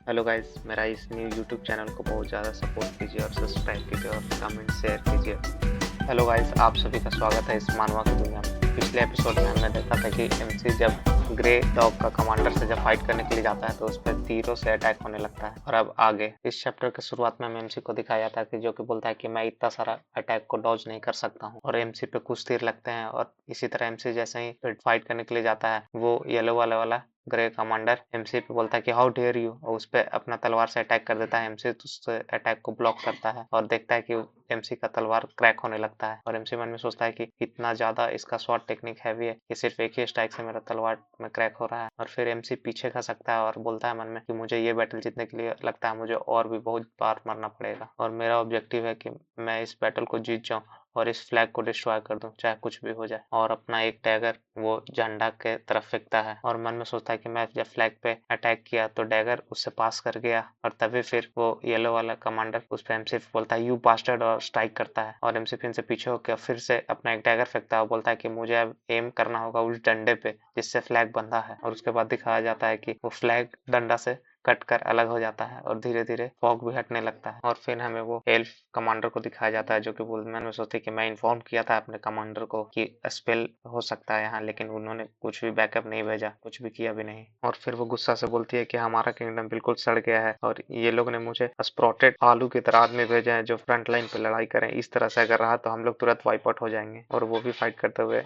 Hello guys, मेरा इस new YouTube channel को बहुत ज़्यादा सपोर्ट कीजिए और सब्सक्राइब कीजिए और कमेंट शेयर कीजिए। हेलो गाइस, आप सभी का स्वागत है इस मानवा की दुनिया में। पिछले एपिसोड में हमने देखा था कि एमसी जब ग्रे डॉग का कमांडर से जब फाइट करने के लिए जाता है तो उस पर तीरों से अटैक होने लगता है। और अब आगे इस चैप्टर के शुरुआत में एमसी को दिखाया जाता है कि जो कि बोलता है कि मैं इतना सारा अटैक को डॉज नहीं कर सकता हूँ, और एमसी पे कुछ तीर लगते हैं। और इसी तरह एमसी जैसे ही फाइट करने के लिए जाता है, वो येलो वाला ग्रे कमांडर एमसी पे बोलता है कि हाउ डेयर यू, और उस पे अपना तलवार से अटैक कर देता है। एमसी तो उस अटैक को ब्लॉक करता है और देखता है कि एमसी का तलवार क्रैक होने लगता है। और एमसी मन में सोचता है कि इतना ज्यादा इसका शॉर्ट टेक्निक हैवी है कि सिर्फ एक ही स्ट्राइक से मेरा तलवार में क्रैक हो रहा है। और फिर एमसी पीछे खसकता है और बोलता है मन में कि मुझे ये बैटल जीतने के लिए लगता है मुझे और भी बहुत बार मरना पड़ेगा, और मेरा ऑब्जेक्टिव है कि मैं इस बैटल को जीत जाऊं और इस फ्लैग को डिस्ट्रॉय कर दूं, चाहे कुछ भी हो जाए। और अपना एक डैगर वो झंडा के तरफ फेंकता है और मन में सोचता है कि मैं जब फ्लैग पे अटैक किया तो डैगर उससे पास कर गया। और तभी फिर वो येलो वाला कमांडर उस पे एमसी बोलता है यू बास्टर्ड, और स्ट्राइक करता है। और एमसी फिर से पीछे होकर फिर से अपना एक डैगर फेंकता है और बोलता है कि मुझे अब एम करना होगा उस डंडे पे जिससे फ्लैग बंधा है। और उसके बाद दिखाया जाता है कि वो फ्लैग डंडा से कट कर अलग हो जाता है और धीरे धीरे फॉग भी हटने लगता है। और फिर हमें वो एल्फ कमांडर को दिखाया जाता है जो कि बुलमैन में सोचते कि मैं इन्फॉर्म किया था अपने कमांडर को कि स्पेल हो सकता है यहाँ, लेकिन उन्होंने कुछ भी बैकअप नहीं भेजा, कुछ भी किया भी नहीं। और फिर वो गुस्सा से बोलती है कि हमारा किंगडम बिल्कुल सड़ गया है और ये लोग ने मुझे स्प्रोटेड आलू की तरह आदमी भेजे हैं जो फ्रंट लाइन पे लड़ाई करें। इस तरह से अगर रहा तो हम लोग तुरंत वाइप आउट हो जाएंगे। और वो भी फाइट करते हुए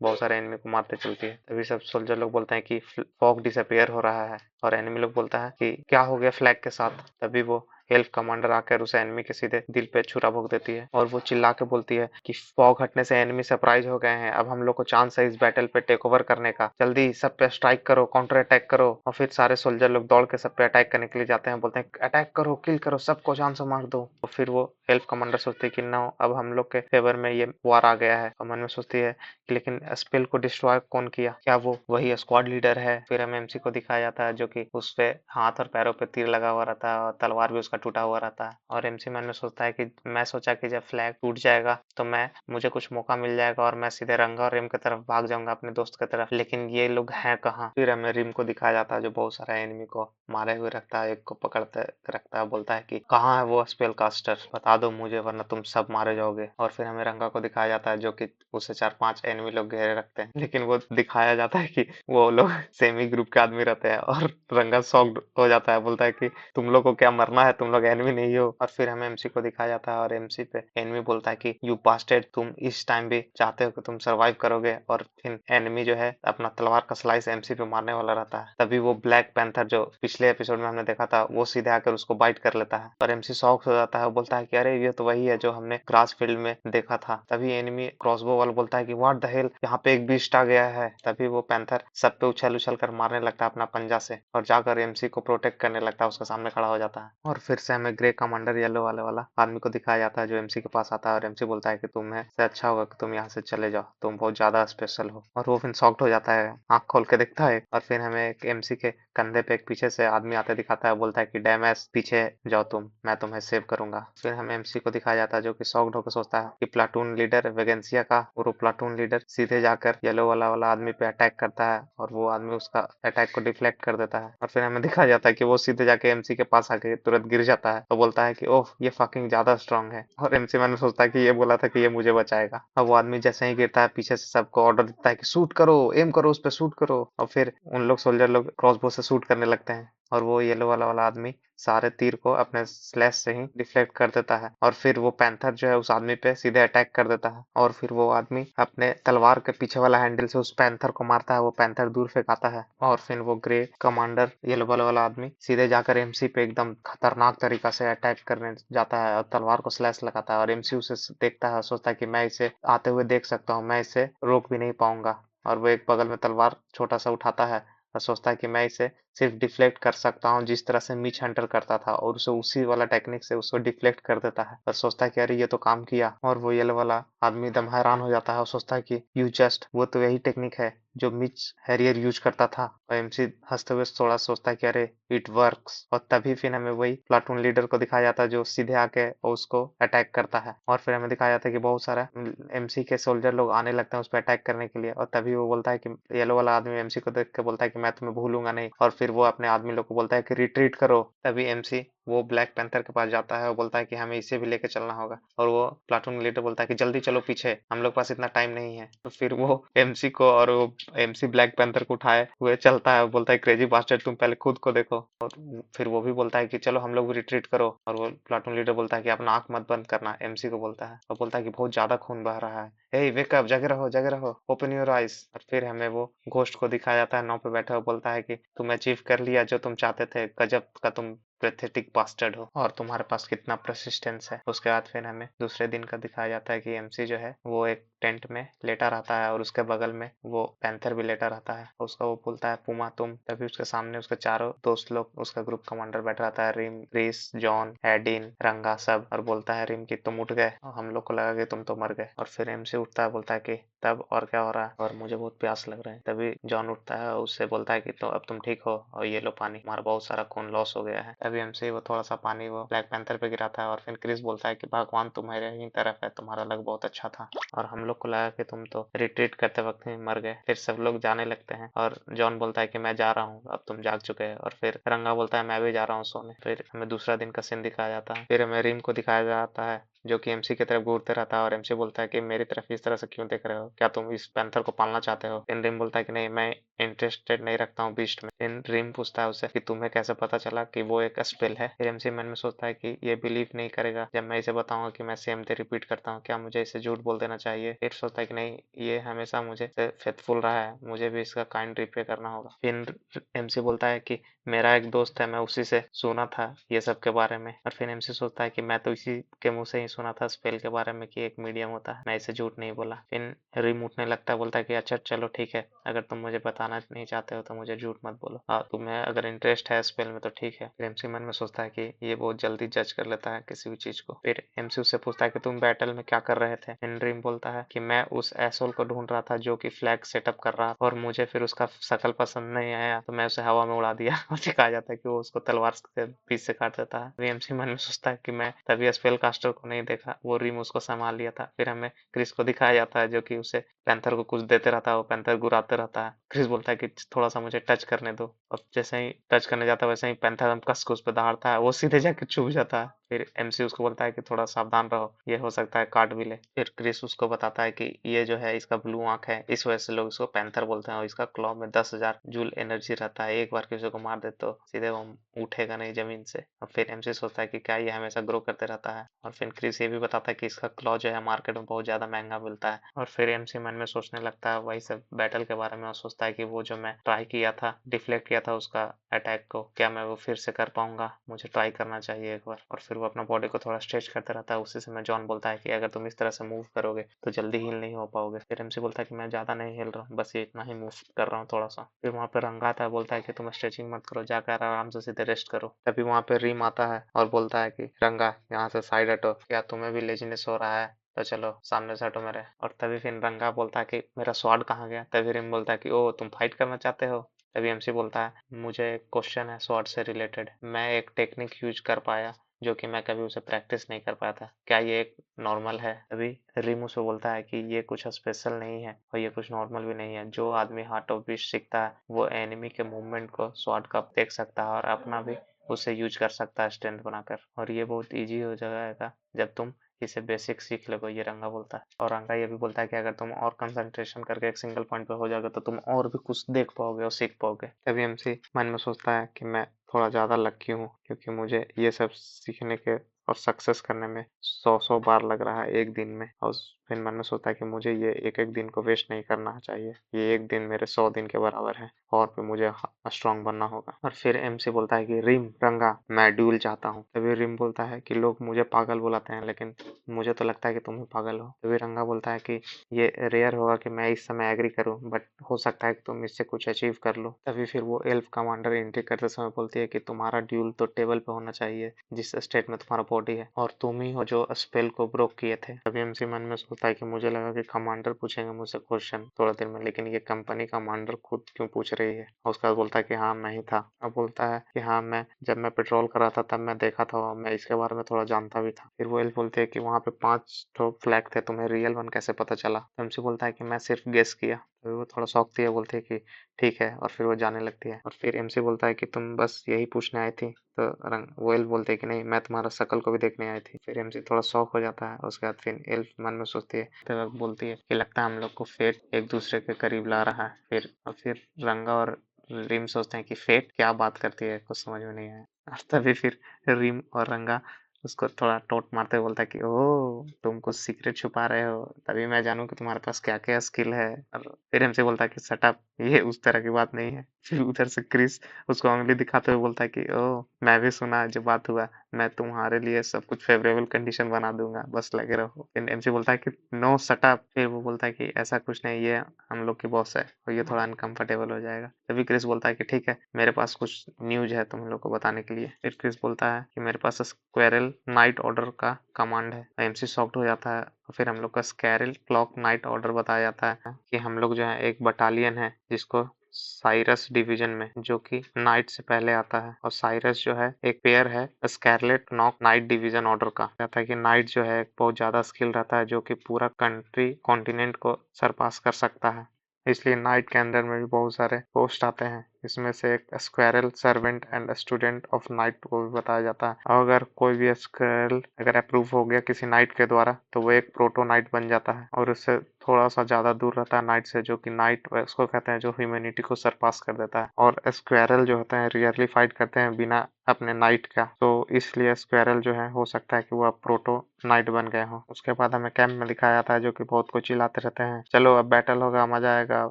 बहुत सारे एनिमी को मारते चलती है। तभी सब सोल्जर लोग बोलते हैं कि फॉग डिसअपियर हो रहा है, और एनिमी लोग बोलता है कि क्या हो गया फ्लैग के साथ। तभी वो एल्फ कमांडर आकर उसे एनिमी के सीधे दिल पे छुरा भोंक देती है और वो चिल्ला के बोलती है कि फॉग हटने से एनिमी सरप्राइज हो गए हैं, अब हम लोग को चांस है इस बैटल पे टेक ओवर करने का, जल्दी सब पे स्ट्राइक करो, काउंटर अटैक करो। और फिर सारे सोल्जर लोग दौड़ के सब पे अटैक करने के लिए जाते हैं, बोलते हैं अटैक करो, किल करो, सबको जान से मार दो। तो फिर वो एल्फ कमांडर सोचती है कि नो, अब हम लोग के फेवर में ये वार आ गया है। और मन में सोचती है लेकिन स्पेल को डिस्ट्रॉय कौन किया, क्या वो वही स्क्वाड लीडर है। फिर हमें एमसी को दिखाया जाता है जो कि उस पे हाथ और पैरों पे तीर लगा हुआ रहता है और तलवार भी उसका टूटा हुआ रहता है। और एमसी मन में सोचता है कि मैं सोचा कि जब फ्लैग टूट जाएगा तो मुझे कुछ मौका मिल जाएगा और मैं सीधे रंगा और रिम की तरफ भाग जाऊंगा अपने दोस्त की तरफ, लेकिन ये लोग हैं कहाँ। फिर हमें रिम को दिखाया जाता है जो बहुत सारा एनिमी को मारे हुए रखता है, एक को पकड़ते रखता है, बोलता है कि कहाँ है वो स्पेल कास्टर, बता दो मुझे वरना तुम सब मारे जाओगे। और फिर हमें रंगा को दिखाया जाता है जो कि उसे 4-5 एनिमी लोग घेरे रखते हैं, लेकिन वो दिखाया जाता है कि वो लोग सेमी ग्रुप के आदमी रहते हैं। और रंगा शॉक्ड हो जाता है, बोलता है कि तुम लोग को क्या मरना है, तुम लोग एनिमी नहीं हो। और फिर हमें एमसी को दिखाया जाता है और एमसी पे एनिमी बोलता है कि यू बास्टेड, तुम इस टाइम भी चाहते हो कि तुम सरवाइव करोगे। और फिर एनिमी जो है अपना तलवार का स्लाइस एमसी पे मारने वाला रहता है। तभी वो ब्लैक पैंथर जो पिछले एपिसोड में हमने देखा था वो सीधे आकर उसको बाइट कर लेता है और एमसी शॉक हो जाता है, बोलता है कि अरे ये तो वही है जो हमने ग्रास फील्ड में देखा था। तभी एनिमी क्रॉसबो वाला बोलता है कि व्हाट द हेल, यहाँ पे एक बीस्ट आ गया है। तभी वो पैंथर सब पे उछल उछल कर मारने लगता है अपना पंजा से और जाकर एमसी को प्रोटेक्ट करने लगता है, उसके सामने खड़ा हो जाता है। और फिर से हमें ग्रे कमांडर येलो वाला आदमी को दिखाया जाता है जो एमसी के पास आता है और एमसी बोलता है कि तुम्हें से अच्छा होगा कि तुम यहाँ से चले जाओ, तुम बहुत ज्यादा स्पेशल हो। और वो फिर शॉक्ड हो जाता है, आंख खोल के देखता है और फिर हमें एक एमसी के कंधे पे एक पीछे से आदमी आते दिखाता है, बोलता है कि डैमेस पीछे जाओ तुम, मैं तुम्हें सेव करूंगा। फिर हमें एमसी को दिखाया जाता है जो कि शॉक्ड होकर सोचता है कि प्लाटून लीडर वेगेंसिया का, और वो प्लाटून लीडर सीधे जाकर येलो वाला आदमी पे अटैक करता है और वो आदमी उसका अटैक को डिफ्लेक्ट कर देता है। और फिर हमें दिखाया जाता है कि वो सीधे जाके एमसी के पास आके तुरंत गिर जाता है तो बोलता है कि ओह ये फकिंग ज्यादा स्ट्रांग है। और एमसी मैंने सोचता है कि ये बोला था कि ये मुझे बचाएगा। और वो आदमी जैसे ही गिरता है पीछे से सबको ऑर्डर देता है कि शूट करो, एम करो, उस पर शूट करो। और फिर उन लोग सोल्जर लोग क्रॉसबो से शूट करने लगते हैं और वो येलो वाला आदमी सारे तीर को अपने स्लैश से ही डिफ्लेक्ट कर देता है। और फिर वो पैंथर जो है उस आदमी पे सीधे अटैक कर देता है और फिर वो आदमी अपने तलवार के पीछे वाला हैंडल से उस पैंथर को मारता है, वो पैंथर दूर फेंकाता है। और फिर वो ग्रे कमांडर येलो वाला आदमी सीधे जाकर एमसी पे एकदम खतरनाक तरीका से अटैक करने जाता है और तलवार को स्लैश लगाता है। और एमसी उसे देखता है, सोचता है कि मैं इसे आते हुए देख सकता हूँ, मैं इसे रोक भी नहीं पाऊंगा। और वो एक बगल में तलवार छोटा सा उठाता है और सोचता है कि मैं इसे सिर्फ डिफ्लेक्ट कर सकता हूँ जिस तरह से मिच हंटर करता था, और उसे उसी वाला टेक्निक से उसको डिफ्लेक्ट कर देता है और सोचता है कि अरे ये तो काम किया। और वो येलो वाला आदमी एकदम हैरान हो जाता है और सोचता है कि यू जस्ट, वो तो यही टेक्निक है जो मिच हैरियर यूज करता था। और एमसी हंसते हुए थोड़ा सोचता है कि अरे इट वर्क्स, और तभी फिर हमें वही प्लाटून लीडर को दिखाया जाता है जो सीधे आके उसको अटैक करता है। और फिर हमें दिखाया जाता है कि बहुत सारा एमसी के सोल्जर लोग आने लगते हैं उस पर अटैक करने के लिए, और तभी वो बोलता है कि येलो वाला आदमी एमसी को देख के बोलता है कि मैं तुम्हें भूलूंगा नहीं, और फिर वो अपने आदमी लोग को बोलता है कि रिट्रीट करो। तभी एमसी वो ब्लैक पैंथर के पास जाता है और बोलता है कि हमें इसे भी लेके चलना होगा, और वो प्लाटून लीडर बोलता है कि जल्दी चलो पीछे, हम लोग पास इतना टाइम नहीं है। तो फिर वो एमसी को और वो एमसी ब्लैक पैंथर को उठाए हुए चलता है, बोलता है क्रेजी बास्टर्ड तुम पहले खुद को देखो। और फिर वो भी बोलता है कि चलो हम लोग भी रिट्रीट करो, और वो प्लाटून लीडर बोलता है कि अपना आंख मत बंद करना, एमसी को बोलता है, और बोलता है कि बहुत ज्यादा खून बह रहा है, हे वेक अप, जगे रहो, ओपन योर आइज। और फिर हमें वो घोस्ट को दिखाया जाता है नाव पे बैठा हुआ, बोलता है कि तुम अचीव कर लिया जो तुम चाहते थे, गजब का तुम पैथेटिक बास्टर्ड हो, और तुम्हारे पास कितना परसिस्टेंस है। उसके बाद फिर हमें दूसरे दिन का दिखाया जाता है कि एमसी जो है वो एक टेंट में लेटा रहता है, और उसके बगल में वो पैंथर भी लेटा रहता है। उसका वो बोलता है पुमा तुम, तभी उसके सामने उसके चारों दोस्त लोग, उसका ग्रुप कमांडर बैठा रहता है, रिम, क्रिस, जॉन, एडिन, रंगा सब, और बोलता है रिम कि तुम उठ गए, और हम लोग को लगा कि तुम तो मर गए। और फिर एमसी उठता है, बोलता है कि तब और क्या हो रहा है, और मुझे बहुत प्यास लग रहा है। तभी जॉन उठता है और उससे बोलता है कि तो अब तुम ठीक हो, और ये लो पानी, हमारा बहुत सारा खून लॉस हो गया है। तभी एमसी वो थोड़ा सा पानी वो ब्लैक पैंथर पे गिराता है, और फिर क्रिस बोलता है कि भगवान तुम्हारे ही तरफ है, तुम्हारा लक बहुत अच्छा था, और हम लोग को लगा कि तुम तो रिट्रीट करते वक्त ही मर गए। फिर सब लोग जाने लगते हैं, और जॉन बोलता है कि मैं जा रहा हूँ, अब तुम जाग चुके हैं। और फिर रंगा बोलता है मैं भी जा रहा हूँ सोने। फिर हमें दूसरा दिन का सीन दिखाया जाता है। फिर हमें रिम को दिखाया जाता है जो कि एमसी की तरफ घूरते रहता है, और एमसी बोलता है कि मेरी तरफ इस तरह से क्यों देख रहे हो, क्या तुम इस पैंथर को पालना चाहते हो। फिर रिम बोलता है कि नहीं, मैं इंटरेस्टेड नहीं रखता हूँ बीस्ट में। फिर रिम पूछता है उससे कि तुम्हें कैसे पता चला कि वो एक स्पेल है। फिर एमसी मन में सोचता है कि ये बिलीव नहीं करेगा जब मैं इसे बताऊंगा कि मैं सेम थे रिपीट करता हूँ, क्या मुझे इसे झूठ बोल देना चाहिए। फिर सोचता है कि नहीं, ये हमेशा मुझे फेथफुल रहा है, मुझे भी इसका काइंड रिपे करना होगा। फिर एमसी बोलता है कि मेरा एक दोस्त है, मैं उसी से सुना था ये सब के बारे में। और फिर एमसी सोचता है कि मैं तो इसी के मुंह से ही सुना था स्पेल के बारे में कि एक मीडियम होता है, मैं इसे झूठ नहीं बोला। फिर रिम उठने लगता है, बोलता है कि अच्छा चलो ठीक है, अगर तुम मुझे बताना नहीं चाहते हो तो मुझे झूठ मत बोलो, हाँ तुम्हें अगर इंटरेस्ट है स्पेल में तो ठीक है। फिर एमसी मन में सोचता है कि ये बहुत जल्दी जज कर लेता है किसी भी चीज को। फिर एमसी उससे पूछता है कि तुम बैटल में क्या कर रहे थे। फिर रिम बोलता है कि मैं उस एसोल को ढूंढ रहा था जो कि फ्लैग सेटअप कर रहा, और मुझे फिर उसका शकल पसंद नहीं आया तो मैं उसे हवा में उड़ा दिया। और दिखाया जाता है कि वो उसको तलवार से बीच से काट देता है। एमसी मन में सोचता है कि मैं तभी स्पेल कास्टर को नहीं देखा, वो रिम उसको संभाल लिया था। फिर हमें क्रिस को दिखाया जाता है जो कि उसे पैंथर को कुछ देते रहता है, वो पैंथर गुराते रहता है। क्रिस बोलता है कि थोड़ा सा मुझे टच करने दो, और जैसे ही टच करने जाता है वैसे ही पैंथर हम कस के उस पर दहाड़ता है, वो सीधे जाके चुभ जाता है। फिर एमसी उसको बोलता है कि थोड़ा सावधान रहो, ये हो सकता है काट भी ले। फिर क्रिस उसको बताता है कि ये जो है इसका ब्लू आंख है, इस वजह से लोग इसको पैंथर बोलते हैं, और इसका क्लॉ में 10,000 जूल एनर्जी रहता है, एक बार किसी को मार दे तो सीधे वो उठेगा नहीं जमीन से। और फिर एमसी सोचता है कि क्या ये हमेशा ग्रो करते रहता है। और फिर क्रिस ये भी बताता है कि इसका क्लॉ जो है मार्केट में बहुत ज्यादा महंगा मिलता है। और फिर एमसी मन में सोचने लगता है वही सब बैटल के बारे में, और सोचता है कि वो जो मैं ट्राई किया था, डिफ्लेक्ट किया था उसका अटैक को, क्या मैं वो फिर से कर पाऊंगा, मुझे ट्राई करना चाहिए एक बार। और फिर वो अपना बॉडी को थोड़ा स्ट्रेच करता रहता है। उसी समय जॉन बोलता है कि अगर तुम इस तरह से मूव करोगे तो जल्दी हील नहीं हो पाओगे। फिर एमसी बोलता है कि मैं ज्यादा नहीं हिल रहा हूँ, बस ये इतना ही मूव कर रहा हूँ थोड़ा सा। फिर वहाँ पे रंगा आता है, बोलता है कि तुम स्ट्रेचिंग मत करो, जाकर आराम से सीधे रेस्ट करो। तभी वहाँ पे रीम आता है और बोलता है कि रंगा यहाँ से साइड हटो, क्या तुम्हें भी लेजीनेस हो रहा है, तो चलो सामने से हटो मेरे। और तभी फिर रंगा बोलता है कि मेरा स्वॉर्ड कहाँ गया। तभी रिम बोलता है कि ओ तुम फाइट करना चाहते हो। तभी एमसी बोलता है मुझे एक क्वेश्चन है स्वॉर्ड से रिलेटेड, मैं एक टेक्निक यूज कर पाया जो कि मैं कभी उसे प्रैक्टिस नहीं कर पाया था, क्या ये एक नॉर्मल है। अभी रिम उसे बोलता है कि ये कुछ स्पेशल नहीं है और ये कुछ नॉर्मल भी नहीं है, जो आदमी हार्ट ऑफ बीस्ट सीखता है वो एनिमी के मूवमेंट को स्वॉर्ड का देख सकता है और अपना भी उसे यूज कर सकता है स्ट्रेंथ बनाकर, और ये बहुत इजी हो जाएगा जब तुम इसे बेसिक सीख लोगे, ये रंगा बोलता है। और रंगा ये भी बोलता है कि अगर तुम और कंसंट्रेशन करके एक सिंगल पॉइंट पे हो जाओगे तो तुम और भी कुछ देख पाओगे और सीख पाओगे। तभी एमसी मन में सोचता है कि मैं थोड़ा ज़्यादा लकी हूँ क्योंकि मुझे ये सब सीखने के और सक्सेस करने में 100 बार लग रहा है एक दिन में। और फिर मन में सोचता है कि मुझे ये एक एक दिन को वेस्ट नहीं करना चाहिए, ये एक दिन मेरे 100 दिन के बराबर है और फिर मुझे स्ट्रांग बनना होगा। और फिर एमसी बोलता है कि रिम रंगा मैं ड्यूल चाहता हूँ। तभी रिम बोलता है कि लोग मुझे पागल बुलाते हैं लेकिन मुझे तो लगता है कि तुम ही पागल हो। तभी रंगा बोलता है कि ये रेयर होगा कि मैं इस समय एग्री करूं, बट हो सकता है कि तुम इससे कुछ अचीव कर लो। तभी फिर वो एल्फ कमांडर एंट्री करते समय बोलती है कि तुम्हारा ड्यूल तो टेबल पे होना चाहिए जिस स्टेट में तुम्हारा बॉडी है, और तुम ही हो जो स्पेल को ब्रोक किए थे। तभी एमसी मन में सोचता है कि मुझे लगा कि कमांडर पूछेंगे मुझसे क्वेश्चन थोड़ा देर में, लेकिन ये कंपनी कमांडर खुद क्यों पूछ रही है। और उसके बाद बोलता है कि हाँ मैं ही था। अब बोलता है कि हाँ मैं जब मैं पेट्रोल कर रहा था तब मैं देखा था, मैं इसके बारे में थोड़ा जानता भी था। फिर वो एल्फ बोलते हैं कि वहाँ पे 5 तो फ्लैग थे, तुम्हें रियल वन कैसे पता चला। एमसी बोलता है कि मैं सिर्फ गेस किया। फिर वो थोड़ा शौक है, बोलते हैं कि ठीक है, और फिर वो जाने लगती है। और फिर एमसी बोलता है कि तुम बस यही पूछने आई थी। तो रंग वो एल्फ बोलते हैं कि नहीं, मैं तुम्हारा शकल को भी देखने आई थी। फिर एमसी थोड़ा शौक हो जाता है। उसके बाद फिर एल्फ मन में सोचती है, तो वक्त बोलती है कि लगता है हम लोग को फेट एक दूसरे के करीब ला रहा है। फिर रंगा और रिम सोचते हैं कि फेट क्या बात करती है, कुछ समझ में नहीं आया। और तभी फिर रिम और रंगा उसको थोड़ा टोंट मारते हुए बोलता है कि ओह तुम कुछ सीक्रेट छुपा रहे हो, तभी मैं जानूं कि तुम्हारे पास क्या क्या स्किल है। और फिर हमसे बोलता है कि शट अप, ये उस तरह की बात नहीं है। फिर उधर से क्रिस उसको उंगली दिखाते हुए बोलता है कि ओह मैं भी सुना जो बात हुआ, मैं तुम्हारे लिए सब कुछ फेवरेबल कंडीशन बना दूंगा, बस लगे रहो। फिर एमसी बोलता है कि नो शट अप। फिर वो बोलता है कि ऐसा कुछ नहीं, ये हम लोग की बॉस है और ये थोड़ा अनकंफर्टेबल हो जाएगा। तभी क्रिस बोलता है कि ठीक है, मेरे पास कुछ न्यूज है तुम लोग को बताने के लिए। फिर क्रिस बोलता है कि मेरे पास स्क्वेरल नाइट ऑर्डर का कमांड है। एमसी शॉक्ड हो जाता है। फिर हम लोग का स्क्वेरल क्लॉक नाइट ऑर्डर बताया जाता है कि हम लोग जो है एक बटालियन है जिसको साइरस डिवीजन में, जो कि नाइट से पहले आता है। और साइरस जो है एक पेयर है scarlet knock knight division order का। कहता है कि नाइट जो है बहुत ज्यादा स्किल रहता है, जो कि पूरा कंट्री कॉन्टिनेंट को सरपास कर सकता है। इसलिए नाइट के अंदर में भी बहुत सारे पोस्ट आते हैं। इसमें से एक squirrel servant and student of night को भी बताया जाता है। और अगर कोई भी स्क्वेरल अगर अप्रूव हो गया किसी नाइट के द्वारा, तो वो एक प्रोटो नाइट बन जाता है और उससे थोड़ा सा ज्यादा दूर रहता है नाइट से, जो कि नाइट उसको कहते हैं जो ह्यूमैनिटी को सरपास कर देता है। और स्क्वेरल जो होते हैं रियरली फाइट करते हैं बिना अपने नाइट का, तो इसलिए स्क्वेरल जो है हो सकता है कि वो अब प्रोटो नाइट बन गए हो। उसके बाद हमें कैंप में दिखाया जाता है जो कि बहुत कुछ चिल्लाते रहते हैं, चलो अब बैटल होगा, मजा आएगा,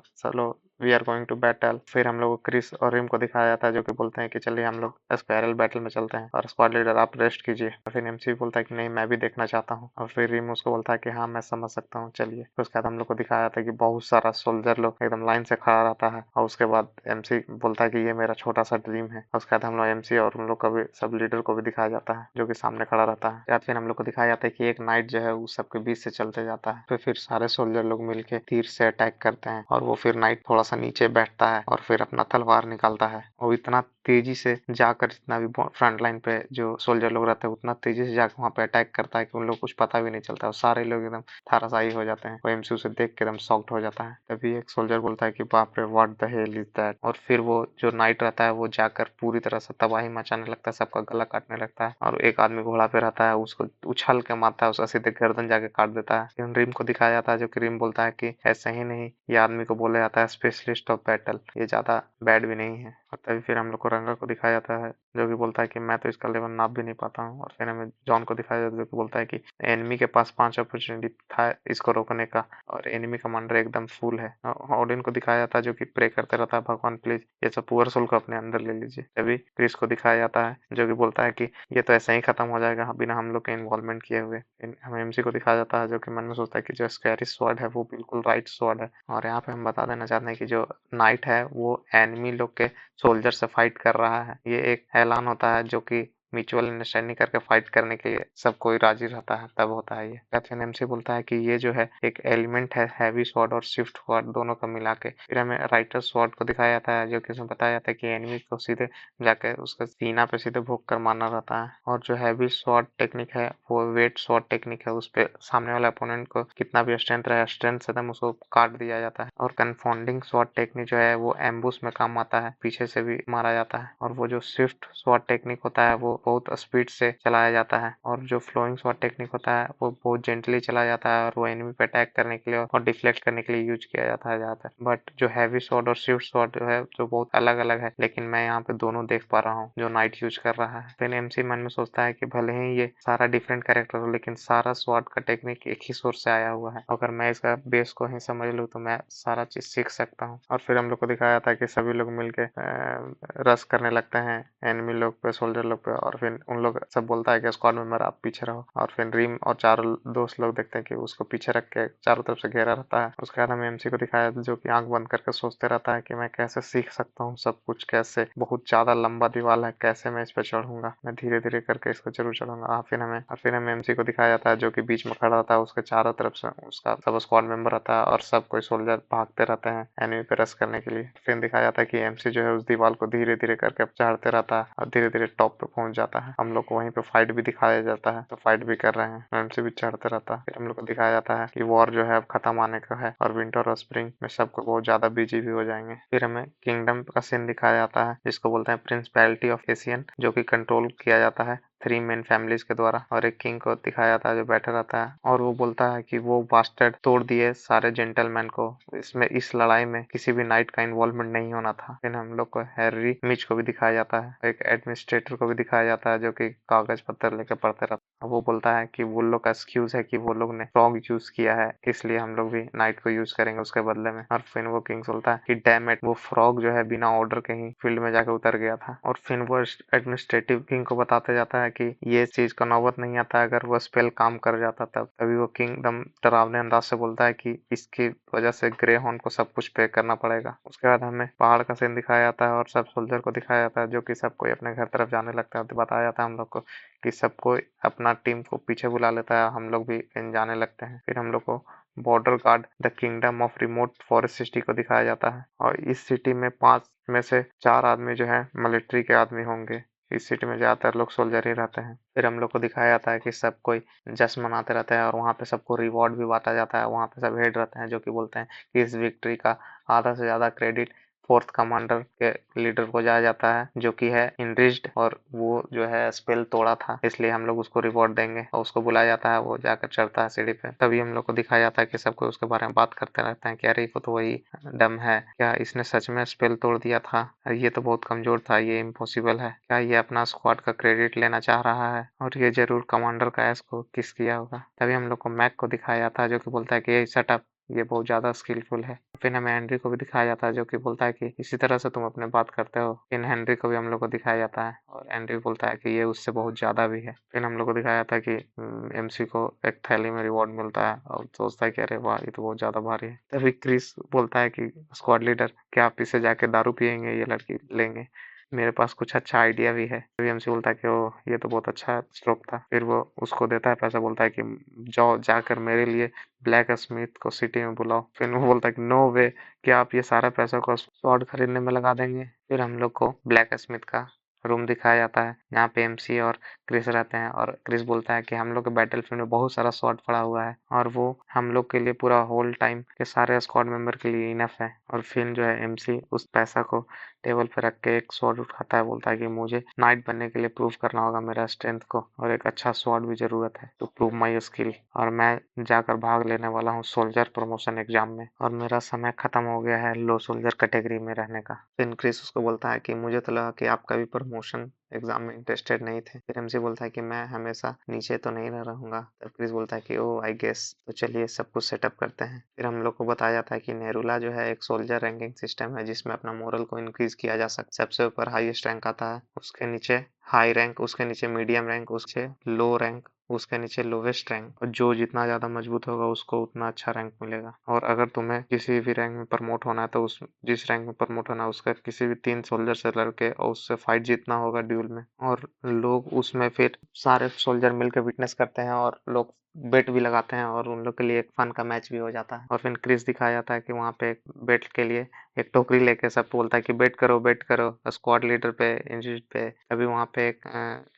चलो we are going to battle. फिर हम लोग को क्रिस और रिम को दिखाया जाता है जो कि बोलते हैं कि चलिए हम लोग स्पायरल बैटल में चलते हैं और स्क्वाड लीडर आप रेस्ट कीजिए। और फिर एमसी बोलता है कि नहीं मैं भी देखना चाहता हूँ। और फिर रिम उसको बोलता है कि हाँ मैं समझ सकता हूँ, चलिए। फिर उसके बाद हम लोग को दिखाया जाता है कि बहुत सारा सोल्जर लोग एकदम लाइन से खड़ा रहता है। और उसके बाद एमसी बोलता है कि ये मेरा छोटा सा ड्रीम है। उसके बाद हम लोग एमसी और हम लोग का भी सब लीडर को भी दिखाया जाता है जो कि सामने खड़ा रहता है। या फिर हम लोग को दिखाया जाता है कि एक नाइट जो है उस सबके बीच से चलते जाता है। फिर सारे सोल्जर लोग मिलके तीर से अटैक करते हैं और वो फिर नाइट थोड़ा सा नीचे बैठता है और फिर अपना तलवार निकालता है। और इतना तेजी से जाकर जितना भी फ्रंट लाइन पे जो सोल्जर लोग रहते हैं उतना तेजी से जाकर वहां पे अटैक करता है कि उन लोग कुछ पता भी नहीं चलता और सारे लोग एकदम थाराशाही हो जाते हैं। वो एमसी उसे देख के एकदम शॉक्ड हो जाता है। तभी एक सोल्जर बोलता है कि बाप रे what the hell is that. और फिर वो जो नाइट रहता है वो जाकर पूरी तरह से तबाही मचाने लगता है, सबका गला काटने लगता है। और एक आदमी घोड़ा पे रहता है उसको उछल के मारता है, उसका सीधे गर्दन जाके काट देता है। फिर रिम को दिखाया जाता है जो कि रिम बोलता है कि ऐसा ही नहीं, ये आदमी को बोला जाता है स्पेशलिस्ट ऑफ बैटल, ये ज्यादा बैड भी नहीं है। और तभी फिर हम लोग को रंगा को दिखाया जाता है जो कि बोलता है कि मैं तो इसका लेवल नाप भी नहीं पाता हूँ। और फिर हमें जॉन को दिखाया जाता है जो कि बोलता है कि एनिमी के पास 5 अपॉर्चुनिटी था इसको रोकने का और एनिमी कमांडर एकदम फुल है। ऑडियन को दिखाया जाता है जो कि प्रे करते रहता है, भगवान प्लीज ये सब पुअर सोल को अपने अंदर ले लीजिए। तभी क्रिस को दिखाया जाता है जो कि बोलता है कि ये तो ऐसे ही खत्म हो जाएगा बिना हम लोग के इन्वॉल्वमेंट किए हुए। हमें एमसी को दिखाया जाता है जो कि मन में सोचता है कि जो स्कैरी स्वॉर्ड है वो बिल्कुल राइट स्वॉर्ड है। और यहाँ पे हम बता देना चाहते हैं कि जो नाइट है वो एनिमी लोग के सोल्जर से फाइट कर रहा है। ये एक ऐलान होता है जो कि म्यूचुअल अंडरस्टैंडिंग करके फाइट करने के लिए सब कोई राजी रहता है, तब होता है ये। कैप्टन एमसी बोलता है कि ये जो है एक एलिमेंट है हैवी स्वॉर्ड और स्विफ्ट स्वॉर्ड दोनों का मिला के। फिर हमें राइटर स्वॉर्ड को दिखाया जाता है जो कि उसमें बताया जाता है कि एनिमी को सीधे जाके उसका सीना पे सीधे भोग कर मारना रहता है। और जो हैवी स्वॉर्ड टेक्निक है वो वेट स्वॉर्ड टेक्निक है, उस पे सामने वाले अपोनेंट को कितना भी स्ट्रेंथ रहे स्ट्रेंथ से एकदम उसको काट दिया जाता है। और कन्फाउंडिंग स्वॉर्ड टेक्निक जो है वो एम्बुश में काम आता है, पीछे से भी मारा जाता है। और वो जो स्विफ्ट स्वॉर्ड टेक्निक होता है वो बहुत स्पीड से चलाया जाता है। और जो फ्लोइंग स्वॉर्ड टेक्निक होता है वो बहुत जेंटली चलाया जाता है और वो एनिमी पे अटैक करने के लिए और डिफ्लेक्ट करने के लिए यूज किया जाता है ज्यादातर। बट जो हैवी स्वॉर्ड और स्विफ्ट स्वॉर्ड जो है जो बहुत अलग अलग है, लेकिन मैं यहाँ पे दोनों देख पा रहा हूँ जो नाइट यूज कर रहा है। फिर एमसी मन में सोचता है कि भले ही ये सारा डिफरेंट कैरेक्टर हो लेकिन सारा स्वॉर्ड का टेक्निक एक ही सोर्स से आया हुआ है, अगर मैं इसका बेस को ही समझ लूँ तो मैं सारा चीज सीख सकता हूँ। और फिर हम लोग को दिखाया था कि सभी लोग मिलके रस करने लगते हैं एनिमी लोग पे सोल्जर लोग पे और फिर उन लोग सब बोलता है कि स्क्वाड मेंबर आप पीछे रहो, और फिर रीम और चारों दोस्त लोग देखते हैं कि उसको पीछे रख के चारों तरफ से घेरा रहता है। उसके बाद हमें एमसी को दिखाया जो कि आंख बंद करके सोचते रहता है कि मैं कैसे सीख सकता हूँ सब कुछ, कैसे बहुत ज्यादा लंबा दीवार है, कैसे मैं इस पे चढ़ूंगा, मैं धीरे धीरे करके इसको जरूर चढ़ूंगा। फिर हमें एमसी को दिखाया जाता है जो कि बीच में खड़ा रहता है, उसके चारों तरफ से उसका सब स्क्वाड मेंबर रहता है और सब कोई सोल्जर भागते रहते हैं एनिमी पे रश करने के लिए। फिर दिखाया जाता है कि एमसी जो है उस दीवार को धीरे धीरे करके चढ़ते रहता है और धीरे धीरे टॉप पे पहुंच जाता है। हम लोग को वहीं पे फाइट भी दिखाया जाता है, तो फाइट भी कर रहे हैं, एमसी भी चढ़ते रहता है। फिर हम लोग को दिखाया जाता है कि वॉर जो है अब खत्म आने का है और विंटर और स्प्रिंग में सबको बहुत ज्यादा बिजी भी हो जाएंगे। फिर हमें किंगडम का सीन दिखाया जाता है जिसको बोलते हैं प्रिंसिपैलिटी ऑफ एशियन, जो कि कंट्रोल किया जाता है 3 मेन फैमिलीज के द्वारा, और एक किंग को दिखाया जाता है जो बैठा रहता है और वो बोलता है कि वो बास्टर्ड तोड़ दिए सारे जेंटलमैन को, इसमें इस लड़ाई में किसी भी नाइट का इन्वॉल्वमेंट नहीं होना था। फिर हम लोग को हैरी मिच को भी दिखाया जाता है, एक एडमिनिस्ट्रेटर को भी दिखाया जाता है जो कि कागज पत्तर लेकर पढ़ते रहता है। वो बोलता है कि वो लोग का एक्सक्यूज है कि वो लोग ने फ्रॉग यूज किया है, इसलिए हम लोग भी नाइट को यूज करेंगे उसके बदले में। और फिर वो किंग बोलता है कि डैम इट, वो फ्रॉग जो है बिना ऑर्डर के ही फील्ड में जाकर उतर गया था। और फिर वो एडमिनिस्ट्रेटिव किंग को बताते जाता है कि ये चीज का नौबत नहीं आता, अगर वो स्पेल काम कर जाता तब। तभी वो किंगडम डरावने अंदाज से बोलता है कि इसकी वजह से ग्रे हॉर्न को सब कुछ पे करना पड़ेगा। उसके बाद हमें पहाड़ का सीन दिखाया जाता है और सब सोल्जर को दिखाया जाता है जो कि सब कोई अपने घर तरफ जाने लगता है। तो बताया जाता है हम लोग को कि सबको अपना टीम को पीछे बुला लेता है, हम लोग भी जाने लगते हैं। फिर हम लोग को border guard the kingdom of remote forest city को दिखाया जाता है और इस सिटी में 5 में से 4 आदमी जो है मिलिट्री के आदमी होंगे। इस सिटी में ज्यादातर लोग सोल्जर ही रहते हैं। फिर हम लोग को दिखाया जाता है कि सब कोई जश्न मनाते रहते हैं और वहाँ पे सबको रिवॉर्ड भी बांटा जाता है। वहाँ पे सब हेड रहते हैं जो कि बोलते हैं कि इस विक्ट्री का आधा से ज्यादा क्रेडिट 4th कमांडर के लीडर को जाया जाता है जो कि है इनरिच्ड, और वो जो है स्पेल तोड़ा था इसलिए हम लोग उसको रिवॉर्ड देंगे। और उसको बुलाया जाता है, वो जाकर चढ़ता है सीढ़ी पे। तभी हम लोग को दिखाया जाता है कि सब कोई उसके बारे में बात करते रहते हैं कि अरे वो तो वही डम है, क्या इसने सच में स्पेल तोड़ दिया था, ये तो बहुत कमजोर था, ये इम्पॉसिबल है, क्या ये अपना स्क्वाड का क्रेडिट लेना चाह रहा है, और ये जरूर कमांडर का एस को किस किया होगा। तभी हम लोग को मैक को दिखाया जाता है जो कि बोलता है कि ये सेटअप ये बहुत ज्यादा स्किलफुल है। फिर हमें हेनरी को भी दिखाया जाता है जो कि बोलता है कि इसी तरह से तुम अपने बात करते हो। इन हेनरी को भी हम लोग को दिखाया जाता है और हेनरी बोलता है कि ये उससे बहुत ज्यादा भी है। फिर हम लोग को दिखाया जाता है कि एमसी को एक थैली में रिवॉर्ड मिलता है और सोचता है कि अरे वाह ये तो बहुत ज्यादा भारी है। तभी क्रिस बोलता है कि स्क्वाड लीडर क्या आप इससे जाके दारू पियेंगे, ये लड़की लेंगे, मेरे पास कुछ अच्छा आइडिया भी है। तभी एमसी बोलता है कि ओ ये तो बहुत अच्छा स्ट्रोक था। फिर वो उसको देता है पैसा, बोलता है कि जाओ जाकर मेरे लिए ब्लैक स्मिथ को सिटी में बुलाओ। फिर वो बोलता है कि नो वे, क्या आप ये सारा पैसा को स्वॉर्ड खरीदने में लगा देंगे। फिर हम लोग को ब्लैक स्मिथ का रूम दिखाया जाता है यहाँ पे एमसी और क्रिस रहते हैं और क्रिस बोलता है कि हम लोग के बैटलफील्ड में बहुत सारा स्वॉर्ड पड़ा हुआ है और वो हम लोग के लिए पूरा होल टाइम के सारे स्क्वाड मेंबर के लिए इनफ है। और फिर जो है एमसी उस पैसा को टेबल पे रख के एक स्वॉर्ड उठाता है, बोलता है कि मुझे नाइट बनने के लिए प्रूव करना होगा मेरा स्ट्रेंथ को और एक अच्छा स्वॉर्ड भी जरूरत है टू प्रूव माई स्किल, और मैं जाकर भाग लेने वाला हूँ सोल्जर प्रमोशन एग्जाम में और मेरा समय खत्म हो गया है लो सोल्जर कैटेगरी में रहने का। फिर क्रिस उसको बोलता है कि मुझे तो लगा कि आप कभी प्रमोशन एग्जाम में इंटरेस्टेड नहीं थे। फिर एमसी बोलता है कि मैं हमेशा नीचे तो नहीं रहूंगा। तब क्रिस बोलता है कि ओ आई गेस, तो चलिए सब कुछ सेटअप करते हैं। फिर हम लोग को बताया जाता है कि नेरुला जो है एक सोल्जर रैंकिंग सिस्टम है जिसमें अपना मोरल को इंक्रीज किया जा सकता है। सबसे ऊपर हाईएस्ट रैंक आता है, उसके नीचे हाई रैंक, उसके नीचे मीडियम रैंक, उसके लो रैंक, उसके नीचे लोवेस्ट रैंक, और जो जितना ज्यादा मजबूत होगा उसको उतना अच्छा रैंक मिलेगा। और अगर तुम्हें किसी भी रैंक में प्रमोट होना है तो उस जिस रैंक में प्रमोट होना है उसका किसी भी 3 सोल्जर से लड़के और उससे फाइट जीतना होगा ड्यूल में, और लोग उसमें फिर सारे सोल्जर मिलकर विटनेस करते हैं और लोग बेट भी लगाते हैं और उन लोग के लिए एक फन का मैच भी हो जाता है। और फिर क्रिस दिखाया जाता है कि वहाँ पे एक बेट के लिए एक टोकरी लेके सब बोलता है कि बेट करो स्क्वाड लीडर पे, इंजर्ड पे। अभी वहाँ पे एक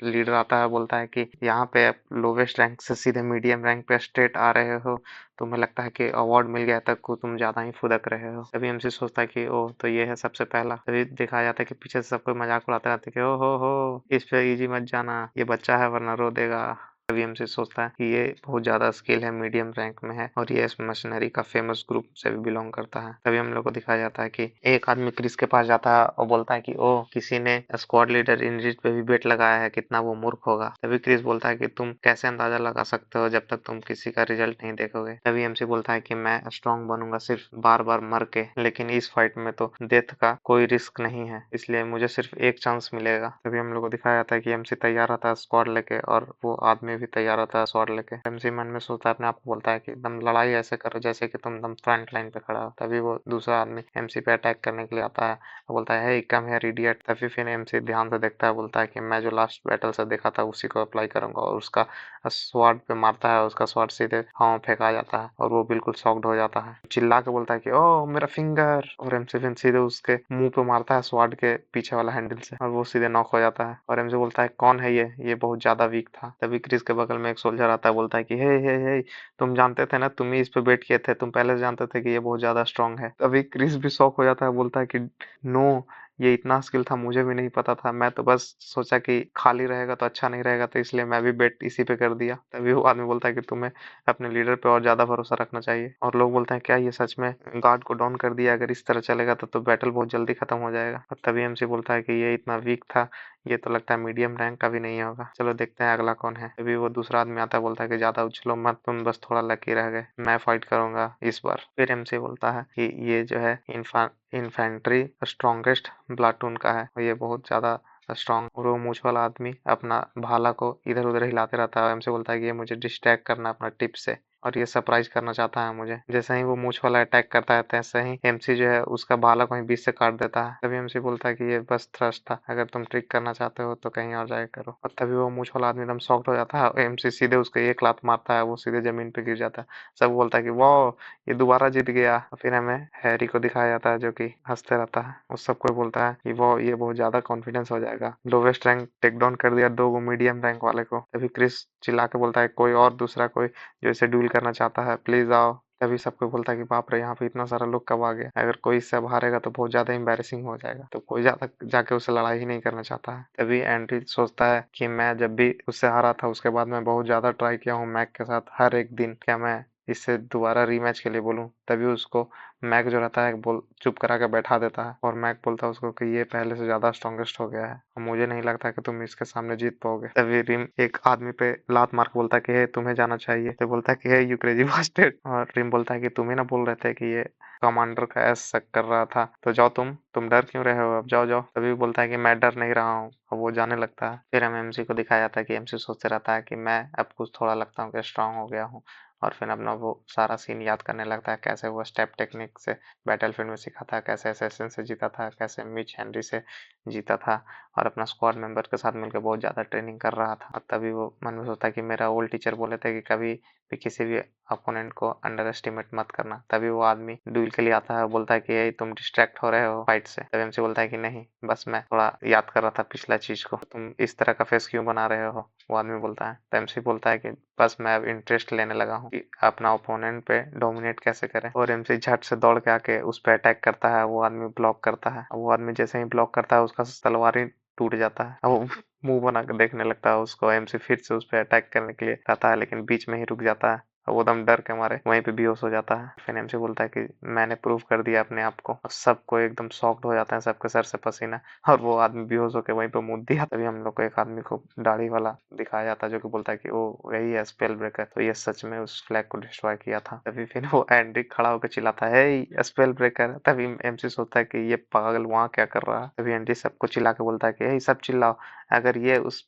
लीडर आता है, बोलता है कि यहाँ पे लोवेस्ट रैंक से सीधे मीडियम रैंक पे स्ट्रेट आ रहे हो, तुम्हें लगता है कि अवार्ड मिल गया तक को तुम ज्यादा ही फुदक रहे हो। तभी एमसी सोचता है कि ओह तो ये है सबसे पहला। तभी दिखाया जाता है कि पीछे से सब कोई मजाक उड़ाते रहते कि ओ हो इस पे इजी मत जाना, ये बच्चा है वरना रो देगा। तभी एमसी सोचता है कि ये बहुत ज्यादा स्किल है, मीडियम रैंक में है और ये इस मशीनरी का फेमस ग्रुप से भी बिलोंग करता है। तभी हम लोग को दिखाया जाता है कि एक आदमी क्रिस के पास जाता है और बोलता है कि ओ किसी ने स्क्वाड लीडर इंद्रित पे भी बेट लगाया है, कितना वो मूर्ख होगा। तभी क्रिस बोलता है कि तुम कैसे अंदाजा लगा सकते हो जब तक तुम किसी का रिजल्ट नहीं देखोगे। तभी एमसी बोलता है कि मैं स्ट्रांग बनूंगा सिर्फ बार बार मर के, लेकिन इस फाइट में तो डेथ का कोई रिस्क नहीं है, इसलिए मुझे सिर्फ एक चांस मिलेगा। तभी हम लोग को दिखाया जाता है कि एमसी तैयार रहता है स्क्वाड लेके और वो आदमी भी तैयार रहता है स्क्वाड लेके। एमसी मन में सोचता है, अपने आप को बोलता है कि एकदम लड़ाई ऐसे करो जैसे कि तुम एकदम फ्रंट लाइन पे खड़ा हो। तभी वो दूसरा आदमी एमसी पे अटैक करने के लिए आता है, बोलता है हे कम हियर इडियट। तभी फिर एमसी ध्यान से देखता है, बोलता है कि मैं जो लास्ट बैटल से देखा था उसी को अप्लाई करूंगा, और उसका स्वॉर्ड पे मारता है, उसका स्वॉर्ड सीधे हवा में फेंका जाता है और वो बिल्कुल शॉक्ड हो जाता है, चिल्ला के बोलता है कि ओ मेरा फिंगर, और एमसी फिर सीधे उसके मुंह पे मारता है स्वॉर्ड के पीछे वाला हैंडल से और वो सीधे नॉक हो जाता है। और एमसी बोलता है कौन है ये बहुत ज्यादा वीक था। तभी क्रिस के बगल में एक सोल्जर आता है, बोलता है कि हे तुम जानते थे ना, तुम ही इस पे बेट किए थे, तुम पहले से जानते थे कि ये बहुत ज्यादा स्ट्रांग है। तभी क्रिस भी शॉक हो जाता है, बोलता है कि नो, ये इतना स्किल था मुझे भी नहीं पता था, मैं तो बस सोचा कि खाली रहेगा तो अच्छा नहीं रहेगा, तो इसलिए मैं भी बेट इसी पे कर दिया। तभी वो आदमी बोलता है कि तुम्हें अपने लीडर पे और ज्यादा भरोसा रखना चाहिए। और लोग बोलते हैं क्या ये सच में गार्ड को डाउन कर दिया, अगर इस तरह चलेगा तो बैटल बहुत जल्दी खत्म हो जाएगा। और तभी एमसी बोलता है कि ये इतना वीक था, ये तो लगता है मीडियम रैंक का भी नहीं होगा, चलो देखते हैं अगला कौन है। तभी वो दूसरा आदमी आता है, बोलता है कि ज्यादा उछलो मत, तुम बस थोड़ा लकी रह गए, मैं फाइट करूंगा इस बार। फिर एमसी बोलता है कि ये जो है इन्फेंट्री स्ट्रॉन्गेस्ट प्लाटून का है और ये बहुत ज्यादा स्ट्रॉन्ग। और वो मूछ वाला आदमी अपना भाला को इधर उधर हिलाते रहता है, एमसी बोलता है कि ये मुझे डिस्ट्रैक्ट करना अपना टिप से और ये सरप्राइज करना चाहता है मुझे। जैसे ही वो मूछ वाला अटैक करता है तैसे ही एमसी जो है उसका भाला कहीं बीच से काट देता है। तभी एमसी बोलता है कि ये बस थ्रस्ट था, अगर तुम ट्रिक करना चाहते हो तो कहीं और जाके करो। और तभी वो मूछ वाला आदमी एकदम शॉक्ड हो जाता है और एमसी सीधे उसको एक लात मारता है, वो सीधे जमीन पे गिर जाता है। सब बोलता है कि वाह ये दोबारा जीत गया। फिर हमें हैरी को दिखाया जाता है जो कि हंसते रहता है, उस सबको बोलता है कि वो ये बहुत ज्यादा कॉन्फिडेंस हो जाएगा, लोवेस्ट रैंक टेक डाउन कर दिया दो मीडियम रैंक वाले को। तभी क्रिस चिल्ला के बोलता है कोई और दूसरा कोई जो इसे डुएल करना चाहता है प्लीज आओ। तभी सबको बोलता है कि बाप रे यहाँ पे इतना सारा लोग कब आ गए, अगर कोई इससे अब हारेगा तो बहुत ज्यादा एम्बैरेसिंग हो जाएगा, तो कोई ज्यादा जाके उससे लड़ाई ही नहीं करना चाहता है। तभी एंड्री सोचता है कि मैं जब भी उससे हारा था उसके बाद मैं बहुत ज्यादा ट्राई किया हूँ मैक के साथ हर एक दिन, क्या मैं इससे दोबारा रीमैच के लिए बोलूं। तभी उसको मैक जो रहता है बोल चुप करा के बैठा देता है और मैक बोलता है उसको कि ये पहले से ज्यादा स्ट्रॉन्गेस्ट हो गया है और मुझे नहीं लगता कि तुम इसके सामने जीत पाओगे। तभी रिम एक आदमी पे लात मार के बोलता है कि हे तुम्हें जाना चाहिए। तो बोलता है कि हे यू क्रेजी बास्टर्ड, और रिम बोलता है कि तुम ही ना बोल रहे थे कि ये कमांडर का एस शक कर रहा था, तो जाओ तुम डर क्यों रहे हो, अब जाओ जाओ। तभी बोलता है कि मैं डर नहीं रहा हूँ, और वो जाने लगता है। फिर हमें एमसी को दिखाया जाता है कि एमसी सोचते रहता है कि मैं अब कुछ थोड़ा लगता हूँ कि स्ट्रांग हो गया हूँ, और फिर अपना वो सारा सीन याद करने लगता है, कैसे वो स्टेप टेक्निक से बैटलफील्ड में सीखा था, कैसे असैसिन से जीता था, कैसे मिच हेनरी से जीता था, और अपना स्क्वाड मेंबर के साथ मिलकर बहुत ज़्यादा ट्रेनिंग कर रहा था। और तभी वो मन में सोचता है कि मेरा ओल्ड टीचर बोले थे कि कभी भी किसी भी अपोनेंट को अंडर एस्टिमेट मत करना। तभी वो आदमी ड्यूल के लिए आता है और बोलता है कि यही तुम डिस्ट्रैक्ट हो रहे हो फाइट से। तभी एमसी बोलता है कि नहीं, बस मैं थोड़ा याद कर रहा था पिछला चीज को, तुम इस तरह का फेस क्यों बना रहे हो। वो आदमी बोलता है, तो एमसी बोलता है कि बस मैं अब इंटरेस्ट लेने लगा हूँ कि अपना ओपोनेंट पे डोमिनेट कैसे करें। और एमसी झट से दौड़ के आके उस पे अटैक करता है, वो आदमी ब्लॉक करता है। वो आदमी जैसे ही ब्लॉक करता है उसका तलवार ही टूट जाता है। अब वो मुंह बना कर देखने लगता है उसको। एमसी फिर से उस पर अटैक करने के लिए कहता है, लेकिन बीच में ही रुक जाता है। वो एकदम डर के मारे वहीं पे बेहोश हो जाता है। फिर एमसी बोलता है कि मैंने प्रूव कर दिया अपने आप को। और सबको एकदम शॉक्ड हो जाता है, सबके सर से पसीना, और वो आदमी बेहोश होकर वहीं पे मुड़ दिया। तभी हम लोग को एक आदमी को दाढ़ी वाला दिखाया जाता है जो कि बोलता है कि वो यही है स्पेल ब्रेकर, तो ये सच में उस फ्लैग को डिस्ट्रॉय किया था। तभी फिर वो एंड्री खड़ा होकर चिल्लाता है, हे स्पेल ब्रेकर। तभी एमसी सोचता है कि ये पागल वहां क्या कर रहा है। तभी एंड्री सबको चिल्ला के बोलता है कि हे सब चिल्लाओ, अगर ये उस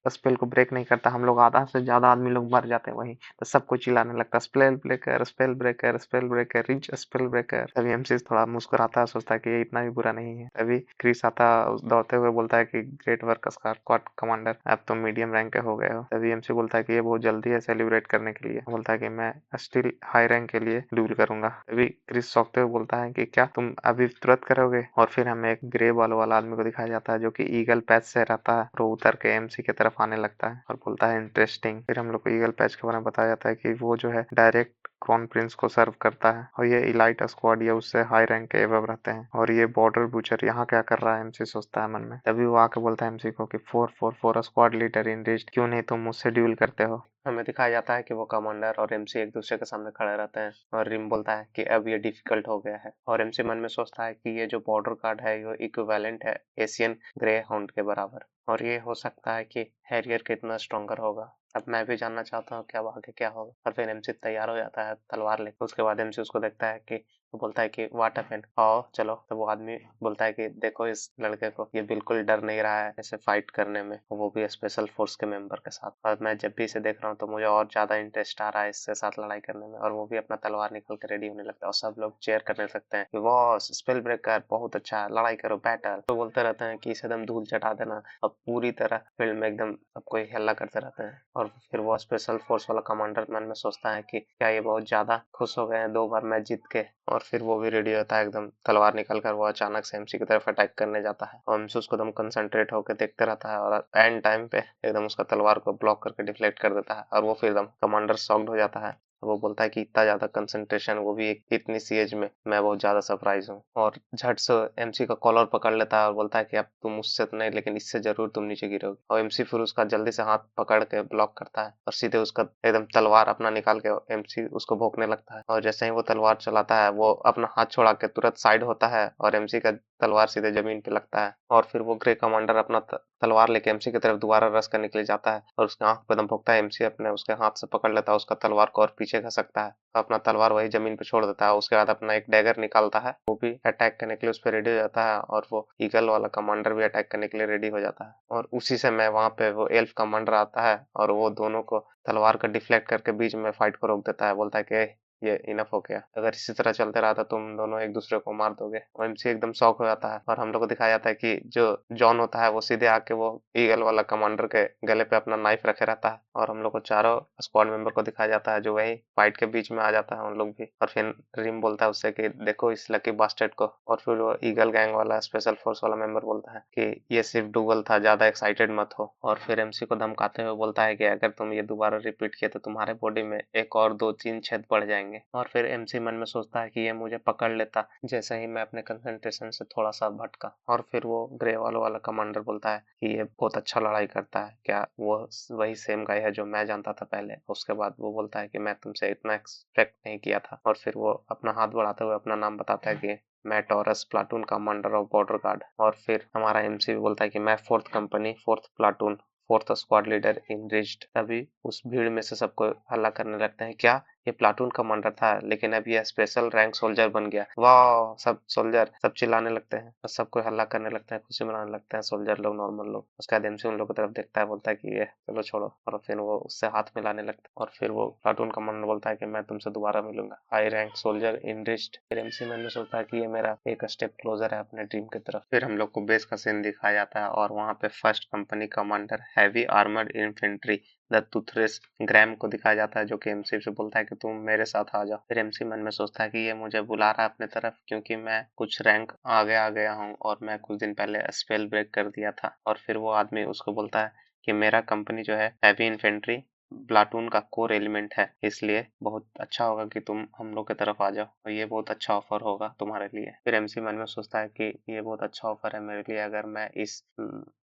स्पेल को ब्रेक नहीं करता हम लोग आधा से ज्यादा आदमी लोग मर जाते हैं वहीं। तो सबको चिल्लाने लगता, spell breaker spell breaker spell breaker rich spell breaker. तभी एमसी थोड़ा मुस्कुराता है, सोचता है कि ये इतना भी बुरा नहीं है। तभी क्रिस आता दौड़ते हुए बोलता है कि ग्रेट वर्क स्क्वाड कमांडर, अब तुम मीडियम रैंक के हो गए हो। तभी एमसी बोलता है कि ये बहुत जल्दी है सेलिब्रेट करने के लिए, बोलता है कि मैं स्टिल हाई रैंक के लिए ड्यूल करूंगा। तभी क्रिस चौंकते हुए बोलता है कि क्या तुम अभी तुरंत करोगे। और फिर हमें एक ग्रे बाल वाला आदमी को दिखाया जाता है जो कि ईगल पैच से रहता है, और वो उतर के एमसी की तरफ तरफ आने लगता है और बोलता है इंटरेस्टिंग। फिर हम लोग को ईगल पैच के बारे में बताया जाता है कि वो जो है डायरेक्ट क्राउन प्रिंस को सर्व करता है और ये इलाइट स्क्वाड या उससे हाई रैंक के एबव रहते हैं। और ये बॉर्डर बूचर यहाँ क्या कर रहा है, एमसी सोचता है मन में। तभी वो आके बोलता है एमसी को कि 444 स्क्वाड लीडर इन रिस्ट, क्यों नहीं तुम मुझसे ड्यूल करते हो। हमें दिखाया जाता है कि वो कमांडर और एमसी एक दूसरे के सामने खड़े रहते हैं और रिम बोलता है कि अब ये डिफिकल्ट हो गया है। और एमसी मन में सोचता है कि ये जो बॉर्डर गार्ड है ये इक्विवेलेंट है एशियन ग्रे हाउंड के बराबर, और ये हो सकता है कि हैरियर कितना स्ट्रॉन्गर होगा। अब मैं भी जानना चाहता हूँ कि अब आगे क्या होगा। और फिर एमसी तैयार हो जाता है तलवार लेकर। उसके बाद एमसी उसको देखता है कि वो बोलता है कि व्हाट हैपेंड, आओ चलो। तो वो आदमी बोलता है कि देखो इस लड़के को, ये बिल्कुल डर नहीं रहा है ऐसे फाइट करने में, वो भी स्पेशल फोर्स के मेंबर के साथ। और मैं जब भी इसे देख रहा हूँ तो मुझे और ज्यादा इंटरेस्ट आ रहा है इसके साथ लड़ाई करने में। और वो भी अपना तलवार निकल के रेडी होने लगता है और सब लोग चेयर करने लगते हैं कि बॉस स्पेल ब्रेकर बहुत अच्छा है, लड़ाई करो बैटल। तो बोलते रहते हैं कि इसे एकदम धूल चटा देना। अब पूरी तरह फील्ड में एकदम सब कोई हल्ला करते रहते हैं। और फिर वो स्पेशल फोर्स वाला कमांडर मन में सोचता है कि क्या ये बहुत ज्यादा खुश हो गए हैं 2 बार मैच जीत के। और फिर वो भी रेडी होता है एकदम तलवार निकल कर। वो अचानक से एमसी की तरफ अटैक करने जाता है और एमसी उसको एकदम कंसंट्रेट होकर देखते रहता है और एंड टाइम पे एकदम उसका तलवार को ब्लॉक करके डिफ्लेक्ट कर देता है। और वो फिर एकदम कमांडर शॉक्ड हो जाता है। वो बोलता है कि इतना ज्यादा कंसंट्रेशन, वो भी एक इतनी सी एज में, मैं बहुत ज्यादा सरप्राइज हूँ। और झट से एमसी का कॉलर पकड़ लेता है और बोलता है कि अब तुम मुझसे तो नहीं लेकिन इससे जरूर तुम नीचे गिरोगे। और एमसी फिर उसका जल्दी से हाथ पकड़ के ब्लॉक करता है और सीधे उसका एकदम तलवार अपना निकाल के एमसी उसको भोंकने लगता है। और जैसे ही वो तलवार चलाता है वो अपना हाथ छोड़ा के तुरंत साइड होता है और एमसी का तलवार सीधे जमीन पे लगता है। और फिर वो ग्रे कमांडर अपना तलवार लेके एमसी की तरफ दोबारा रस करने के लिए जाता है और उसके आंख पे दम भोंकता है। एमसी अपने उसके हाथ से पकड़ लेता है उसका तलवार को और पीछे खसकता है। अपना तलवार वही जमीन पे छोड़ देता है। उसके बाद अपना एक डैगर निकालता है, वो भी अटैक करने के लिए उस पर रेडी हो जाता है। और वो ईगल वाला कमांडर भी अटैक करने के लिए रेडी हो जाता है। और उसी समय वहां पे वो एल्फ कमांडर आता है और वो दोनों को तलवार का डिफ्लेक्ट करके बीच में फाइट को रोक देता है। बोलता है कि ये इनफ हो गया, अगर इसी तरह चलते रहा तो तुम दोनों एक दूसरे को मार दोगे। और एमसी एकदम शॉक हो जाता है। और हम लोग को दिखाया जाता है कि जो जॉन होता है वो सीधे आके वो ईगल वाला कमांडर के गले पे अपना नाइफ रखे रहता है। और हम लोग को चारों स्क्वाड मेंबर को दिखाया जाता है जो वही फाइट के बीच में आ जाता है उन लोग भी। और फिर रिम बोलता है उससे कि देखो इस लकी बास्टेड को। और फिर वो ईगल गैंग वाला स्पेशल फोर्स वाला मेंबर बोलता है कि ये सिर्फ डुगल था, ज्यादा एक्साइटेड मत हो। और फिर एमसी को धमकाते हुए बोलता है कि अगर तुम ये दोबारा रिपीट किए तो तुम्हारे बॉडी में एक और 2-3 छेद बढ़ जाएंगे। और फिर एमसी मन में सोचता है कि ये मुझे पकड़ लेता जैसे ही मैं अपने कंसंट्रेशन से थोड़ा सा भटका। और फिर वो ग्रे वाला कमांडर बोलता है कि ये बहुत अच्छा लड़ाई करता है, क्या वो वही सेम गाय है जो मैं जानता था पहले। उसके बाद वो बोलता है कि मैं तुमसे इतना एक्सपेक्ट नहीं किया था। और फिर वो अपना हाथ बढ़ाते हुए अपना नाम बताता है कि मैं taurus platoon commander of border guard. और फिर हमारा एमसी भी बोलता है कि मैं 4th company 4th platoon 4th squad leader in rigid. तभी उस भीड़ में से सबको हल्ला करने लगते हैं, क्या ये प्लाटून कमांडर था लेकिन अब ये स्पेशल रैंक सोल्जर बन गया, वाह। सब सोल्जर सब चिल्लाने लगते हैं और सबको हल्ला करने लगते हैं, खुशी मनाने लगते हैं सोल्जर लोग, नॉर्मल लोग। उसके बाद एमसी उन लोगों की तरफ देखता है, बोलता है कि ये चलो छोड़ो। और फिर वो उससे हाथ मिलाने लगता है। और फिर वो प्लाटून कमांडर बोलता है कि मैं तुमसे दोबारा मिलूंगा, हाई रैंक सोल्जर इन रिस्ट। फिर एमसी मन में सोचता है कि ये मेरा एक स्टेप क्लोजर है अपने ड्रीम की तरफ। फिर हम लोग को बेस का सीन दिखाया जाता है और वहाँ पे 1st company commander heavy armoured infantry the टूथरेस ग्रैम को दिखाया जाता है, जो कि एमसी से बोलता है कि तुम मेरे साथ आ जाओ। फिर एमसी मन में सोचता है कि ये मुझे बुला रहा है अपने तरफ क्योंकि मैं कुछ रैंक आगे आ गया हूँ और मैं कुछ दिन पहले स्पेल ब्रेक कर दिया था। और फिर वो आदमी उसको बोलता है कि मेरा कंपनी जो है हैवी इन्फेंट्री प्लाटून का कोर एलिमेंट है, इसलिए बहुत अच्छा होगा कि तुम हम लोग की तरफ आ जाओ और ये बहुत अच्छा ऑफर होगा तुम्हारे लिए। फिर एमसी मन में सोचता है कि ये बहुत अच्छा ऑफर है मेरे लिए, अगर मैं इस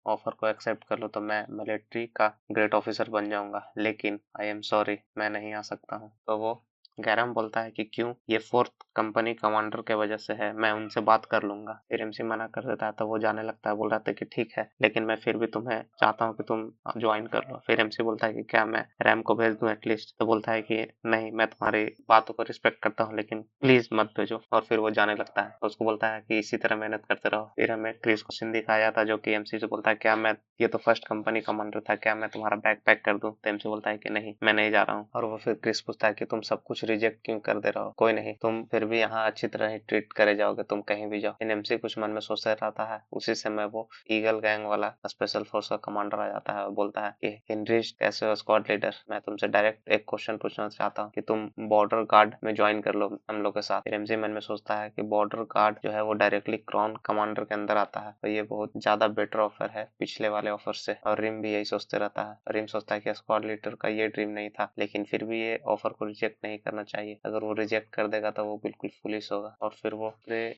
ऑफर को एक्सेप्ट कर लूँ तो मैं मिलिट्री का ग्रेट ऑफिसर बन जाऊंगा, लेकिन आई एम सॉरी मैं नहीं आ सकता हूँ। तो वो गैरम बोलता है कि क्यों, ये 4th कंपनी कमांडर के वजह से है, मैं उनसे बात कर लूंगा। फिर एमसी मना कर देता है तो वो जाने लगता है, बोल रहा था कि ठीक है लेकिन मैं फिर भी तुम्हें चाहता हूँ कि तुम ज्वाइन कर लो। फिर एमसी बोलता है कि क्या मैं रैम को भेज दूं एटलीस्ट। तो बोलता है कि नहीं, मैं तुम्हारी बातों को रिस्पेक्ट करता हूँ लेकिन प्लीज मत भेजो। और फिर वो जाने लगता है। तो उसको बोलता है कि इसी तरह मेहनत करते रहो। फिर हमें क्रिस को सीन दिखाया था जो कि एमसी से बोलता है क्या मैं, ये तो 1st कंपनी कमांडर था, क्या मैं तुम्हारा बैग पैक कर दूं। तो एमसी बोलता है कि नहीं मैं नहीं जा रहा हूँ। और वो फिर क्रिस पूछता है कि तुम सब कुछ कुछ रिजेक्ट क्यों कर दे रहा हो? कोई नहीं, तुम फिर भी यहाँ अच्छी तरह ही ट्रीट करे जाओगे, तुम कहीं भी जाओ। एनएमसी कुछ मन में सोचता रहता है। उसी समय वो ईगल गैंग वाला स्पेशल फोर्स का कमांडर आ जाता है और बोलता है कि हिनरिच, कैसे हो स्क्वाड लीडर? मैं तुमसे डायरेक्ट एक क्वेश्चन पूछना चाहता हूँ कि तुम बॉर्डर गार्ड में ज्वाइन कर लो हम लोग के साथ। एनएमसी मन में सोचता है कि बॉर्डर गार्ड जो है वो डायरेक्टली क्राउन कमांडर के अंदर आता है, तो ये बहुत ज्यादा बेटर ऑफर है पिछले वाले ऑफर से। और रिम भी यही सोचते रहता है। रिम सोचता है कि स्क्वाड लीडर का ये ड्रीम नहीं था, लेकिन फिर भी ये ऑफर को रिजेक्ट नहीं करना चाहिए। अगर वो रिजेक्ट कर देगा तो वो बिल्कुल फुलिश होगा। और फिर वो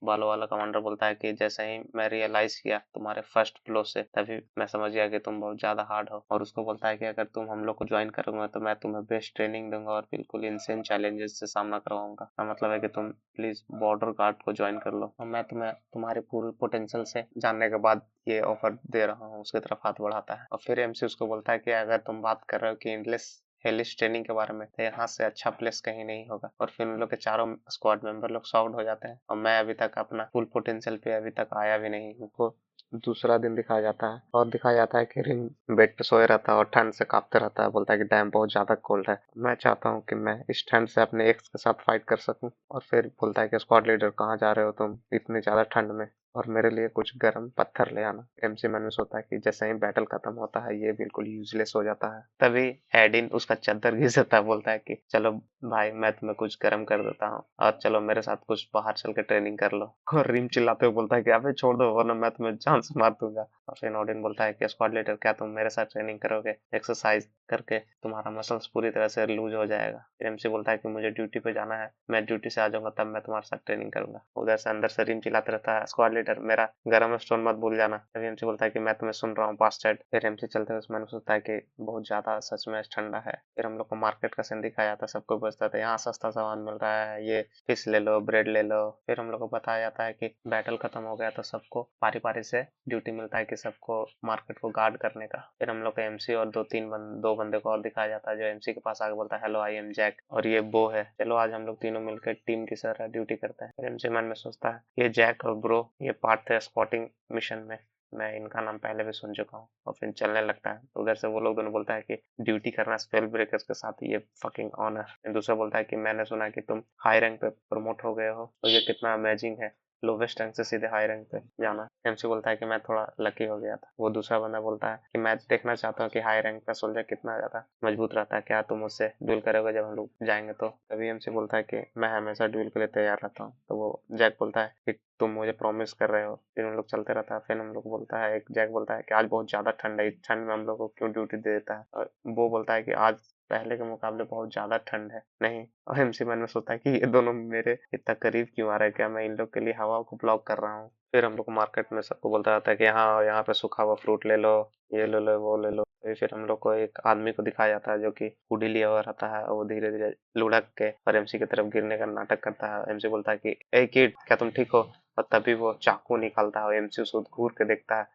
बालों वाला कमांडर बोलता है कि जैसे ही मैं रियलाइज किया तुम्हारे फर्स्ट फ्लो से, तभी मैं समझ गया कि तुम बहुत ज्यादा हार्ड हो। और उसको बोलता है कि अगर तुम हम लोग को ज्वाइन करोगे तो मैं तुम्हें बेस्ट ट्रेनिंग दूंगा और बिल्कुल इनसेन चैलेंजेस से सामना करवाऊंगा। मतलब है कि तुम प्लीज बॉर्डर गार्ड को ज्वाइन कर लो और मैं तुम्हें तुम्हारे पूरे पोटेंशियल से जानने के बाद ये ऑफर दे रहा हूँ। उसकी तरफ हाथ बढ़ाता है और फिर एमसी उसको बोलता है कि अगर तुम बात कर रहे हो कि एंडलेस हेलिस ट्रेनिंग के बारे में, तो यहाँ से अच्छा प्लेस कहीं नहीं होगा। और फिर उन लोग के चारों स्क्वाड मेंबर लोग शॉक्ड हो जाते हैं और मैं अभी तक अपना फुल पोटेंशियल पे अभी तक आया भी नहीं। उनको दूसरा दिन दिखाया जाता है और दिखाया जाता है कि रिंग बेड पे सोए रहता है और ठंड से कांपते रहता है। बोलता है कि डैम बहुत ज्यादा कोल्ड है, मैं चाहता हूँ कि मैं इस ठंड से अपने एक्स के साथ फाइट कर सकूं। और फिर बोलता है कि स्क्वाड लीडर कहाँ जा रहे हो तुम इतनी ज्यादा ठंड में, और मेरे लिए कुछ गर्म पत्थर ले आना। एमसी मन में सोचता है कि जैसे ही बैटल खत्म होता है ये बिल्कुल यूजलेस हो जाता है। तभी एडिन उसका चद्दर घिसता है, बोलता है कि चलो भाई मैं तुम्हें कुछ गर्म कर देता हूँ और चलो मेरे साथ कुछ बाहर चल के ट्रेनिंग कर लो। और रिम चिल्लाते हुए बोलता है कि अबे छोड़ दो वरना मैं तुम्हें जान से मार दूंगा। और फिर ओडिन बोलता है कि स्क्वाड लीडर क्या तुम मेरे साथ ट्रेनिंग करोगे? एक्सरसाइज करके तुम्हारा मसल्स पूरी तरह से लूज हो जाएगा। एमसी बोलता है कि मुझे ड्यूटी पे जाना है, मैं ड्यूटी से आ जाऊंगा तब मैं तुम्हारे साथ ट्रेनिंग करूंगा। उधर से अंदर से रिम चिल्लाते रहता है, स्क्वाड लीडर मेरा गरम स्टोन मत भूल जाना। तभी एमसी बोलता है कि मैं तुम्हें सुन रहा हूँ बास्टर्ड। फिर एमसी चलते हुए उसमें सोचता है कि बहुत ज्यादा सच में ठंडा है। फिर हम लोग को मार्केट का सीन दिखाया जाता है, सबको बचता था यहाँ सस्ता सामान मिल रहा है, ये फिश ले लो, ब्रेड ले लो। फिर हम लोग को बताया जाता है कि बैटल खत्म हो गया तो सबको पारी पारी से ड्यूटी मिलता है कि सबको मार्केट को गार्ड करने का। फिर हम लोग को एमसी और दो बंदे को और दिखाया जाता है जो एमसी के पास आके बोलता है हेलो आई एम जैक और ये बो है, चलो आज हम लोग तीनों मिलकर टीम की तरह ड्यूटी करते हैं। फिर एमसी मन में सोचता है ये जैक और ब्रो ये पार्ट थे स्पॉटिंग मिशन में, मैं इनका नाम पहले भी सुन चुका हूँ। और फिर चलने लगता है तो उधर से वो लोग दोनों बोलता है कि ड्यूटी करना स्पेल ब्रेकर्स के साथ ये फकिंग ऑनर। दूसरा बोलता है कि मैंने सुना कि तुम हाई रैंक पे प्रमोट हो गए हो, तो ये कितना अमेजिंग है लोवेस्ट रैंक से सीधे हाई रैंक पे जाना। एमसी बोलता है कि मैं थोड़ा लकी हो गया था। वो दूसरा बंदा बोलता है कि मैं देखना चाहता हूँ कि हाई रैंक का सोल्जर कितना ज्यादा मजबूत रहता है, क्या तुम उससे ड्यूल करोगे जब हम लोग जाएंगे तो? तभी एमसी बोलता है कि मैं हमेशा ड्यूल के लिए तैयार रहता हूँ। तो वो जैक बोलता है कि तुम मुझे प्रॉमिस कर रहे हो? फिर हम लोग चलते रहता है। फिर हम लोग बोलता है, एक जैक बोलता है कि आज बहुत ज्यादा ठंड है, इस ठंड में हम लोग को क्यों ड्यूटी दे देता है? और वो बोलता है कि आज पहले के मुकाबले बहुत ज्यादा ठंड है नहीं। और एमसी मन में सोचता है कि ये दोनों मेरे इतना करीब क्यों आ रहे हैं, क्या मैं इन लोग के लिए हवा को ब्लॉक कर रहा हूँ? फिर हम लोग मार्केट में सबको बोलता रहता है कि हाँ यहाँ पे सूखा हुआ फ्रूट ले लो, ये ले लो, वो ले लो। फिर हम लोग को एक आदमी को दिखाया जाता है जो कि हुडी लिया हुआ रहता है और वो धीरे धीरे लुढ़क के और एमसी की तरफ गिरने का नाटक करता है। एमसी बोलता है कि ए किड क्या तुम ठीक हो? और तभी वो चाकू निकालता है और एमसी उसको घूर के देखता है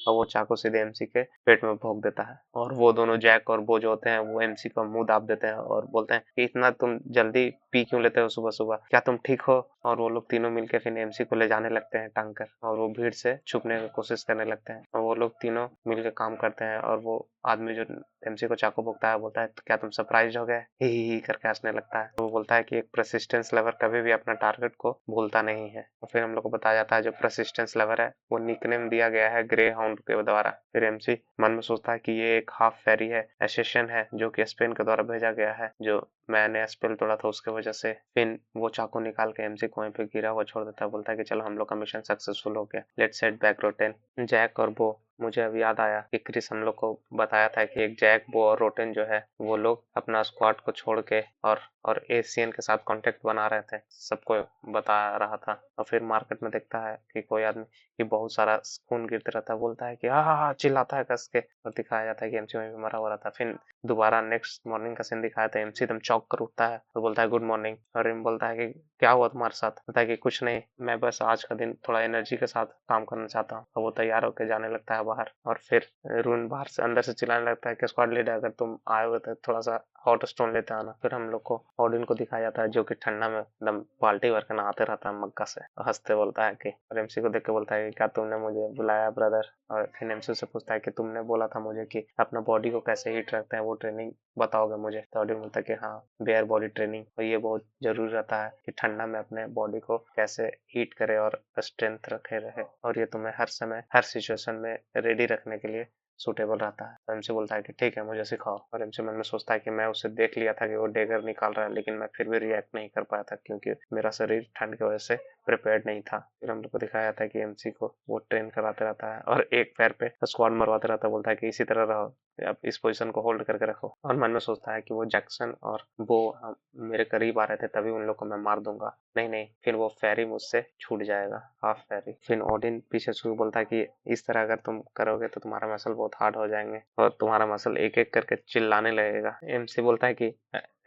और वो चाकू सीधे एमसी के पेट में भोंक देता है। और वो दोनों जैक और वो जो होते हैं वो एमसी का मुंह दाब देते हैं और बोलते हैं कि इतना तुम जल्दी पी क्यों लेते हो सुबह सुबह, क्या तुम ठीक हो? और वो लोग तीनों मिलकर फिर एमसी को ले जाने लगते हैं टांग कर और वो भीड़ से छुपने की कोशिश करने लगते हैं। और वो लोग तीनों मिलकर काम करते हैं और वो आदमी जो एमसी को चाकू भोंकता है बोलता है तो क्या तुम सरप्राइज हो गए? ही करके हंसने लगता है। वो बोलता है कि एक परसिस्टेंस लेवर कभी भी अपना टारगेट को भूलता नहीं है। और फिर हम लोग को बताया जाता है जो परसिस्टेंस लेवर है वो निकनेम दिया गया है ग्रे हाउंड के द्वारा। फिर एमसी मन में सोचता है कि ये एक हाफ फेरी है, एसेशन है जो कि स्पेन के द्वारा भेजा गया है, जो मैंने स्पेल तोड़ा था उसके वजह से। फिर वो चाकू निकाल के एमसी को वहीं पे गिरा हुआ छोड़ देता है, बोलता है कि चलो हम लोग का मिशन सक्सेसफुल हो गया, let's head back rotten. Jack और वो, मुझे अभी याद आया कि क्रिस हम लोग को बताया था कि एक जैक, बो और रोटेन जो है वो लोग अपना स्क्वाड को छोड़ के और एशियन के साथ कांटेक्ट बना रहे थे, सबको बता रहा था। और फिर मार्केट में देखता है कि कोई आदमी कि बहुत सारा खून गिरते रहता है, बोलता है कि हाँ चिल्लाता है कस के और दिखाया जाता है कि एमसी वहीं पे मरा हुआ रहता है। फिर दोबारा नेक्स्ट मॉर्निंग का सीन दिखाया था, एमसी एकदम चौंक कर उठता है और बोलता है गुड मॉर्निंग। और रिम बोलता है कि क्या हुआ तुम्हारे साथ? बोलता है कि कुछ नहीं, मैं बस आज का दिन थोड़ा एनर्जी के साथ काम करना चाहता हूँ। और वो तैयार होकर जाने लगता है बाहर, और फिर रून बाहर से अंदर से चिल्लाने लगता है कि स्क्वाड लीडर अगर तुम आए हो तो थोड़ा सा हॉट स्टोन लेते आना। फिर हम लोग को ऑडिन को दिखाया जाता है जो कि ठंडा में एकदम बाल्टी भर के नहाते रहता है मग्गा से, और हंसते बोलता है कि, और एमसी को देख के बोलता है कि क्या तुमने मुझे बुलाया ब्रदर? और फिर एमसी से पूछता है कि तुमने बोला था मुझे कि अपना बॉडी को कैसे हीट रखते हैं वो ट्रेनिंग बताओगे मुझे। तो ऑडिन बोलता है कि हाँ, बेयर बॉडी ट्रेनिंग, और ये बहुत जरूरी रहता है कि ठंडा में अपने बॉडी को कैसे हीट करे और स्ट्रेंथ रखे रहे, और ये तुम्हें हर समय हर सिचुएशन में रेडी रखने के लिए सूटेबल रहता है। एमसी बोलता है कि ठीक है, मुझे सिखाओ। और एमसी मन में सोचता है कि मैं उसे देख लिया था कि वो डेगर निकाल रहा है, लेकिन मैं फिर भी रिएक्ट नहीं कर पाया था क्योंकि मेरा शरीर ठंड की वजह से प्रिपेयर्ड नहीं था। फिर हम लोग को दिखाया था कि एमसी को वो ट्रेन कराते रहता है और एक पैर पे स्क्वाड मरवाते रहता है, बोलता है कि इसी तरह रहो, आप इस पोजीशन को होल्ड करके रखो। और मन में सोचता है कि वो जैक्सन और वो मेरे करीब आ रहे थे, तभी उन लोग को मैं मार दूंगा। नहीं नहीं, फिर वो फेरी मुझसे छूट जाएगा, हाफ फेरी। फिर ओडिन पीछे से बोलता है कि इस तरह अगर तुम करोगे तो तुम्हारा मसल बहुत हार्ड हो जाएंगे और तुम्हारा मसल एक एक करके चिल्लाने लगेगा। एमसी बोलता है कि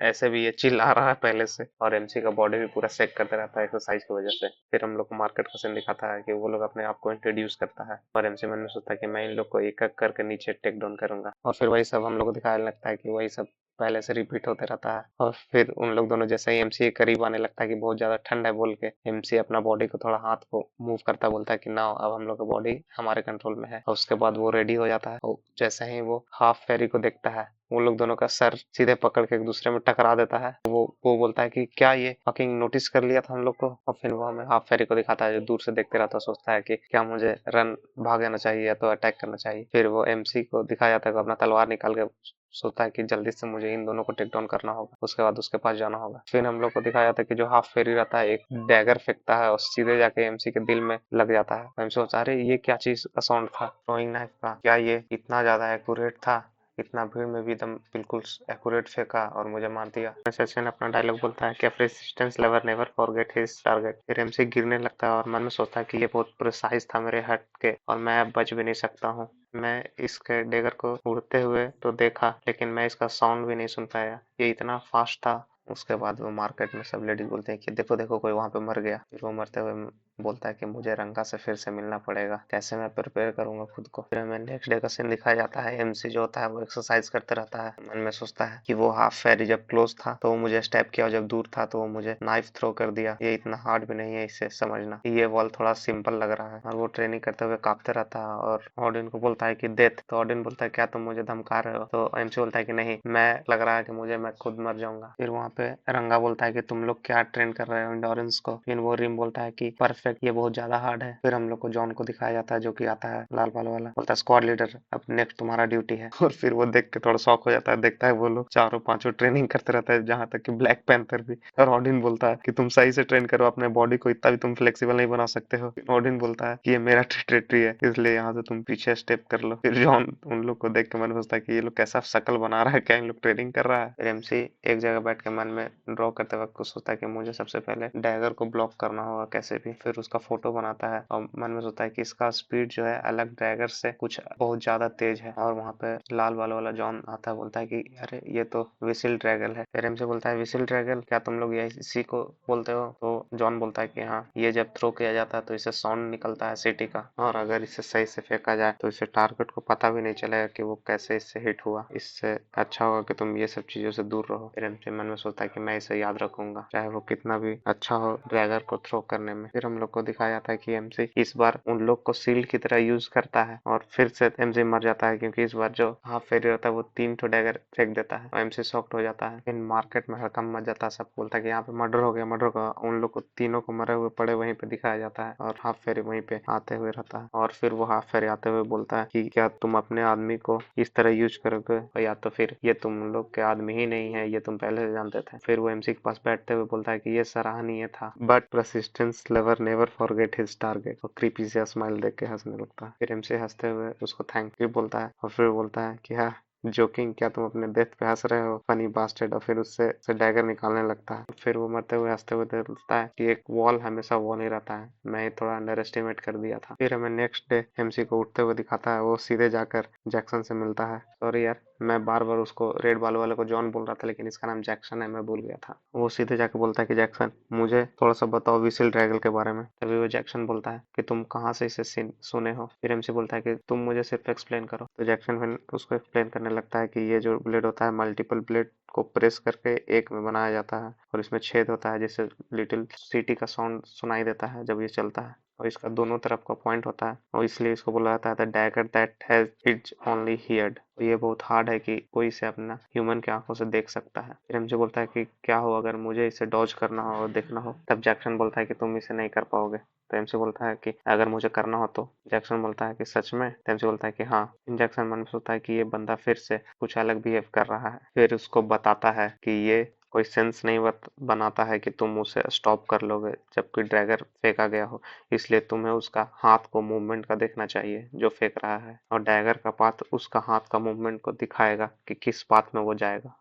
ऐसे भी ये चिल्ला रहा है पहले से, और एमसी का बॉडी भी पूरा सेक करते रहता है एक्सरसाइज की वजह से। फिर हम लोग को मार्केट का सीन दिखाता है कि वो लोग अपने आप को इंट्रोड्यूस करता है, और एमसी मन में सोचता है कि मैं इन लोग को एक एक करके नीचे टेक डाउन करूंगा। और फिर वही सब हम लोग को दिखाने लगता है कि वही सब पहले से रिपीट होते रहता है। और फिर उन लोग दोनों जैसे ही एमसी के करीब आने लगता है कि बहुत ज्यादा ठंड है बोल के, एमसी अपना बॉडी को थोड़ा हाथ को मूव करता, बोलता है कि ना अब हम लोग का बॉडी हमारे कंट्रोल में है। और उसके बाद वो रेडी हो जाता है, और जैसे ही वो हाफ फेरी को देखता है, वो लोग दोनों का सर सीधे पकड़ के एक दूसरे में टकरा देता है। वो बोलता है कि क्या ये फकिंग नोटिस कर लिया था हम लोग को। और फिर वो हमें हाफ फेरी को दिखाता है जो दूर से देखते रहता है, सोचता है कि क्या मुझे रन भागना चाहिए या तो अटैक करना चाहिए। फिर वो एमसी को दिखाया जाता है कि अपना तलवार निकाल के सोचता है कि जल्दी से मुझे इन दोनों को टेक डाउन करना होगा, उसके बाद उसके पास जाना होगा। फिर हम लोग को दिखाया जाता है कि जो हाफ फेरी रहता है एक डैगर फेंकता है और सीधे जाके एमसी के दिल में लग जाता है। एमसी सोचता है अरे ये क्या चीज का साउंड था, थ्रोइंग नाइफ का? क्या ये इतना ज्यादा एक्यूरेट था? इतना भीड़ में भी एकदम बिल्कुल एक्यूरेट फेंका और मुझे मार दिया। सचिन अपना डायलॉग बोलता है कि resistance never forget his target. फिर एमसी गिरने लगता है और मन में सोचता है कि ये बहुत प्रिसाइज था मेरे हट के, और मैं अब बच भी नहीं सकता हूँ। मैं इसके डेगर को उड़ते हुए तो देखा, लेकिन मैं इसका साउंड भी नहीं सुन पाया, ये इतना फास्ट था। उसके बाद वो मार्केट में सब लेडीज बोलते हैं कि देखो देखो कोई वहां पे मर गया। फिर वो मरते हुए बोलता है कि मुझे रंगा से फिर से मिलना पड़ेगा, कैसे मैं प्रिपेयर करूंगा खुद को। फिर हमें नेक्स्ट डे का सीन दिखाया जाता है। एमसी जो होता है वो एक्सरसाइज करते रहता है, मन में सोचता है कि वो हाफ फेरी जब क्लोज था तो वो मुझे स्टेप किया, और जब दूर था तो वो मुझे नाइफ थ्रो कर दिया। ये इतना हार्ड भी नहीं है इसे समझना, ये वॉल थोड़ा सिंपल लग रहा है। और वो ट्रेनिंग करते हुए कांपते रहता है और ऑडिन को बोलता है कि डेथ। तो ऑडिन बोलता है क्या तुम मुझे धमका रहे हो? तो एमसी बोलता है कि नहीं, मैं लग रहा है कि मुझे मैं खुद मर जाऊंगा। फिर वहाँ पे रंगा बोलता है कि तुम लोग क्या ट्रेन कर रहे हो इंडोरेंस को? फिर वो रिम बोलता है कि परफेक्ट, ये बहुत ज्यादा हार्ड है। फिर हम लोग को जॉन को दिखाया जाता है जो कि आता है लाल बाल वाला, बोलता है स्क्वाड लीडर अब नेक्स्ट तुम्हारा ड्यूटी है। और फिर वो देख के थोड़ा शॉक हो जाता है, देखता है वो लोग चारों पांचों ट्रेनिंग करते रहता है, जहाँ तक कि ब्लैक पैंथर भी। और ऑडिन बोलता है कि तुम सही से ट्रेन करो अपने बॉडी को, इतना भी तुम फ्लेक्सिबल नहीं बना सकते हो। ऑडिन बोलता है कि ये मेरा टेरिटरी है, इसलिए यहाँ से तुम पीछे स्टेप कर लो। फिर जॉन उन लोग को देख के मन सोचता है कि ये लोग कैसा शकल बना रहा है, क्या इन लोग ट्रेनिंग कर रहा है। फिर एमसी एक जगह बैठ के मन में ड्रॉ करते वक्त सोचता है कि मुझे सबसे पहले डैगर को ब्लॉक करना होगा कैसे भी। फिर उसका फोटो बनाता है और मन में सोचता है कि इसका स्पीड जो है अलग डैगर से कुछ बहुत ज्यादा तेज है। और वहाँ पे लाल बाल वाला जॉन आता है, बोलता है कि अरे ये तो विसिल ड्रैगन है। फिर एमसी बोलता है विसिल ड्रैगन, क्या तुम लोग यही इसी को बोलते हो? तो जॉन बोलता है कि हाँ, ये जब थ्रो किया जाता है तो इसे साउंड निकलता है सिटी का, और अगर इसे सही से फेंका जाए तो इसे टारगेट को पता भी नहीं चलेगा कि वो कैसे इससे हिट हुआ। इससे अच्छा होगा कि तुम ये सब चीजों से दूर रहो। फिर एमसी मन में सोचता है कि मैं इसे याद रखूंगा, चाहे वो कितना भी अच्छा हो ड्रैगर को थ्रो करने में। फिर हम लोग को दिखाया जाता है कि एमसी इस बार उन लोग को सील्ड की तरह यूज करता है, और फिर से एमसी मर जाता है क्योंकि इस बार जो हाफ फेरी रहता है वो 3 ठो डैगर फेंक देता है, और एमसी शॉक्ड हो जाता है। इन मार्केट में हड़कंप मच जाता है, सब बोलता है कि यहाँ पे मर्डर हो गया, मर्डर हो गया। उन लोग को तीनों को मरे हुए पड़े वहीं पे दिखाया जाता है, और हाफ फेरी वहीं पे आते हुए रहता है। और फिर वो हाफ फेरी आते हुए बोलता है कि क्या तुम अपने आदमी को इस तरह यूज करोगे, या तो फिर ये तुम लोग के आदमी ही नहीं है, ये तुम पहले से जानते थे। फिर वो एमसी के पास बैठते हुए बोलता है कि ये सराहनीय था, but persistence never forget his target. और क्रीपी से स्माइल देख के हंसने लगता है। फिर एमसी हंसते हुए उसको थैंक यू बोलता है, और फिर बोलता है कि हाँ जोकिंग, क्या तुम अपने डेथ पे हंस रहे हो फनी बास्टर्ड। और फिर उससे डैगर निकालने लगता है। फिर वो मरते हुए हंसते हुए बोलता है कि एक वॉल हमेशा वॉल ही रहता है, मैं ये थोड़ा अंडर एस्टिमेट कर दिया था। फिर हमें नेक्स्ट डे एमसी को उठते हुए दिखाता है, वो सीधे जाकर जैक्सन से मिलता है। सॉरी यार, मैं बार बार उसको रेड बाल वाले को जॉन बोल रहा था, लेकिन इसका नाम जैक्सन है, मैं भूल गया था। वो सीधे जाके बोलता है कि जैक्सन मुझे थोड़ा सा बताओ विसिल ड्रैगन के बारे में। तभी वो जैक्सन बोलता है कि तुम कहाँ से इसे सुने हो। फिर एमसी बोलता है कि तुम मुझे सिर्फ एक्सप्लेन करो। तो जैक्सन फिर उसको एक्सप्लेन करने लगता है कि ये जो ब्लेड होता है मल्टीपल ब्लेड को प्रेस करके एक में बनाया जाता है, और इसमें छेद होता है जिससे लिटिल सीटी का साउंड सुनाई देता है जब ये चलता है, और इसका दोनों तरफ का पॉइंट होता है, और इसलिए इसको बोला जाता है the dagger that has its only heard. ये बहुत हार्ड है कि कोई इसे अपना ह्यूमन की आंखों से देख सकता है। फिर मुझे बोलता है कि क्या हो अगर मुझे इसे डॉज करना हो और देखना हो। तब जैक्सन बोलता है कि तुम इसे नहीं कर पाओगे। तो एमसी बोलता है कि अगर मुझे करना हो तो। जैक्सन बोलता है कि सच में। तो एमसी बोलता है कि हाँ। जैक्सन मन में सोचता है कि ये बंदा फिर से कुछ अलग बिहेव कर रहा है। फिर उसको बताता है कि ये कोई सेंस नहीं बनाता है कि तुम उसे स्टॉप कर लोगे जबकि ड्रैगर फेंका गया हो, इसलिए तुम्हें उसका हाथ को मूवमेंट का देखना चाहिए जो फेंक रहा है, और डैगर का पाथ उसका हाथ का मूवमेंट को दिखाएगा कि किस पाथ में वो जाएगा।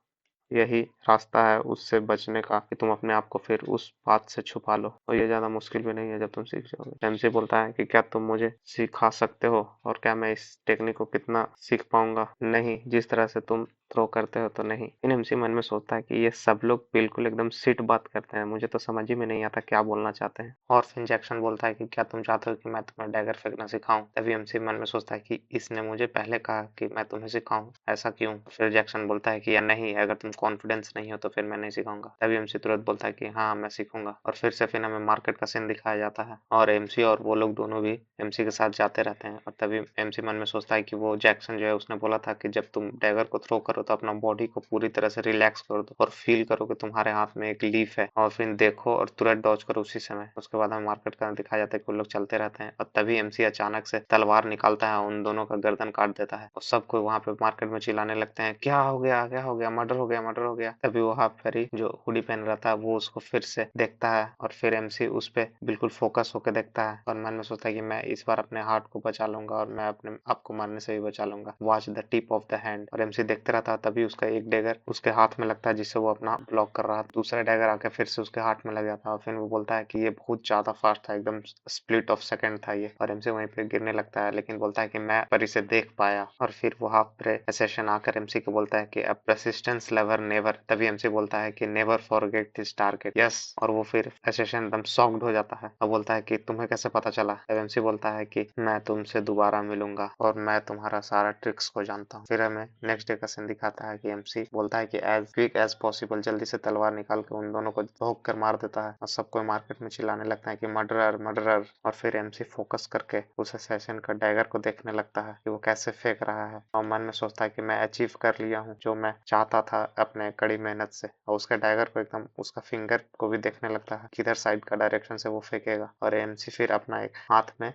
यही रास्ता है उससे बचने का कि तुम अपने आप को फिर उस बात से छुपा लो, और ये ज्यादा मुश्किल भी नहीं है जब तुम सीख जाओगे। एमसी बोलता है कि क्या तुम मुझे सिखा सकते हो, और क्या मैं इस टेक्निक को कितना सीख पाऊंगा। नहीं, जिस तरह से तुम थ्रो करते हो तो नहीं। इन एमसी मन में सोचता है कि ये सब लोग बिल्कुल एकदम सिट बात करते हैं, मुझे तो समझ ही में नहीं आता क्या बोलना चाहते हैं। और फिर जैक्सन बोलता है कि क्या तुम चाहते हो कि मैं तुम्हें डैगर फेंकना सिखाऊं। तभी एमसी मन में सोचता है कि इसने मुझे पहले कहा कि मैं तुम्हें सिखाऊं, ऐसा क्यों। फिर जैक्सन बोलता है कि या नहीं, अगर तुम कॉन्फिडेंस नहीं हो तो फिर मैं नहीं सिखाऊंगा। तभी एमसी तुरंत बोलता है कि हाँ मैं सीखूंगा। और फिर से फिर हमें मार्केट का सीन दिखाया जाता है, और एमसी और वो लोग दोनों भी एमसी के साथ जाते रहते हैं। और तभी एमसी मन में सोचता है कि वो जैक्सन जो है उसने बोला था कि जब तुम डैगर को थ्रो करो तो अपना बॉडी को पूरी तरह से रिलैक्स कर दो और फील करो कि तुम्हारे हाथ में एक लीफ है, और फिर देखो और तुरंत डॉज करो उसी समय। उसके बाद हमें मार्केट का दिखाया जाता है कि वो लोग चलते रहते हैं, और तभी एमसी अचानक से तलवार निकालता है, उन दोनों का गर्दन काट देता है, और सबको वहां पे मार्केट में चिल्लाने लगते हैं क्या हो गया, क्या हो गया, मर्डर हो गया, मर्डर हो गया। तभी वो हाफ फेरी जो हुडी पहन रहा था वो उसको फिर से देखता है, और फिर एमसी उस पे बिल्कुल फोकस होकर देखता है, और मन में सोचता है कि मैं इस बार अपने हार्ट को बचा लूंगा, और मैं अपने आपको मारने से भी बचा लूंगा। Watch the tip of the hand. और एमसी देखते रहता है, तभी उसका एक डैगर उसके हाथ में लगता है जिससे वो अपना ब्लॉक कर रहा है। दूसरा डैगर आके फिर से उसके हाथ में लग जाता है, और फिर वो बोलता है कि ये बहुत ज्यादा फास्ट था, एकदम स्प्लिट ऑफ सेकंड था ये। और एमसी वहीं पे गिरने लगता है, लेकिन बोलता है कि मैं पर इसे देख पाया। और फिर वो हाफ प्रे एसेशन आकर एमसी को बोलता है कि अब परसिस्टेंस लेवर नेवर। तभी एमसी बोलता है कि never forget this target. Yes. और वो फिर एसेशन एकदम शॉक्ड हो जाता है और बोलता है कि तुम्हें कैसे पता चला। तब एमसी बोलता है कि मैं तुमसे दोबारा मिलूंगा और मैं तुम्हारा सारा ट्रिक्स को जानता हूँ। फिर हमें नेक्स्ट डे का सीन दिखाता है कि एमसी बोलता है कि एज क्विक एज पॉसिबल जल्दी से तलवार निकाल के उन दोनों को भोंक कर मार देता है, और सबको मार्केट में चिल्लाने लगता है कि मर्डरर मर्डरर। और फिर एमसी फोकस करके उस असैसिन का डैगर को देखने लगता है कि वो कैसे फेंक रहा है, और मन में सोचता है कि मैं अचीव कर लिया हूँ जो मैं चाहता था अपने कड़ी मेहनत से। और उसके डैगर को एकदम उसका फिंगर को भी देखने लगता है किधर साइड का डायरेक्शन से वो फेंकेगा। और एमसी फिर अपना एक हाथ में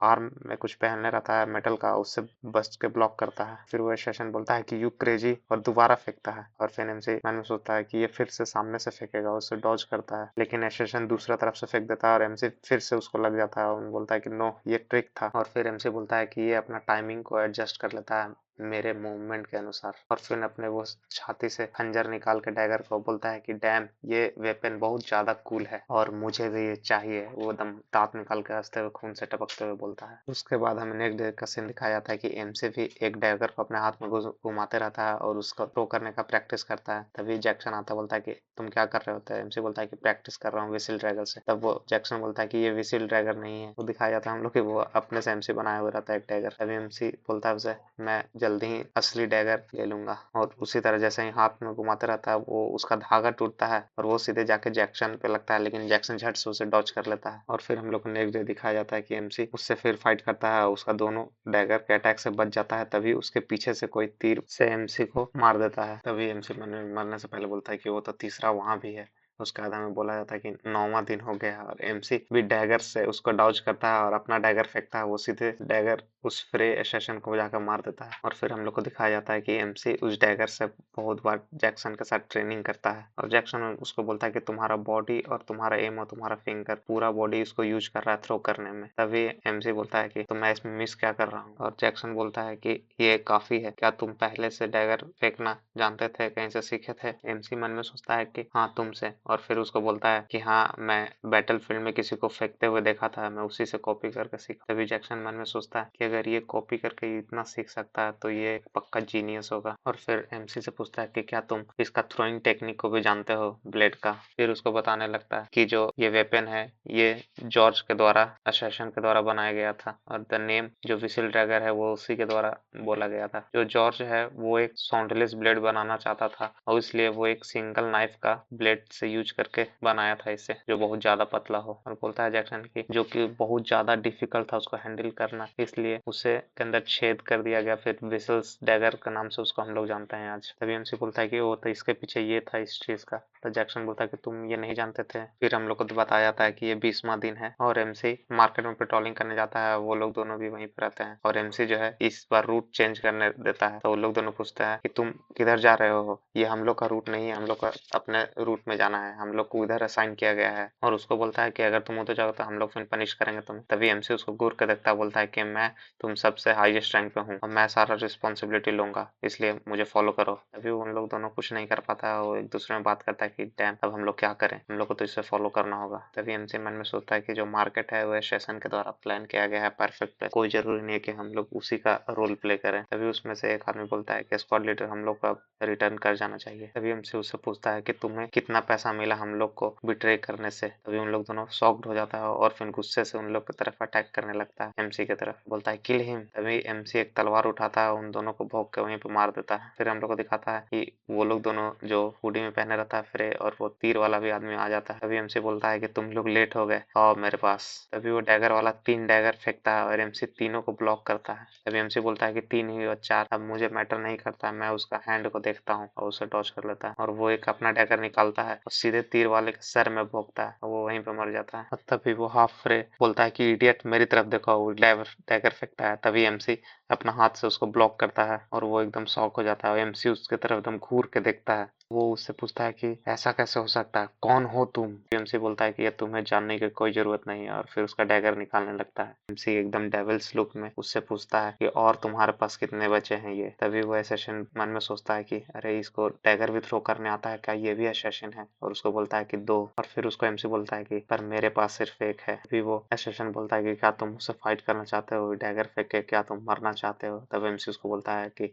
आर्म में कुछ पहनने रहता है मेटल का, उससे बस्ट के ब्लॉक करता है। फिर वो सेशन बोलता है कि यू क्रेजी, और दोबारा फेंकता है। और फिर एमसी मन में सोचता है कि ये फिर से सामने से फेंकेगा, उससे डॉज करता है, लेकिन एसेशन दूसरा तरफ से फेंक देता है, और एमसी फिर से उसको लग जाता है और बोलता है कि नो ये ट्रिक था। और फिर एमसी बोलता है कि ये अपना टाइमिंग को एडजस्ट कर लेता है मेरे मूवमेंट के अनुसार। और फिर अपने वो छाती से खंजर निकाल के डैगर को बोलता है कि डैम ये वेपन बहुत ज्यादा कूल है और मुझे भी ये चाहिए। वो दम दांत निकाल के हंसते हुए खून से टपकते हुए बोलता है। उसके बाद हमें नेक्स्ट डे का सीन दिखाया जाता है कि एमसी भी एक डैगर को अपने हाथ में घुमाते रहता है और उसका थ्रो करने का प्रैक्टिस करता है। तभी जैक्सन आता बोलता है कि तुम क्या कर रहे होते हैं। एमसी बोलता है कि प्रैक्टिस कर रहा हूँ विसिल ड्रैगर से। तब वो जैक्सन बोलता है कि ये विसिल ड्रैगर नहीं है। वो दिखाया जाता है हम लोग कि वो अपने से एमसी बनाया हुआ रहता है एक डैगर। तभी एमसी बोलता है उसे मैं जल्दी ही असली डैगर ले लूंगा। और उसी तरह जैसे ही हाथ में घुमाते रहता है वो उसका धागा टूटता है और वो सीधे जाके जैक्सन पे लगता है, लेकिन जैक्सन झट से उसे डॉच कर लेता है। और फिर हम लोग को नेक्स्ट डे दिखाया जाता है कि एमसी उससे फिर फाइट करता है, उसका दोनों डैगर के अटैक से बच जाता है। तभी उसके पीछे से कोई तीर से एमसी को मार देता है। तभी एमसी मरने से पहले बोलता है कि वो तो तीसरा वहां भी है। उसके बाद हमें बोला जाता है कि 9वां दिन हो गया और एमसी भी डैगर से उसको डॉज करता है और अपना डैगर फेंकता है। वो सीधे डैगर उस फ्रे एसेशन को जाकर मार देता है। और फिर हम लोग को दिखाया जाता है कि एमसी उस डैगर से बहुत बार जैक्सन के साथ ट्रेनिंग करता है, और जैक्सन उसको बोलता है कि तुम्हारा बॉडी और तुम्हारा एम और तुम्हारा फिंगर पूरा बॉडी इसको यूज कर रहा है थ्रो करने में। तभी एमसी बोलता है कि तो मैं इसमें मिस क्या कर रहा हूँ। और जैक्सन बोलता है कि ये काफी है, क्या तुम पहले से डैगर फेंकना जानते थे, कहीं से सीखे थे। एमसी मन में सोचता है कि हाँ तुमसे, और फिर उसको बोलता है कि हाँ, मैं बैटलफील्ड में किसी को फेंकते हुए देखा था, मैं उसी से कॉपी करके सीखा। तभी जैक्सन मन में सोचता है कि अगर ये कॉपी करके इतना सीख सकता है तो ये एक पक्का जीनियस होगा। और फिर एमसी से पूछता है कि क्या तुम इसका थ्रोइंग टेक्निक को भी जानते हो, ब्लेड का। फिर उसको बताने लगता है कि जो ये वेपन है ये जॉर्ज के द्वारा, असैसिन के द्वारा बनाया गया था, और द नेम जो व्हिसिल डैगर है वो उसी के द्वारा बोला गया था। जो जॉर्ज है वो एक साउंडलेस ब्लेड बनाना चाहता था और इसलिए वो एक सिंगल नाइफ का ब्लेड से यूज करके बनाया था इसे, जो बहुत ज्यादा पतला हो। और बोलता है जैक्सन की जो कि बहुत ज्यादा डिफिकल्ट था उसको हैंडल करना, इसलिए उसे के अंदर छेद कर दिया गया, फिर व्हिसिल्स डैगर के नाम से उसको हम लोग जानते हैं आज। तभी एमसी बोलता है कि वो तो इसके पीछे ये था इस चीज का। तो जैक्सन बोलता है कि तुम ये नहीं जानते थे। फिर हम लोग को तो बताया जाता है कि ये 20वां दिन है और एमसी मार्केट में पेट्रोलिंग करने जाता है, वो लोग दोनों भी वहीं पे रहते हैं। और एमसी जो है इस बार रूट चेंज करने देता है, तो वो लोग दोनों पूछते हैं कि तुम किधर जा रहे हो, ये हम लोग का रूट नहीं है, हम लोग का अपने रूट में जाना है, हम लोग को इधर असाइन किया गया है। और उसको बोलता है कि अगर तुम उधर जाओ तो हम लोग फिर पनिश करेंगे तुम्हें। तभी एमसी उसको घूर के देखता है, बोलता है कि मैं तुम सबसे हाईएस्ट रैंक पे हूँ और मैं सारा रिस्पॉन्सिबिलिटी लूंगा, इसलिए मुझे फॉलो करो। तभी उन लोग दोनों कुछ नहीं कर पाता है, वो एक दूसरे में बात करता है कि डैम अब हम लोग क्या करें, हम लोग को तो इसे फॉलो करना होगा। तभी एमसी मन में सोचता है कि जो मार्केट है वो सेशन के द्वारा प्लान किया गया है परफेक्ट प्ले, कोई जरूरी नहीं है कि हम लोग उसी का रोल प्ले करें। तभी उसमें से एक आदमी बोलता है कि स्क्वाड लीडर हम लोग का रिटर्न कर जाना चाहिए। तभी एमसी उससे पूछता है कि तुम्हें कितना पैसा मिला हम लोग को बिट्रे करने से। तभी उन लोग दोनों शॉक्ड हो जाता है और फिर गुस्से से उन लोग की तरफ अटैक करने लगता है, एमसी की तरफ। बोलता है किल हिम। तभी एमसी एक तलवार उठाता है, उन दोनों को भोंक के वहीं पे मार देता है। फिर हम लोग को दिखाता है कि वो लोग दोनों जो हुडी में पहने रहता है फ्रे, और वो तीर वाला भी आदमी आ जाता है। तभी एमसी बोलता है कि तुम लोग लेट हो गए, आओ मेरे पास। तभी वो डैगर वाला 3 डैगर फेंकता है और एमसी तीनों को ब्लॉक करता है। तभी एमसी बोलता है कि 3 ही और 4 अब मुझे मैटर नहीं करता, मैं उसका हैंड को देखता हूँ, और उसे डॉज कर लेता है। और वो एक अपना डैगर निकालता है और सीधे तीर वाले के सर में भोंकता है और वो वहीं पे मर जाता है। और तभी वो हाफ फ्रे बोलता है कि इडियट मेरी तरफ देखो, वो डैगर फेंकता है। तभी एमसी अपना हाथ से उसको ब्लॉक करता है और वो एकदम शॉक हो जाता है और एमसी उसके तरफ एकदम घूर के देखता है। वो उससे पूछता है कि ऐसा कैसे हो सकता है, कौन हो तुम। एमसी बोलता है कि ये तुम्हें जानने की कोई जरूरत नहीं है, और फिर उसका डैगर निकालने लगता है। एमसी एकदम डेविल्स लुक में उससे पूछता है कि और तुम्हारे पास कितने बचे हैं ये। तभी वो एसेसिन मन में सोचता है कि अरे इसको डैगर भी थ्रो करने आता है क्या, ये भी एसेसिन है। और उसको बोलता है कि 2। और फिर उसको एमसी बोलता है कि पर मेरे पास सिर्फ एक है। तभी वो एसेसिन बोलता है कि क्या तुम मुझसे फाइट करना चाहते हो डैगर फेंक के, क्या तुम मरना चाहते हो। तब एमसी उसको बोलता है कि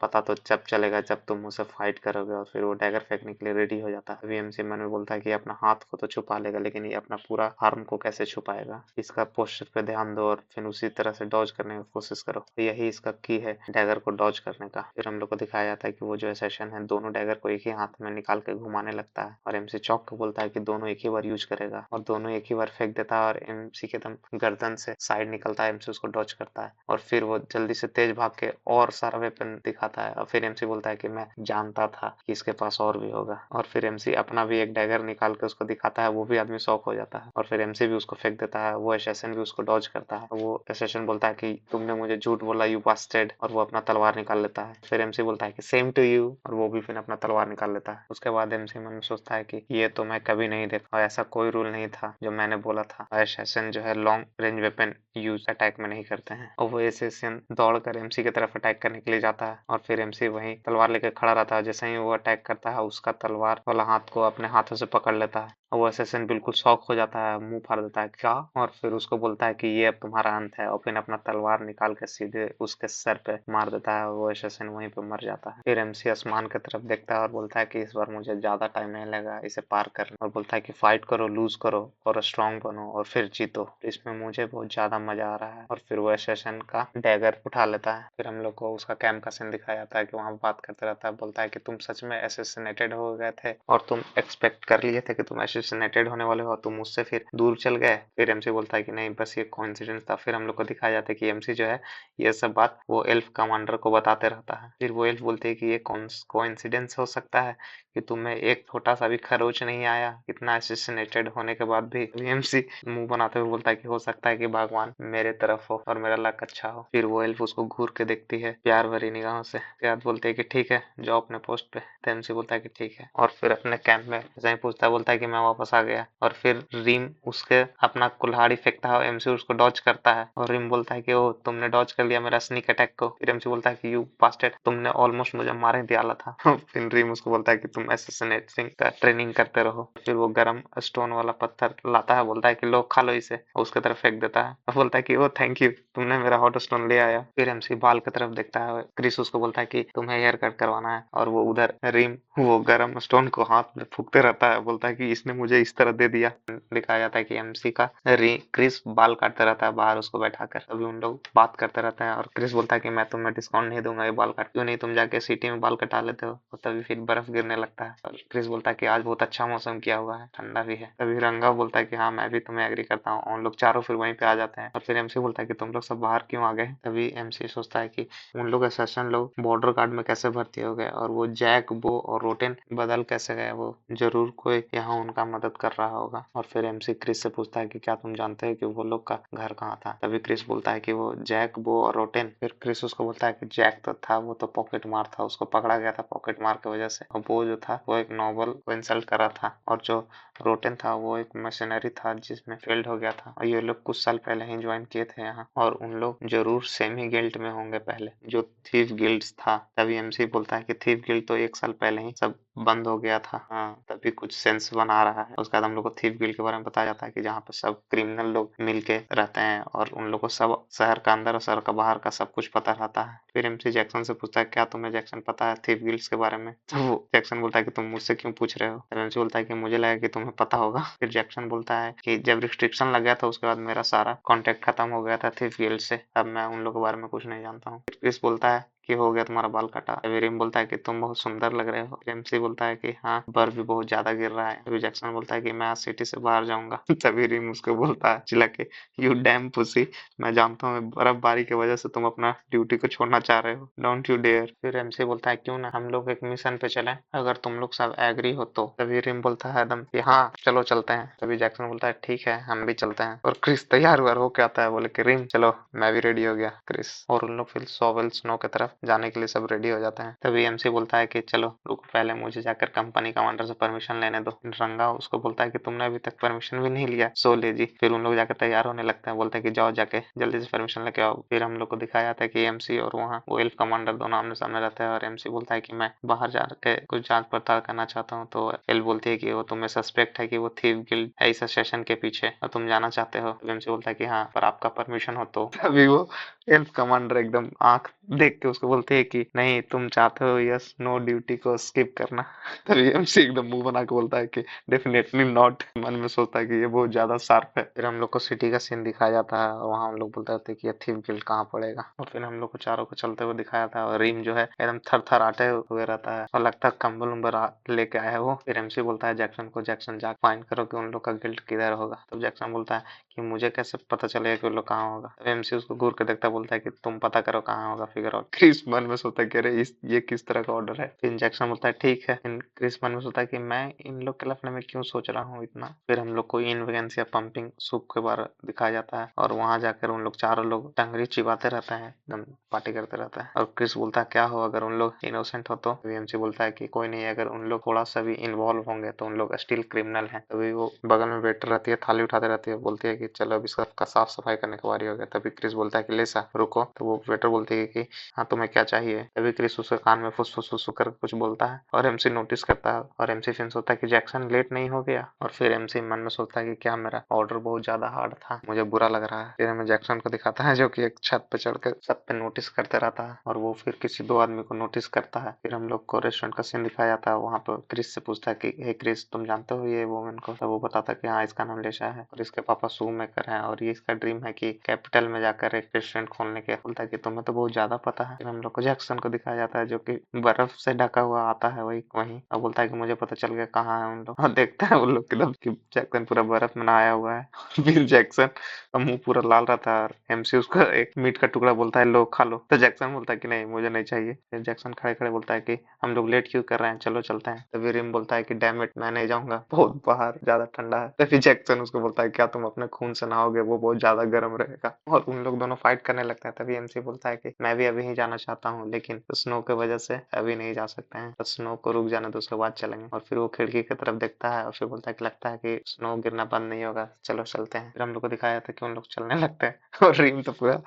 पता तो जब चलेगा जब तुम मुझसे फाइट करोगे। और फिर वो डैगर फेंकने के लिए रेडी हो जाता है। तभी एमसी मन में बोलता है कि अपना हाथ को तो छुपा लेगा, लेकिन ये अपना पूरा आर्म को कैसे छुपाएगा, इसका पोस्चर पे ध्यान दो और फिर उसी तरह से डॉज करने की कोशिश करो। तो यही इसका की है डैगर को डॉज करने का। फिर हम लोग को दिखाया जाता है कि वो जो एसेशन है दोनों डैगर को एक ही हाथ में निकाल के घुमाने लगता है, और एमसी चौक को बोलता है कि दोनों एक ही बार यूज करेगा, और दोनों एक ही बार फेंक देता है और एमसी के दम गर्दन से साइड निकलता है। एमसी उसको डॉज करता है और फिर वो जल्दी से तेज भाग के और सारा वेपन दिखाता है। और फिर एमसी बोलता है कि मैं जानता था कि इसके पास और भी होगा। और फिर एमसी अपना भी एक डैगर निकाल के उसको दिखाता है, वो भी आदमी शॉक हो जाता है। और फिर एमसी भी उसको फेंक देता है, वो एसेसन भी उसको डॉज करता है। वो एसेसन बोलता है कि तुमने मुझे झूठ बोला यू बास्टर्ड, और वो अपना तलवार निकाल लेता है। फिर एमसी बोलता है कि सेम टू यू, और वो भी फिर अपना तलवार निकाल लेता है। उसके बाद एमसी मन में सोचता है कि ये तो मैं कभी नहीं देखा, और ऐसा कोई रूल नहीं था जो मैंने बोला था, और एसेसन जो है long range weapon use attack में नहीं करते हैं। और वो एसेसन दौड़ कर एमसी की तरफ अटैक करने के लिए जाता है, और फिर एमसी वहीं तलवार लेकर खड़ा रहता है। जैसे ही वो अटैक करता है उसका तलवार वाला हाथ को अपने हाथों से पकड़ लेता है। वो एसेसन बिल्कुल शॉक हो जाता है, मुंह फाड़ देता है क्या, और फिर उसको बोलता है कि ये अब तुम्हारा अंत है, और फिर अपना तलवार निकाल के सीधे उसके सर पे मार देता है। वो एसेसन वहीं पे मर जाता है। फिर एमसी आसमान की तरफ देखता है और बोलता है कि इस बार मुझे ज्यादा टाइम नहीं लगा इसे पार करने, और बोलता है कि फाइट करो, लूज करो और स्ट्रांग बनो और फिर जीतो, इसमें मुझे बहुत ज्यादा मजा आ रहा है। और फिर वो एसेसन का डैगर उठा लेता है। फिर हम लोग को उसका कैंप का सीन दिखाया जाता है कि वहां बात करते रहता है, बोलता है कि तुम सच में एसेसिनेटेड हो गए थे और तुम एक्सपेक्ट कर लिए थे कि तुम एसेसिनेटेड होने वाले हो, तुम मुझसे फिर दूर चल गए। फिर एमसी बोलता है कि नहीं, बस ये कोइंसिडेंस था। फिर हम लोग को दिखाया जाता है कि एमसी जो है ये सब बात वो एल्फ कमांडर को बताते रहता है। फिर वो एल्फ बोलते हैं कि ये कौन कोइंसिडेंस हो सकता है कि तुम्हें एक छोटा सा भी खरोच नहीं आया इतना एसेसिनेटेड होने के बाद भी। एमसी मुंह बनाते हुए बोलता है कि हो सकता है कि भगवान मेरे तरफ हो और मेरा लक अच्छा हो। फिर वो एल्फ उसको घूर के देखती है प्यार भरी निगाहों से, फिर बोलते हैं कि ठीक है जाओ अपने पोस्ट पे। तो एमसी बोलता है कि ठीक है, और फिर अपने कैंप में जैसे ही पूछता है बोलता है कि मैं वापस आ गया। और फिर रीम उसके अपना कुल्हाड़ी फेंकता है और एमसी उसको डॉज करता है और रीम बोलता है कि ओ तुमने डॉज कर लिया मेरा स्नीक अटैक को। फिर एमसी बोलता है कि यू बास्टर्ड, तुमने ऑलमोस्ट मुझे मार ही दिया था। फिर रीम उसको बोलता है कि तुम असैसिनेटिंग का ट्रेनिंग करते रहो। फिर वो गरम स्टोन वाला पत्थर लाता है, बोलता है कि लो खा लो इसे, और उसके तरफ फेंक देता है और बोलता है कि ओ थैंक यू, तुमने मेरा हॉट स्टोन ले आया। फिर एमसी बाल की तरफ देखता है, क्रिस उसको बोलता है कि तुम्हें हेयर कट करवाना है, और वो उधर रीम वो गरम स्टोन को हाथ में फूकते रहता है, बोलता है कि इसने मुझे इस तरह दे दिया। दिखाया जाता है कि एमसी का क्रिस बाल काटता रहता है बाहर उसको बैठाकर। अभी उन लोग बात करते रहते हैं और क्रिस बोलता है कि मैं तुम्हें डिस्काउंट नहीं दूंगा ये बाल काट, क्यों नहीं तुम जाके सिटी में बाल कटा लेते हो। और तभी फिर बर्फ गिरने लगता है और क्रिस बोलता है कि आज बहुत अच्छा मौसम किया हुआ है, ठंडा भी है। तभी रंगा बोलता है कि हाँ मैं भी तुम्हें एग्री करता हूँ। उन लोग चारों फिर वहीं पे आ जाते हैं और फिर एमसी बोलता है कि तुम लोग सब बाहर क्यों आ गए। तभी एमसी सोचता है कि उन लोग असैसिन लोग बॉर्डर गार्ड में कैसे भर्ती हो गए और वो जैक बो और रोटेन बदल कैसे गए, वो जरूर कोई यहाँ उनका मदद कर रहा होगा। और फिर एमसी क्रिस से पूछता है कि क्या तुम जानते हो कि वो लोग का घर कहाँ था। तभी क्रिस बोलता है कि वो जैक बो और रोटेन। फिर क्रिस उसको बोलता है कि जैक तो था वो तो पॉकेट मार था, उसको पकड़ा गया था पॉकेट मार की वजह से, और वो जो था वो एक नोबल को इंसल्ट कर रहा था, और जो रोटेन था वो एक मशीनरी था जिसमें फेल्ड हो गया था। और ये लोग कुछ साल पहले ही ज्वाइन किए थे यहाँ, और उन लोग जरूर सेम ही गिल्ड में होंगे पहले जो थीव गिल्ड्स था। तभी एमसी बोलता है कि थीव गिल्ड तो एक साल पहले ही सब बंद हो गया था। हाँ तभी कुछ सेंस बना रहा है। उसके बाद हम लोग को थीव गिल्ड के बारे में बताया जाता है कि जहाँ पर सब क्रिमिनल लोग मिलके रहते हैं और उन लोग को सब शहर का अंदर और शहर का बाहर का सब कुछ पता रहता है। फिर एमसी जैक्सन से पूछता है क्या तुम्हें जैक्सन पता है थीव गिल्ड्स के बारे में। तो वो जैक्सन बोलता है कि तुम मुझसे क्यों पूछ रहे हो। तब एमसी बोलता है कि मुझे लगा कि तुम्हें पता होगा। फिर जैक्सन बोलता है कि जब रिस्ट्रिक्शन लग गया था उसके बाद मेरा सारा कॉन्टेक्ट खत्म हो गया था थीव गिल्ड से, अब मैं उन लोग के बारे में कुछ नहीं जानता हूँ। क्रिस बोलता है कि हो गया तुम्हारा बाल काटा। तभी रिम बोलता है कि तुम बहुत सुंदर लग रहे हो। एमसी बोलता है कि हाँ बर्फ भी बहुत ज्यादा गिर रहा है। तभी जैक्सन बोलता है कि मैं आज सिटी से बाहर जाऊंगा। तभी रिम उसको बोलता है चिल्ला के, यू डैम पुसी, मैं जानता हूँ बर्फबारी की वजह से तुम अपना ड्यूटी को छोड़ना चाह रहे हो, डोंट यू डेयर। फिर एमसी बोलता है क्यों ना हम लोग एक मिशन पे चले अगर तुम लोग सब एग्री हो तो। तभी रिम बोलता है एकदम कि हाँ चलो चलते हैं। तभी जैक्सन बोलता है ठीक है हम भी चलते हैं। और क्रिस तैयार हुआ हो क्या आता है, बोले कि रिम चलो, मैं भी रेडी हो गया क्रिस। और उन लोग फिर सोवेल स्नो की तरफ जाने के लिए सब रेडी हो जाते हैं। तभी एमसी बोलता है कि चलो रुको पहले मुझे जाकर कंपनी कमांडर से परमिशन लेने दो। रंगा उसको बोलता है कि तुमने अभी तक परमिशन भी नहीं लिया, सो ले जी। फिर उन लोग जाकर तैयार होने लगते हैं, बोलते हैं कि जाओ जाके जल्दी से परमिशन लेके आओ। फिर हम लोग को दिखाया जाता है कि एमसी और वहाँ वो एल्फ कमांडर दोनों आमने सामने रहते हैं और एमसी बोलता है कि मैं बाहर जाके कुछ जांच पड़ताल करना चाहता हूँ। तो एल्फ बोलती है कि वो तुम्हें सस्पेक्ट है कि वो थीव गिल्ड है इस सेशन के पीछे और तुम जाना चाहते हो। एमसी बोलता है कि हाँ पर आपका परमिशन हो तो। तभी वो एल्फ कमांडर एकदम आंख देख के उसको बोलते हैं कि नहीं तुम चाहते हो यस नो ड्यूटी को स्किप करना। तभी एमसी एकदम मुंह बना के बोलता है कि डेफिनेटली नॉट। मन में सोचता है कि ये बहुत ज्यादा शार्प है। फिर हम लोग को सिटी का सीन दिखाया जाता है और वहाँ हम लोग बोलते रहते हैं कि ये थीव गिल्ड कहाँ पड़ेगा। और फिर हम लोग को चारों को चलते हुए दिखाया था और रीम जो है एकदम थर थर आटे हुए रहता है और लगता है कंबल उम्बल लेके आया है वो। फिर एमसी बोलता है जैक्सन को, जैक्सन जा फाइंड करो कि उन लोग का गिल्ड किधर होगा। तब जैक्सन बोलता है कि मुझे कैसे पता चलेगा कि उन लोग कहाँ होगा। तब एमसी उसको घूर के देखता बोलता है कि तुम पता करो कहाँ होगा, फिगर आउट। क्रिस मन में सोचता है कि अरे ये किस तरह का ऑर्डर है। फिर जैक्सन बोलता है ठीक है। क्रिस मन में सोचता है कि मैं इन लोग के लफड़े में क्यों सोच रहा हूँ इतना। फिर हम लोग को इन वैकेंसी या पंपिंग सूप के बारे दिखाया जाता है और वहां जाकर उन लोग चारों लोग टंगरी चिबाते रहते हैं, एकदम पार्टी करते रहते हैं। और क्रिस बोलता है क्या हो अगर उन लोग इनोसेंट हो तो। एमसी बोलता है कि कोई नहीं, अगर उन लोग थोड़ा सा भी इन्वॉल्व होंगे तो उन लोग स्टिल क्रिमिनल हैं। तभी वो बगल में वेटर रहती है, थाली उठाते रहती है, बोलती है कि चलो अब इसका साफ सफाई करने की बारी हो गया। तभी क्रिस बोलता है कि ले सा रुको। तो वो वेटर बोलती है कि हाँ तुम्हें क्या चाहिए। तभी क्रिस उसके कान में फुस फुस फुस कर कुछ बोलता है और एमसी नोटिस करता है और एमसी फिर सोचता है कि जैक्सन लेट नहीं हो गया। और फिर एमसी मन में सोचता है कि क्या मेरा ऑर्डर बहुत ज्यादा हार्ड था, मुझे बुरा लग रहा है। फिर हमें जैक्सन को दिखाता है जो कि एक छत पे चढ़कर सब पे नोटिस करते रहता है और वो फिर किसी दो आदमी को नोटिस करता है। फिर हम लोग को रेस्टोरेंट का सीन दिखाया जाता है, वहाँ पर क्रिस से पूछता है कि हे क्रिस तुम जानते हो ये वुमेन को। तब वो बताता है कि हाँ इसका नाम लेशा है और इसके पापा शू मेकर है और ये इसका ड्रीम है कि कैपिटल में जाकर एक रेस्टोरेंट खोलने के। बोलता है कि तुम्हें तो बहुत ज्यादा पता है। फिर हम लोग को जैक्सन को दिखाया जाता है जो कि बर्फ से ढका हुआ आता है वही और बोलता है कि मुझे पता चल गया कहाँ है उन लोग। और देखते हैं उन लोग एकदम कि जैक्सन पूरा बर्फ में नहाया हुआ है। फिर जैक्सन का मुंह पूरा लाल रहता है और एमसी उसको एक मीट का टुकड़ा बोलता है लो खा लो। तो जैक्सन बोलता है कि नहीं मुझे नहीं चाहिए। फिर जैक्सन खड़े खड़े बोलता है कि हम लोग लेट क्यों कर रहे हैं, चलो चलते हैं। तभी रिम बोलता है कि डैम इट मैं नहीं जाऊंगा, बहुत बाहर ज्यादा ठंडा है। तभी जैक्सन उसको बोलता है क्या तुम अपने खून से नहाओगे, वो बहुत ज्यादा गर्म रहेगा। और उन लोग दोनों फाइट करने लगते हैं। तभी एमसी बोलता है कि मैं भी अभी ही जाना जाना चाहता हूँ, लेकिन स्नो की वजह से अभी नहीं जा सकते हैं, तो स्नो को रुक जाने दो, उसके बाद चलेंगे। और फिर वो खिड़की की तरफ देखता है और फिर बोलता है कि लगता है कि स्नो गिरना बंद नहीं होगा, चलो चलते हैं। फिर हम लोग को दिखाया था कि उन लोग चलने लगते हैं और रीम तो पूरा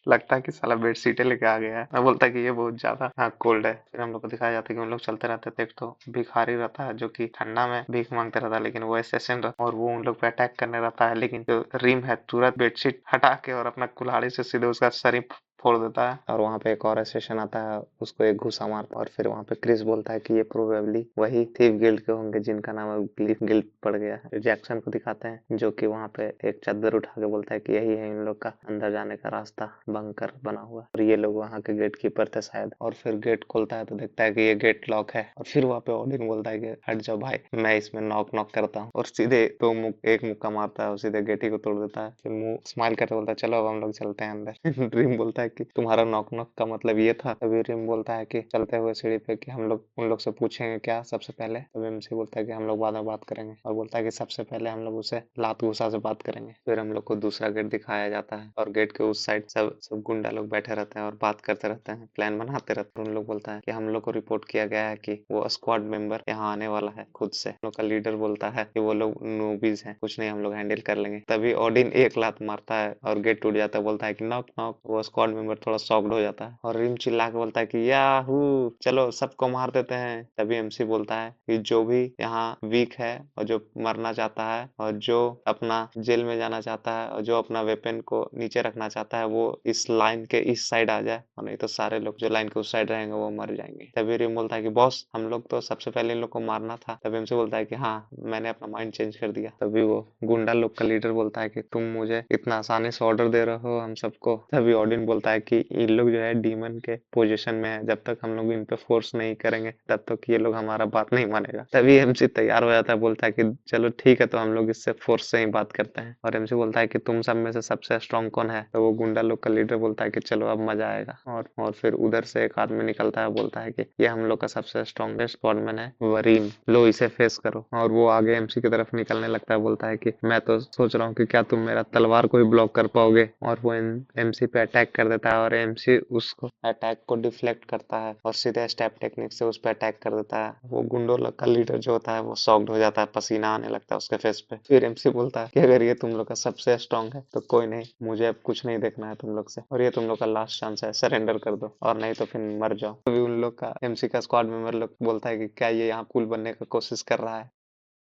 लगता है कि साला बेडशीटें लेके आ गया है। मैं बोलता है कि ये बहुत ज्यादा कोल्ड है। फिर हम लोग को दिखाया जाता है कि उन लोग चलते रहते थे। एक तो भिखारी रहता है जो कि ठंडा में भीख मांगते रहता है, लेकिन वो एसेसिन रहता है और वो उन लोग पे अटैक करने रहता है, लेकिन जो रिम है तुरंत बेडशीट हटा के और अपना कुल्हाड़ी से सीधे उसका शरीर फोड़ देता है। और वहाँ पे एक और एसेसिन आता है, उसको एक घुसा मारता है। और फिर वहाँ पे क्रिस बोलता है कि ये प्रोबेबली वही थीव गिल्ड के होंगे जिनका नाम ग्लिफ गिल्ड पड़ गया है। जैक्सन को दिखाते हैं जो कि वहाँ पे एक चादर उठा के बोलता है कि यही है इन लोग का अंदर जाने का रास्ता, बंकर बना हुआ, और ये लोग वहाँ के गेट कीपर थे शायद। और फिर गेट खोलता है तो देखता है कि ये गेट लॉक है। और फिर वहाँ पे ओडिन बोलता है कि हट जाओ भाई, मैं इसमें नॉक नॉक करता हूँ, और सीधे एक मुक्का मारता है और सीधे गेट ही को तोड़ देता है। फिर मुंह स्माइल करके बोलता है चलो अब हम लोग चलते हैं अंदर। ड्रीम बोलता है कि तुम्हारा नॉक नॉक का मतलब ये था। तभी ड्रीम बोलता है कि चलते हुए सीढ़ी पे कि हम लोग उन लोग से पूछेंगे क्या सबसे पहले। तभी एमसी बोलता है कि हम लोग बाद में बात करेंगे, और बोलता है कि सबसे पहले हम लोग उसे लात घुसा से बात करेंगे। फिर हम लोग को दूसरा गेट दिखाया जाता है और गेट के उस साइड सब गुंडा लोग बैठे रहते हैं और बात करते रहते हैं, प्लान बनाते रहते हैं। उन लोग बोलता है कि हम लोग को रिपोर्ट किया गया है कि वो स्क्वाड मेंबर यहाँ आने वाला है खुद से। हम लोग का लीडर बोलता है कि वो लोग नूबीज हैं, कुछ नहीं हम लोग हैंडल कर लेंगे। तभी ओडिन एक लात मारता है और गेट टूट जाता है, बोलता है कि नॉक नॉक। वो स्क्वाड मेंबर थोड़ा शॉक्ड हो जाता है और रिम चिल्ला के बोलता है कि याहू, चलो सबको मार देते हैं। तभी एमसी बोलता है कि जो भी यहाँ वीक है और जो मरना चाहता है और जो अपना जेल में जाना चाहता है और जो अपना वेपन को नीचे रखना चाहता है वो इस लाइन के इस साइड आ जाए, और नहीं तो सारे लोग जो लाइन के उस साइड रहेंगे वो मर जाएंगे। तभी रिम बोलता है कि बॉस हम लोग तो सबसे पहले इन लोग को मारना था। तभी एमसी बोलता है कि हाँ मैंने अपना माइंड चेंज कर दिया। तभी वो गुंडा लोग का लीडर बोलता है कि तुम मुझे इतना आसानी से ऑर्डर दे रहे हो हम सबको। तभी ऑडिन बोलता है कि इन लोग जो है डीमन के पोजीशन में है, जब तक हम लोग इन पे फोर्स नहीं करेंगे तब तक ये लोग हमारा बात नहीं मानेगा। तभी एमसी तैयार हो जाता है, बोलता है कि चलो ठीक है तो हम लोग इससे फोर्स से ही बात करते हैं। और एमसी बोलता है कि तुम सब में से सबसे स्ट्रॉन्ग कौन है। तो वो गुंडा लोग का लीडर बोलता है कि चलो अब मजा आएगा। और फिर उधर से एक आदमी निकलता है, बोलता है कि ये हम लोग का सबसे स्ट्रॉन्गेस्ट स्क्वाडमैन है वरीन, लो इसे फेस करो। और वो आगे एमसी की तरफ निकलने लगता है, बोलता है कि मैं तो सोच रहा हूँ कि क्या तुम मेरा तलवार को ही ब्लॉक कर पाओगे। और वो एमसी पे अटैक कर देता है और एमसी उसको अटैक को डिफ्लेक्ट करता है और सीधे स्टेप टेक्निक से उस पर अटैक कर देता है। वो गुंडो लोग का लीडर जो होता है वो शॉक्ड हो जाता है, पसीना आने लगता है उसके फेस पे। फिर एमसी बोलता है कि अगर ये तुम लोग का सबसे स्ट्रॉन्ग है तो कोई नहीं, मुझे अब कुछ नहीं देखना है तुम लोग से, और ये तुम लोग का लास्ट चांस है, सरेंडर कर दो और नहीं तो फिर मर जाओ। तभी उन लोग का एमसी का स्क्वाड मेंबर लोग बोलता है कि क्या ये यहाँ कूल बनने का कोशिश कर रहा है।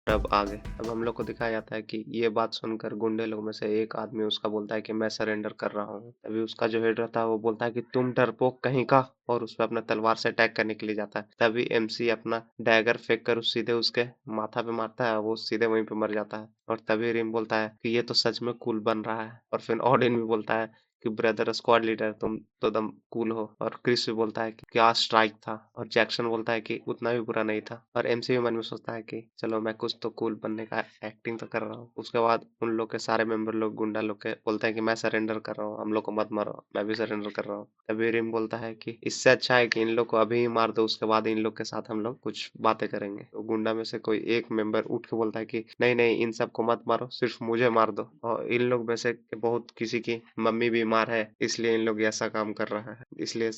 अब हम लोग को दिखाया जाता है कि ये बात सुनकर गुंडे लोग में से एक आदमी उसका बोलता है कि मैं सरेंडर कर रहा हूँ। तभी उसका जो हेड रहता है वो बोलता है कि तुम डरपोक कहीं का, और उस पर अपना तलवार से अटैक करने के लिए जाता है। तभी एमसी अपना डैगर फेंक कर उस सीधे उसके माथा पे मारता है, वो सीधे वहीं पे मर जाता है। और तभी रिम बोलता है कि ये तो सच में कूल बन रहा है। और फिर ऑडिन भी बोलता है कि ब्रदर स्क्वाड लीडर तुम तो दम कूल हो। और क्रिस भी बोलता है कि क्या स्ट्राइक था। और जैक्सन बोलता है कि उतना भी बुरा नहीं था। और एमसी भी मन में सोचता है कि चलो मैं कुछ तो कूल बनने का एक्टिंग तो कर रहा हूँ। उसके बाद उन लोग के सारे मेंबर लोग गुंडा लोग के बोलते हैं कि मैं सरेंडर कर रहा हूँ, हम लोग को मत मारो, मैं भी सरेंडर कर रहा हूँ। तभी रिम बोलता है कि इससे अच्छा है कि इन लोग को अभी ही मार दो, उसके बाद इन लोग के साथ हम लोग कुछ बातें करेंगे। तो गुंडा में से कोई एक मेंबर उठ के बोलता है कि नहीं नहीं इन सबको मत मारो, सिर्फ मुझे मार दो। और इन लोग में से बहुत किसी की मम्मी बीमार है इसलिए इन लोग ऐसा काम कर रहा है, इसलिए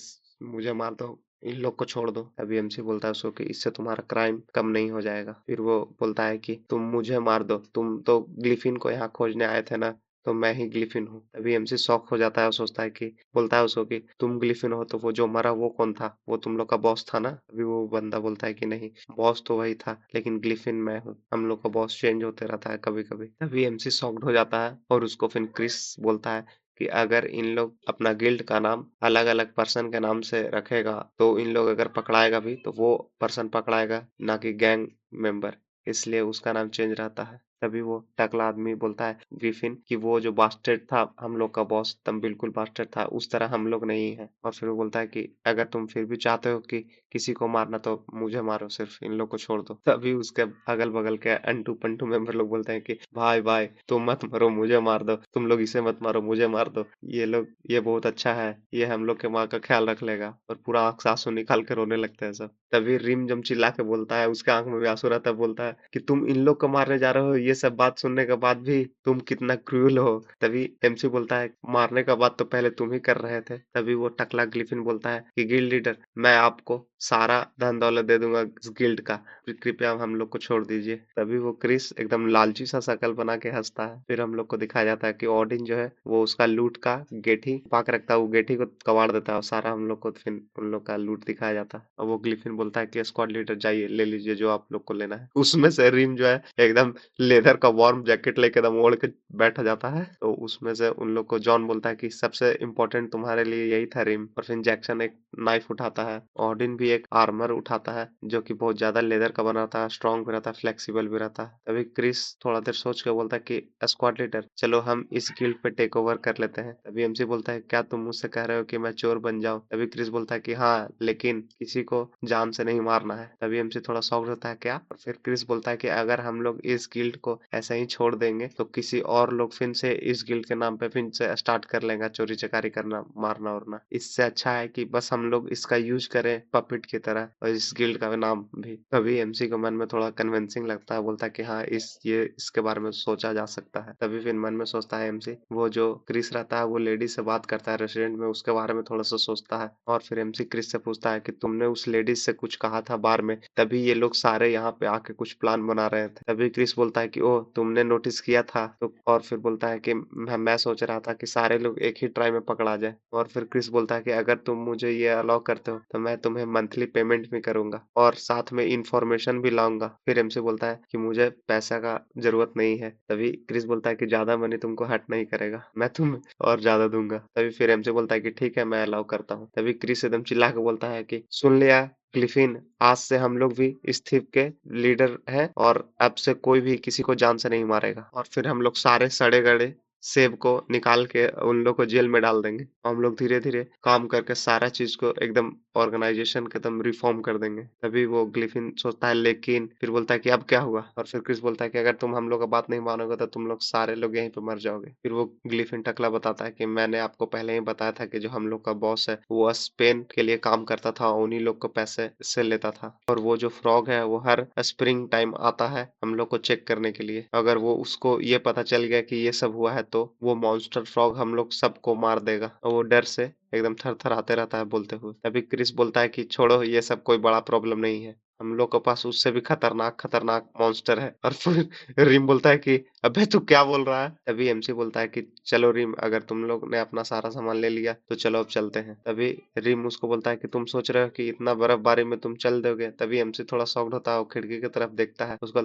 मुझे मार दो, इन लोग को छोड़ दो। अभी एमसी बोलता है उसको कि इससे तुम्हारा क्राइम कम नहीं हो जाएगा। फिर वो बोलता है कि तुम मुझे मार दो, तुम तो ग्लिफिन को यहाँ खोजने आए थे ना, तो मैं ही ग्लिफिन हूँ। तभी एमसी शॉक हो जाता है और सोचता है कि बोलता है उसको कि तुम ग्लिफिन हो तो वो जो मरा वो कौन था, वो तुम लोग का बॉस था ना। अभी वो बंदा बोलता है कि नहीं, बॉस तो वही था लेकिन ग्लिफिन मैं हूँ, हम लोग का बॉस चेंज होते रहता है कभी कभी। तभी एमसी शॉक्ड हो जाता है और उसको फिर क्रिस बोलता है कि अगर इन लोग अपना गिल्ड का नाम अलग अलग पर्सन के नाम से रखेगा तो इन लोग अगर पकड़ाएगा भी तो वो पर्सन पकड़ाएगा, ना कि गैंग मेंबर, इसलिए उसका नाम चेंज रहता है। तभी वो टकला आदमी बोलता है ग्रिफिन कि वो जो बास्टर्ड था हम लोग का बॉस तब बिल्कुल बास्टर्ड था, उस तरह हम लोग नहीं है। और फिर वो बोलता है कि अगर तुम फिर भी चाहते हो कि किसी को मारना तो मुझे मारो, सिर्फ इन लोग को छोड़ दो। तभी उसके अगल बगल के अंटू पंटू मेंबर लोग बोलते हैं कि भाई भाई तुम मत मरो, मुझे मार दो, तुम लोग इसे मत मारो, मुझे मार दो, ये बहुत अच्छा है, ये हम लोग के माँ का ख्याल रख लेगा। और पूरा आंख से आंसू निकाल के रोने लगते हैं सब। तभी रिम जम चिल्ला के बोलता है, उसके आंख में भी आंसू रहता है, बोलता है कि तुम इन लोग को मारने जा रहे हो, ये सब बात सुनने के बाद भी तुम कितना क्रूएल हो। तभी एमसी बोलता है मारने का बात तो पहले तुम ही कर रहे थे। तभी वो टकला ग्लिफिन बोलता है कि गिल्ड लीडर, मैं आपको सारा धन दौलत दे दूंगा इस गिल्ड का, कृपया हम लोग को छोड़ दीजिए। तभी वो क्रिस एकदम लालची सा शकल बना के हंसता है। फिर हम लोग को दिखाया जाता है कि ओडिन जो है वो उसका लूट का गेठी पाक रखता है, वो गेठी को कबाड़ देता है और सारा हम लोग को फिर उन लोग का लूट दिखाया जाता है। और वो ग्लिफिन बोलता है कि स्क्वाड लीडर जाइए ले लीजिए जो आप लोग को लेना है। उसमें से रिम जो है एकदम लेदर का वार्म जैकेट लेके एकदम ओढ़ के बैठ जाता है। तो उसमें से उन लोग को जॉन बोलता है कि सबसे इम्पोर्टेंट तुम्हारे लिए यही था रिम। और फिर जैक्सन एक नाइफ उठाता है, ऑडिन भी एक आर्मर उठाता है जो कि बहुत ज्यादा लेदर का बना था, स्ट्रॉन्ग भी रहता है, फ्लेक्सिबल भी रहता है। तभी क्रिस थोड़ा देर सोच के बोलता है कि स्क्वाड लीडर चलो हम इस गिल्ड पे टेक ओवर कर लेते हैं। तभी एमसी बोलता है क्या तुम मुझसे कह रहे हो कि मैं चोर बन जाऊं? तभी क्रिस बोलता है कि हाँ, लेकिन किसी को जान से नहीं मारना है। तभी एमसी थोड़ा शॉक होता है क्या? और फिर क्रिस बोलता है कि अगर हम लोग इस गिल्ड को ऐसे ही छोड़ देंगे तो किसी और लोग फिर से इस गिल्ड के नाम पे फिर से स्टार्ट कर लेंगे चोरी चकारी करना, मारना उरना। इससे अच्छा है कि बस हम लोग इसका यूज करें पपेट की तरह, और इस गिल्ड का नाम भी। तभी एमसी को मन में थोड़ा कन्विंसिंग लगता है, बोलता है कि हाँ ये इसके बारे में सोचा जा सकता है। तभी फिर मन में सोचता है एमसी, वो जो क्रिस रहता है वो लेडी से बात करता है रेस्टोरेंट में, उसके बारे में थोड़ा सा सोचता है। और फिर एमसी क्रिस से पूछता है कि तुमने उस लेडीज से कुछ कहा था बार में, तभी ये लोग सारे यहाँ पे आके कुछ प्लान बना रहे थे। तभी क्रिस बोलता है कि ओह तुमने नोटिस किया था तो? और फिर बोलता है कि मैं सोच रहा था कि सारे लोग एक ही ट्राई में पकड़ा जाए। और फिर क्रिस बोलता है कि अगर तुम मुझे ये अलाउ करते हो तो मैं तुम्हें मंथली पेमेंट भी करूंगा और साथ में इंफॉर्मेशन भी लाऊंगा। फिर एमसी बोलता है कि मुझे पैसा का जरूरत नहीं है। तभी क्रिस बोलता है कि ज्यादा मनी तुमको हर्ट नहीं करेगा, मैं तुम्हें और ज्यादा दूंगा। तभी फिर एमसी बोलता है कि ठीक है मैं अलाउ करता हूँ। तभी क्रिस एकदम चिल्ला के बोलता है कि सुन लिया ग्लिफिन, आज से हम लोग भी इस थीप के लीडर हैं और अब से कोई भी किसी को जान से नहीं मारेगा। और फिर हम लोग सारे सड़े गड़े सेब को निकाल के उन लोग को जेल में डाल देंगे। हम लोग धीरे धीरे काम करके सारा चीज को एकदम ऑर्गेनाइजेशन के एकदम रिफॉर्म कर देंगे। तभी वो ग्लिफिन सोचता है लेकिन फिर बोलता है कि अब क्या हुआ? और फिर क्रिस बोलता है कि अगर तुम हम लोग का बात नहीं मानोगे तो तुम लोग सारे लोग यहीं पे मर जाओगे। फिर वो ग्लिफिन टकला बताता है कि मैंने आपको पहले ही बताया था कि जो हम लोग का बॉस है वो स्पेन के लिए काम करता था, उन्हीं लोग को पैसे से लेता था। और वो जो फ्रॉग है वो हर स्प्रिंग टाइम आता है हम लोग को चेक करने के लिए। अगर वो उसको ये पता चल गया कि ये सब हुआ है तो वो मॉन्स्टर फ्रॉग हम लोग सबको मार देगा। और वो डर से एकदम थर थर आते रहता है बोलते हुए। तभी क्रिस बोलता है कि छोड़ो ये सब कोई बड़ा प्रॉब्लम नहीं है, हम लोग के पास उससे भी खतरनाक खतरनाक मॉन्स्टर है। और फिर रिम बोलता है कि अबे तू क्या बोल रहा है? तभी एमसी बोलता है कि चलो रिम, अगर तुम लोग ने अपना सारा सामान ले लिया तो चलो अब चलते हैं। तभी रिम उसको बोलता है कि तुम सोच रहे हो कि इतना बर्फबारी में तुम चल दोगे? तभी एमसी थोड़ा शॉक्ड होता है, वो खिड़की की तरफ देखता है, उसको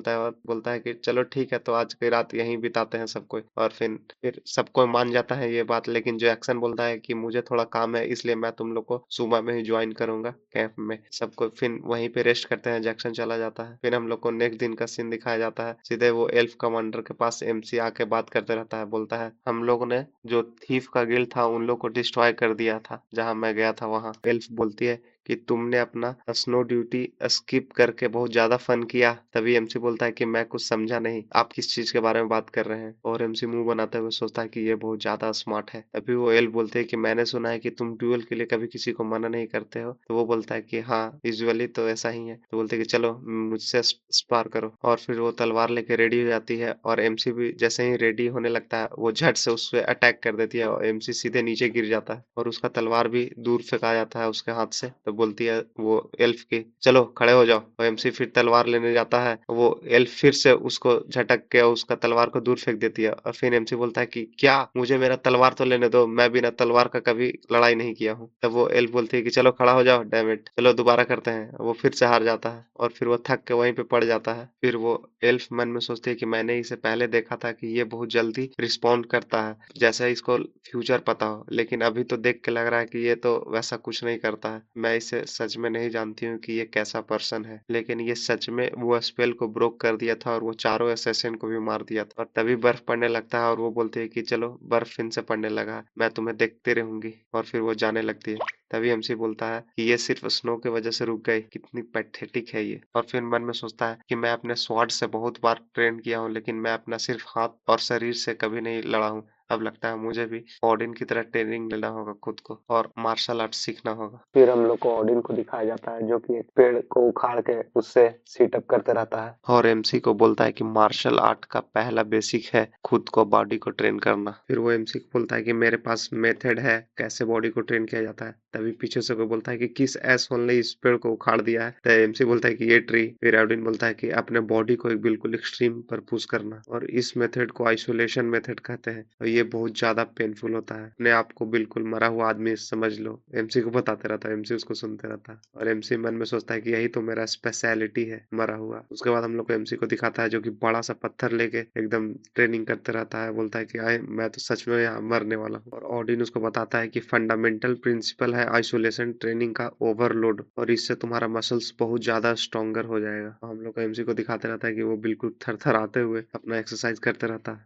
बोलता है कि चलो ठीक है तो आज की रात यहीं बिताते हैं सब कोई। और फिर सब कोई मान जाता है ये बात, लेकिन जो एक्शन बोलता है कि मुझे थोड़ा काम है इसलिए मैं तुम लोग को सुबह में ही ज्वाइन करूंगा कैंप में। सबको फिर वहीं पे रेस्ट करते हैं, जैक्सन चला जाता है। फिर हम लोग को नेक्स्ट दिन का सीन दिखाया जाता है, सीधे वो एल्फ कमांडर के पास एमसी आके बात करते रहता है, बोलता है हम लोग ने जो थीफ का गिल्ड था उन लोग को डिस्ट्रॉय कर दिया था जहां मैं गया था वहां। एल्फ बोलती है कि तुमने अपना स्नो ड्यूटी स्किप करके बहुत ज्यादा फन किया। तभी एमसी बोलता है कि मैं कुछ समझा नहीं, आप किस चीज के बारे में बात कर रहे हैं? और एमसी मुंह बनाते हुए सोचता है कि ये बहुत ज्यादा स्मार्ट है। तभी वो एल बोलते हैं कि मैंने सुना है कि तुम ड्यूल के लिए कभी किसी को मना नहीं करते हो। तो वो बोलता है कि हाँ यूजुअली तो ऐसा ही है। तो बोलते हैं कि चलो मुझसे स्पार करो। और फिर वो तलवार लेके रेडी हो जाती है और एमसी भी जैसे ही रेडी होने लगता है वो झट से उस पे अटैक कर देती है और एमसी सीधे नीचे गिर जाता है और उसका तलवार भी दूर फेंका जाता है उसके हाथ से। तो बोलती है वो एल्फ की चलो खड़े हो जाओ, और एमसी फिर तलवार लेने जाता है, वो एल्फ फिर से उसको झटक के उसका तलवार को दूर फेंक देती है। और फिर एमसी बोलता है कि क्या, मुझे मेरा तलवार तो लेने दो, मैं बिना तलवार का कभी लड़ाई नहीं किया हूँ। तब वो एल्फ बोलती है कि चलो खड़ा हो जाओ डैम इट, चलो दोबारा करते हैं। वो फिर से हार जाता है और फिर वो थक के वहीं पे पड़ जाता है। फिर वो एल्फ मन में सोचती है कि मैंने इसे पहले देखा था कि ये बहुत जल्दी रिस्पॉन्ड करता है, जैसे इसको फ्यूचर पता हो, लेकिन अभी तो देख के लग रहा है कि ये तो वैसा कुछ नहीं करता है। मैं इसे सच में नहीं जानती हूँ कि ये कैसा पर्सन है, लेकिन ये सच में वो स्पेल को ब्रोक कर दिया था और वो चारों असैसिन को भी मार दिया था। और तभी बर्फ पड़ने लगता है और वो बोलती है कि चलो बर्फ फिर से पड़ने लगा, मैं तुम्हें देखते रहूंगी। और फिर वो जाने लगती है। तभी एमसी बोलता है कि ये सिर्फ स्नो की वजह से रुक गई, कितनी पैथेटिक है ये। और फिर मन में सोचता है कि मैं अपने स्वॉर्ड से बहुत बार ट्रेन किया हूँ, लेकिन मैं अपना सिर्फ हाथ और शरीर से कभी नहीं लड़ा हूँ, अब लगता है मुझे भी ऑडिन की तरह ट्रेनिंग लेना होगा खुद को और मार्शल आर्ट सीखना होगा। फिर हम लोग को ऑडिन को दिखाया जाता है जो कि एक पेड़ को उखाड़ के उससे सीटअप करते रहता है और एमसी को बोलता है कि मार्शल आर्ट का पहला बेसिक है खुद को बॉडी को ट्रेन करना। फिर वो एमसी को बोलता है कि मेरे पास मेथड है कैसे बॉडी को ट्रेन किया जाता है। तभी पीछे से कोई बोलता है कि किस एसोल ने इस पेड़ को उखाड़ दिया है। तो एमसी बोलता है कि ये ट्री। फिर ऑडिन बोलता है कि अपने बॉडी को एक बिल्कुल एक्सट्रीम पर पुश करना, और इस मेथड को आइसोलेशन मेथड कहते हैं और ये बहुत ज्यादा पेनफुल होता है। अपने आप को बिल्कुल मरा हुआ आदमी समझ लो। एमसी को बताते रहता है, एमसी उसको सुनते रहता है और एमसी मन में सोचता है कि यही तो मेरा स्पेशलिटी है, मरा हुआ। उसके बाद हम लोग को एमसी को दिखाता है जो कि बड़ा सा पत्थर लेके एकदम ट्रेनिंग करते रहता है। बोलता है कि आए मैं तो सच में यहाँ मरने वाला हूँ। और ऑडिन उसको बताता है कि फंडामेंटल प्रिंसिपल है आइसोलेशन ट्रेनिंग का ओवरलोड, और इससे तुम्हारा मसल्स बहुत ज्यादा स्ट्रॉन्गर हो जाएगा। हम लोग को एमसी को दिखाते रहता है कि वो बिल्कुल थरथराते हुए अपना एक्सरसाइज करते रहता है।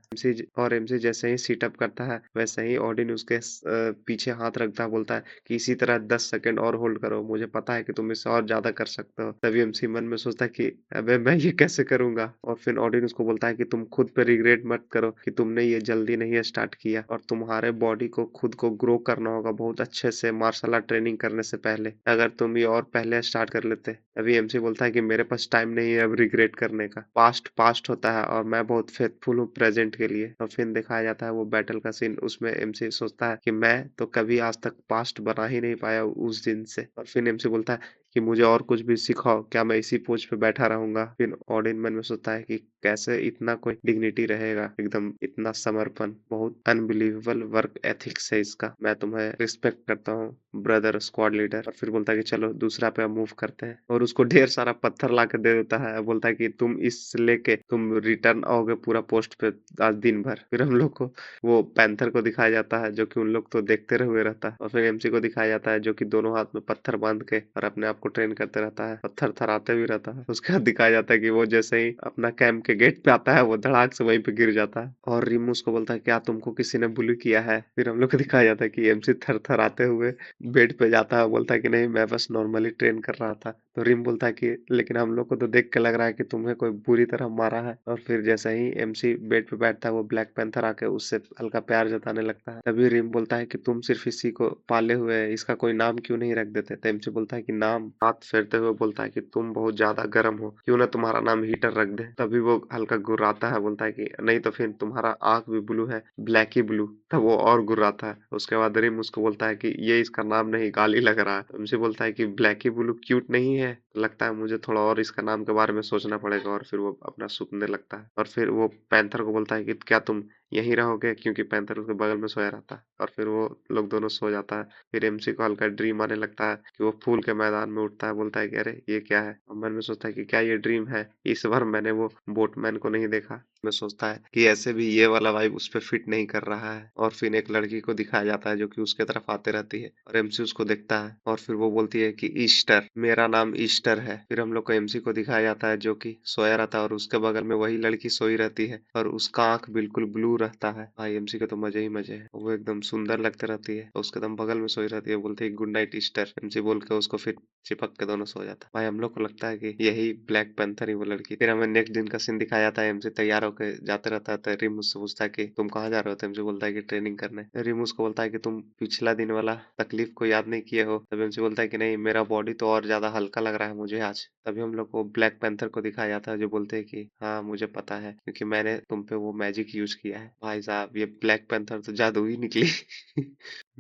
एमसी जैसे ही सीटअप करता है वैसे ही ऑडिन उसके पीछे हाथ रखता है। बोलता है कि इसी तरह 10 सेकंड और होल्ड करो, मुझे पता है कि तुम इससे और ज्यादा कर सकते हो। तभी एमसी मन में सोचता है कि अबे मैं ये कैसे करूंगा। और फिर ऑडिन उसको बोलता है कि तुम खुद पे रिग्रेट मत करो कि तुमने ये जल्दी नहीं स्टार्ट किया, और तुम्हारे बॉडी को खुद को ग्रो करना होगा बहुत अच्छे से मार्शल आर्ट ट्रेनिंग करने से पहले। अगर तुम ये और पहले स्टार्ट कर लेते। अभी एमसी बोलता है कि मेरे पास टाइम नहीं है अब रिग्रेट करने का, पास्ट पास्ट होता है और मैं बहुत फेथफुल हूँ प्रेजेंट के लिए। और फिर दिखाया जाता है वो बैटल का सीन। उसमें एमसी सोचता है कि मैं तो कभी आज तक पास्ट बना ही नहीं पाया उस दिन से। और फिर एमसी बोलता है कि मुझे और कुछ भी सिखाओ, क्या मैं इसी पोज पे बैठा रहूंगा। फिर ऑडिन मन में सोचता है कि कैसे इतना कोई डिग्निटी रहेगा, एकदम इतना समर्पण, बहुत अनबिलीवेबल वर्क एथिक्स है इसका, मैं तुम्हें रिस्पेक्ट करता हूँ ब्रदर स्क्वाड लीडर। और फिर बोलता है कि चलो दूसरा पे मूव करते हैं, और उसको ढेर सारा पत्थर ला के दे देता है। बोलता है कि तुम इस लेके तुम रिटर्न आओगे पूरा पोस्ट पे आज दिन भर। फिर हम लोग को वो पैंथर को दिखाया जाता है जो कि उन लोग तो देखते रहे हुए रहता है। और फिर एमसी को दिखाया जाता है जो कि दोनों हाथ में पत्थर बांध के और अपने आप को ट्रेन करते रहता है, पत्थर थराते भी रहता है। उसके बाद दिखाया जाता है कि वो जैसे ही अपना कैंप के गेट पे आता है वो धड़ाक से वहीं पे गिर जाता है। और रिम उसको बोलता है क्या तुमको किसी ने बुली किया है। फिर हम लोग को दिखाया जाता है कि एमसी थर थर आते हुए बेड पे जाता है, बोलता है कि नहीं मैं बस नॉर्मली ट्रेन कर रहा था। तो रिम बोलता है कि लेकिन हम लोग को तो देख के लग रहा है कि तुम्हें कोई बुरी तरह मारा है। और फिर जैसे ही एमसी बेड पे बैठता है वो ब्लैक पैंथर आके उससे हल्का प्यार जताने लगता है। तभी रिम बोलता है कि तुम सिर्फ इसी को पाले हुए है, इसका कोई नाम क्यों नहीं रख देते। तो एमसी बोलता है कि नाम, हाथ फेरते हुए बोलता है कि तुम बहुत ज्यादा गर्म हो, क्यों ना तुम्हारा नाम हीटर रख दे। तभी वो हल्का गुर्राता है, बोलता है कि नहीं तो फिर तुम्हारा आंख भी ब्लू है, ब्लैक ही ब्लू। तब वो और गुर्राता है। उसके बाद रिम उसको बोलता है कि ये इसका नाम नहीं गाली लग रहा है। एमसी बोलता है कि ब्लैक ही ब्लू क्यूट नहीं है, लगता है मुझे थोड़ा और इसका नाम के बारे में सोचना पड़ेगा। और फिर वो अपना सुनने लगता है। और फिर वो पैंथर को बोलता है कि क्या तुम यहीं रहोगे, क्योंकि पैंथर उसके बगल में सोया रहता है। और फिर वो लोग दोनों सो जाता है। फिर एमसी को हल्का ड्रीम आने लगता है कि वो फूल के मैदान में उठता है। बोलता है कि अरे ये क्या है। और मन में सोचता है कि क्या ये ड्रीम है, इस बार मैंने वो बोटमैन को नहीं देखा। मैं सोचता है कि ऐसे भी ये वाला वाइब उस पे फिट नहीं कर रहा है। और फिर एक लड़की को दिखाया जाता है जो कि उसके तरफ आते रहती है और एमसी उसको देखता है। और फिर वो बोलती है कि ईस्टर, मेरा नाम ईस्टर है। फिर हम लोग को एमसी को दिखाया जाता है जो कि सोया रहता है और उसके बगल में वही लड़की सोई रहती है और उसका आंख बिल्कुल ब्लू रहता है। भाई एमसी के तो मजे ही मजे है, वो एकदम सुंदर लगते रहती है, उसके एकदम बगल में सोई रहती है। बोलते है गुड नाइट ईस्टर, एमसी बोल के उसको फिर चिपक के दोनों सो जाता है। भाई हम लोग को लगता है कि यही ब्लैक पैंथर ही वो लड़की। फिर हमें नेक्स्ट दिन का सीन दिखाया जाता है। एमसी तैयार होकर जाते रहता है तो रिम उससे पूछता है कि तुम कहाँ जा रहे हो। तो एमसी बोलता है कि ट्रेनिंग करने। रिम उसको बोलता है कि तुम पिछला दिन वाला तकलीफ को याद नहीं किए हो। तब एमसी बोलता है कि नहीं, मेरा बॉडी तो और ज्यादा हल्का लग रहा है मुझे आज। तभी हम लोग को ब्लैक पैंथर को दिखाया जाता है जो बोलते हैं कि हाँ मुझे पता है, क्योंकि मैंने तुम पे वो मैजिक यूज किया है। भाई साहब ये ब्लैक पैंथर तो जादू ही निकली।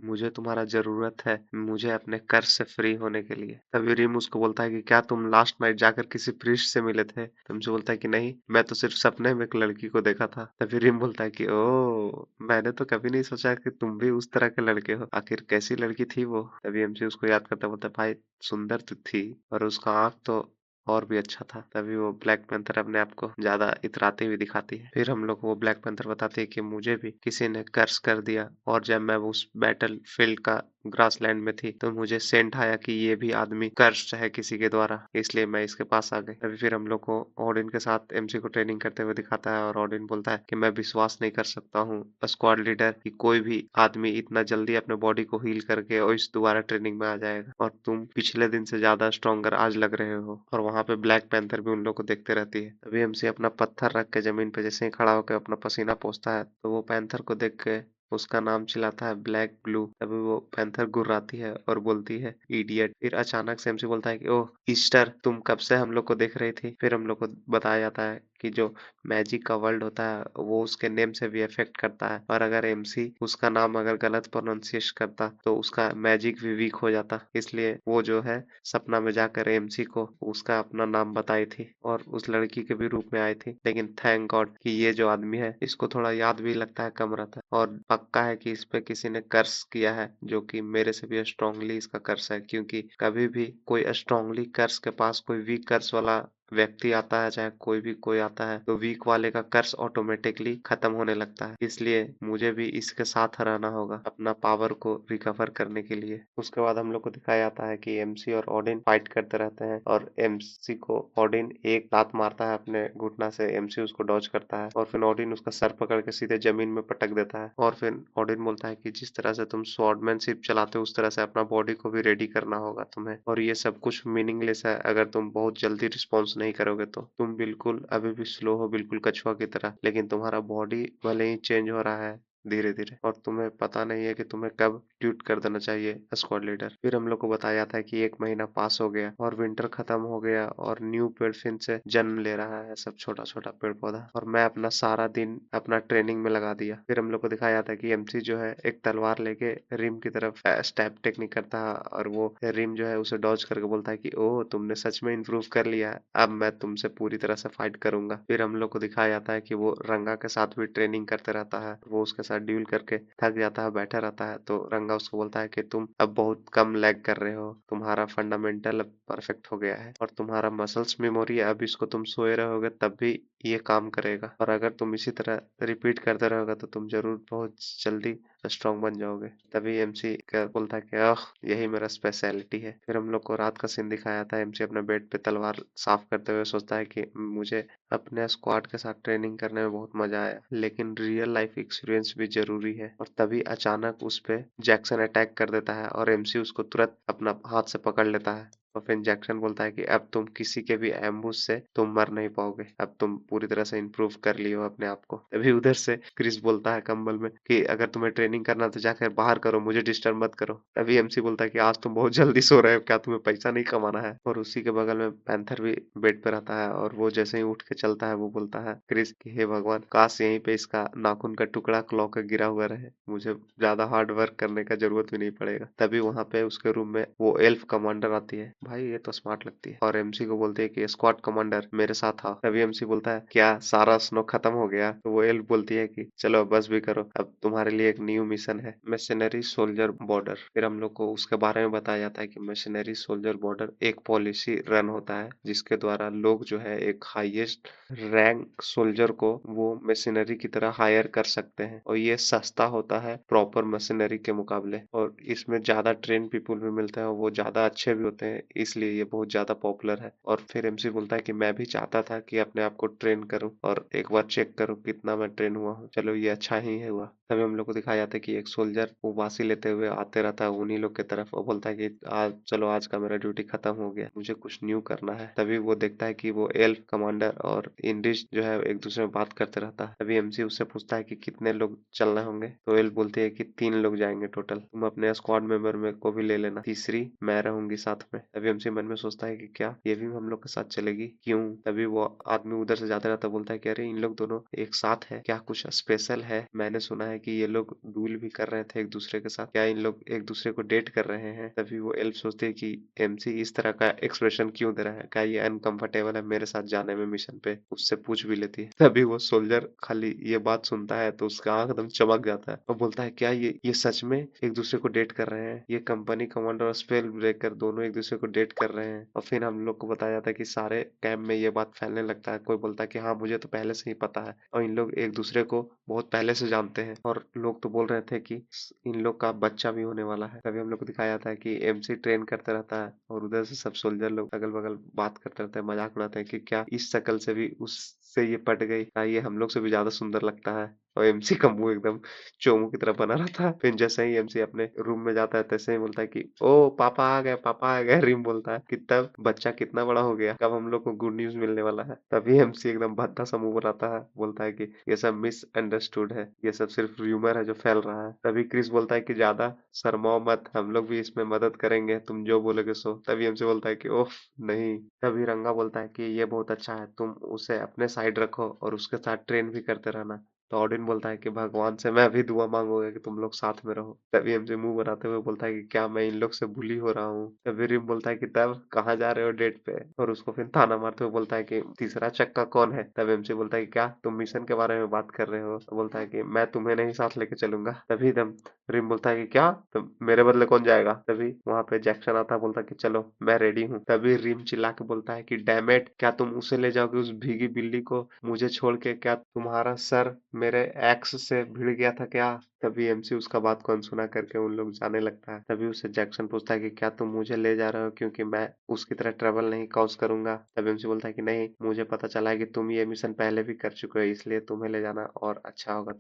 मुझे तुम्हारा जरूरत है, मुझे अपने कर्ज से फ्री होने के लिए। तभी रिम उसको बोलता है कि क्या तुम लास्ट नाइट जाकर किसी प्रीस्ट से मिले थे। तुमसे बोलता है कि नहीं, मैं तो सिर्फ सपने में एक लड़की को देखा था। तभी रिम बोलता है कि ओ, मैंने तो कभी नहीं सोचा कि तुम भी उस तरह के लड़के हो। आखिर कैसी लड़की थी वो। तभी एमसी उसको याद करता, बोलता है भाई सुंदर तो थी और उसका आंख तो और भी अच्छा था। तभी वो ब्लैक पैंथर अपने आप को ज्यादा इतराते हुए दिखाती है। फिर हम लोग को वो ब्लैक पैंथर बताती है कि मुझे भी किसी ने कर्स कर दिया और जब मैं उस बैटल फील्ड का ग्रासलैंड में थी तो मुझे सेंट आया कि ये भी आदमी कर्स्ड है किसी के द्वारा, इसलिए मैं इसके पास आ गई। तभी फिर हम लोग को ऑडिन के साथ एमसी को ट्रेनिंग करते हुए दिखाता है और ऑडिन बोलता है कि मैं विश्वास नहीं कर सकता हूँ स्क्वाड लीडर कि कोई भी आदमी इतना जल्दी अपने बॉडी को हील करके और इस दोबारा ट्रेनिंग में आ जाएगा, और तुम पिछले दिन से ज्यादा स्ट्रॉन्गर आज लग रहे हो। और वहां पे ब्लैक पैंथर भी उन लोग को देखते रहती है। तभी एमसी अपना पत्थर रख के जमीन पे जैसे ही खड़ा होकर अपना पसीना पोंछता है तो वो पैंथर को देख के उसका नाम चिल्लाता है ब्लैक ब्लू। तभी वो पैंथर गुर्राती है और बोलती है इडियट। फिर अचानक से एमसी बोलता है कि ओह ईस्टर, तुम कब से हम लोग को देख रही थी। फिर हम लोग को बताया जाता है कि जो मैजिक का वर्ल्ड होता है वो उसके नेम से भी इफेक्ट करता है, और अगर एमसी उसका नाम अगर गलत प्रोनाउंसिएशन करता तो उसका मैजिक भी वीक हो जाता। इसलिए वो जो है सपना में जाकर एमसी को उसका अपना नाम बताई थी और उस लड़की के भी रूप में आई थी। लेकिन थैंक गॉड कि ये जो आदमी है इसको थोड़ा याद भी लगता है कम रहता है, और पक्का है कि इस पे किसी ने कर्स किया है जो कि मेरे से भी स्ट्रांगली इसका कर्स है, क्योंकि कभी भी कोई स्ट्रांगली कर्स के पास कोई वीक कर्स वाला व्यक्ति आता है, चाहे कोई भी कोई आता है, तो वीक वाले का कर्स ऑटोमेटिकली खत्म होने लगता है। इसलिए मुझे भी इसके साथ रहना होगा अपना पावर को रिकवर करने के लिए। उसके बाद हम लोग को दिखाया जाता है कि एमसी और ओडिन फाइट करते रहते हैं और एमसी को ओडिन एक लात मारता है अपने घुटना से, एमसी उसको डॉज करता है और फिर ओडिन उसका सर पकड़ के सीधे जमीन में पटक देता है। और फिर ओडिन बोलता है कि जिस तरह से तुम स्वॉर्डमैनशिप चलाते हो उस तरह से अपना बॉडी को भी रेडी करना होगा तुम्हें, और ये सब कुछ मीनिंगलेस है अगर तुम बहुत जल्दी रिस्पॉन्स नहीं करोगे तो। तुम बिल्कुल अभी भी स्लो हो, बिल्कुल कछुआ की तरह, लेकिन तुम्हारा बॉडी भले ही चेंज हो रहा है धीरे धीरे, और तुम्हें पता नहीं है कि तुम्हें कब ट्यूट कर देना चाहिए स्क्वाड लीडर। फिर हम लोग को बताया जाता है कि 1 महीना पास हो गया और विंटर खत्म हो गया और न्यू पेड़ फिर से जन्म ले रहा है, सब छोटा छोटा पेड़ पौधा, और मैं अपना सारा दिन अपना ट्रेनिंग में लगा दिया। फिर हम लोग को दिखाया जाता है कि एमसी जो है एक तलवार लेके रिम की तरफ स्टैब टेक्निक करता है और वो रिम जो है उसे डॉज करके बोलता है कि ओह तुमने सच में इम्प्रूव कर लिया है, अब मैं तुमसे पूरी तरह से फाइट करूंगा। फिर हम लोग को दिखाया जाता है कि वो रंगा के साथ भी ट्रेनिंग करते रहता है, वो उसके साथ ड्यूल करके थक जाता है, बैठा रहता है, तो रंगा उसको बोलता है कि तुम अब बहुत कम लैग कर रहे हो, तुम्हारा फंडामेंटल अब परफेक्ट हो गया है और तुम्हारा मसल्स मेमोरी है, अब इसको तुम सोए रहोगे तब भी ये काम करेगा, और अगर तुम इसी तरह रिपीट करते रहोगे तो तुम जरूर बहुत जल्दी स्ट्रांग बन जाओगे। तभी एमसी बोलता है कि आह यही मेरा स्पेशलिटी है। फिर हम लोग को रात का सीन दिखाया था, एमसी अपने बेड पे तलवार साफ करते हुए सोचता है कि मुझे अपने स्क्वाड के साथ ट्रेनिंग करने में बहुत मजा आया, लेकिन रियल लाइफ एक्सपीरियंस भी जरूरी है। और तभी अचानक उस पे जैक्सन अटैक कर देता है और एमसी उसको तुरंत अपना हाथ से पकड़ लेता है, और फिर जैक्सन बोलता है कि अब तुम किसी के भी एम्बुश से तुम मर नहीं पाओगे, अब तुम पूरी तरह से इम्प्रूव कर लियो अपने आप को। तभी उधर से क्रिस बोलता है कंबल में कि अगर तुम्हें ट्रेनिंग करना तो जाकर बाहर करो, मुझे डिस्टर्ब मत करो। तभी एमसी बोलता है कि आज तुम बहुत जल्दी सो रहे हो, क्या तुम्हें पैसा नहीं कमाना है। और उसी के बगल में पैंथर भी बेड पे रहता है और वो जैसे ही उठ के चलता है वो बोलता है क्रिस कि हे भगवान, काश यहीं पे इसका नाखून का टुकड़ा क्लॉ का गिरा हुआ रहे, मुझे ज्यादा हार्ड वर्क करने का जरूरत भी नहीं पड़ेगा। तभी वहां पे उसके रूम में वो एल्फ कमांडर आती है, भाई ये तो स्मार्ट लगती है, और एमसी को बोलती है कि स्क्वाड कमांडर मेरे साथ आओ। तभी एमसी बोलता है क्या सारा स्नो खत्म हो गया, तो वो एल्फ बोलती है कि चलो बस भी करो, अब तुम्हारे लिए एक न्यू मिशन है, मिशनरी सोल्जर बॉर्डर। फिर हम लोग को उसके बारे में बताया जाता है कि मिशनरी सोल्जर बॉर्डर एक पॉलिसी रन होता है जिसके द्वारा लोग जो है एक हाईएस्ट रैंक सोल्जर को वो मशीनरी की तरह हायर कर सकते हैं, और ये सस्ता होता है प्रॉपर मशीनरी के मुकाबले, और इसमें ज्यादा ट्रेन पीपल भी मिलते हैं और वो ज्यादा अच्छे भी होते हैं, इसलिए ये बहुत ज्यादा पॉपुलर है। और फिर एमसी बोलता है कि मैं भी चाहता था कि अपने आप को ट्रेन करूं और एक बार चेक करूं कितना मैं ट्रेन हुआ हूं, चलो ये अच्छा ही है हुआ। तभी हम लोग को दिखाया जाता है कि एक सोल्जर वो वासी लेते हुए आते रहता है उन्हीं लोग की तरफ, और बोलता है कि आज चलो आज का मेरा ड्यूटी खत्म हो गया, मुझे कुछ न्यू करना है। तभी वो देखता है कि वो एल्फ कमांडर और इंडिश जो है एक दूसरे में बात करते रहता है। तभी एमसी उससे पूछता है कि कितने लोग चलना होंगे, तो एल्फ बोलती है कि 3 लोग जाएंगे टोटल, तुम अपने स्क्वाड मेंबर में को भी ले लेना, तीसरी मैं रहूंगी साथ में। तभी एमसी मन में सोचता है कि क्या ये भी हम लोग के साथ चलेगी, क्यों। तभी वो आदमी उधर से जाता रहता बोलता है कि अरे इन लोग दोनों एक साथ है, क्या कुछ स्पेशल है, मैंने सुना है कि ये लोग डूल भी कर रहे थे एक दूसरे के साथ, क्या इन लोग एक दूसरे को डेट कर रहे हैं। तभी वो एल्फ सोचते है कि एमसी इस तरह का एक्सप्रेशन क्यों दे रहा है, क्या ये अनकंफर्टेबल है मेरे साथ जाने में मिशन पे, उससे पूछ भी लेती है। तभी वो सोल्जर खाली ये बात सुनता है तो उसका आंख एकदम चमक जाता है और बोलता है क्या ये सच में एक दूसरे को डेट कर रहे हैं, ये कंपनी कमांडर और स्पेल ब्रेकर दोनों एक दूसरे को डेट कर रहे हैं। और फिर हम लोग को बताया जाता है कि सारे कैंप में ये बात फैलने लगता है। कोई बोलता है कि हाँ मुझे तो पहले से ही पता है, और इन लोग एक दूसरे को बहुत पहले से जानते हैं। और लोग तो बोल रहे थे कि इन लोग का बच्चा भी होने वाला है। तभी हम लोग को दिखाया जाता है कि एमसी ट्रेन करते रहता है और उधर से सब सोल्जर लोग अगल बगल बात करते रहते हैं, मजाक उड़ाते हैं कि क्या इस शक्ल से भी उससे ये पट गई, क्या ये हम लोग से भी ज्यादा सुंदर लगता है। और एमसी का मुंह एकदम चोमू की तरह बना रहता है। फिर जैसे ही एमसी अपने रूम में जाता है तैसे ही बोलता है कि ओ पापा आ गए, पापा आ गए। रिम बोलता है कि तब बच्चा कितना बड़ा हो गया, कब हम लोग को गुड न्यूज मिलने वाला है। तभी एमसी एकदम भद्दा सा मुंह बनाता है, बोलता है कि ये सब मिसअंडरस्टूड है, ये सब सिर्फ र्यूमर है जो फैल रहा है। तभी क्रिस बोलता है कि ज्यादा शर्माओ मत, हम लोग भी इसमें मदद करेंगे, तुम जो बोलोगे सो। तभी एमसी बोलता है कि ओह नहीं। तभी रंगा बोलता है कि ये बहुत अच्छा है, तुम उसे अपने साइड रखो और उसके साथ ट्रेन भी करते रहना। तो ऑडिन बोलता है कि भगवान से मैं भी दुआ मांगूंगा कि तुम लोग साथ में रहो। तभी एमजे मुंह बनाते हुए बोलता है कि क्या मैं इन लोग से बुली हो रहा हूँ। तभी रिम बोलता है कि तब कहाँ जा रहे हो डेट पे, और उसको फिर ताना मारते हुए बोलता है कि तीसरा चक्का कौन है। तब एमजे बोलता है कि क्या तुम मिशन के बारे में बात कर रहे हो। तो बोलता है कि मैं तुम्हें नहीं साथ लेके चलूंगा। तभी दम रिम बोलता है कि क्या, तो मेरे बदले कौन जाएगा। तभी वहां पे जैक्सन आता है, बोलता है कि चलो मैं रेडी हूँ। तभी रिम चिल्ला के बोलता है कि डैमेट, क्या तुम उसे ले जाओगे उस भीगी बिल्ली को मुझे छोड़ के, क्या तुम्हारा सर मेरे एक्स से भिड़ गया था क्या। तभी एमसी उसका बात को अनसुना करके उन लोग जाने लगता है। तभी उसे जैक्सन पूछता है कि क्या तुम मुझे ले जा रहे हो क्योंकि मैं उसकी तरह ट्रबल नहीं कॉज करूंगा। तभी एमसी बोलता है कि नहीं, मुझे पता चला है कि तुम ये मिशन पहले भी कर चुके हो, इसलिए तुम्हें ले जाना और अच्छा होगा,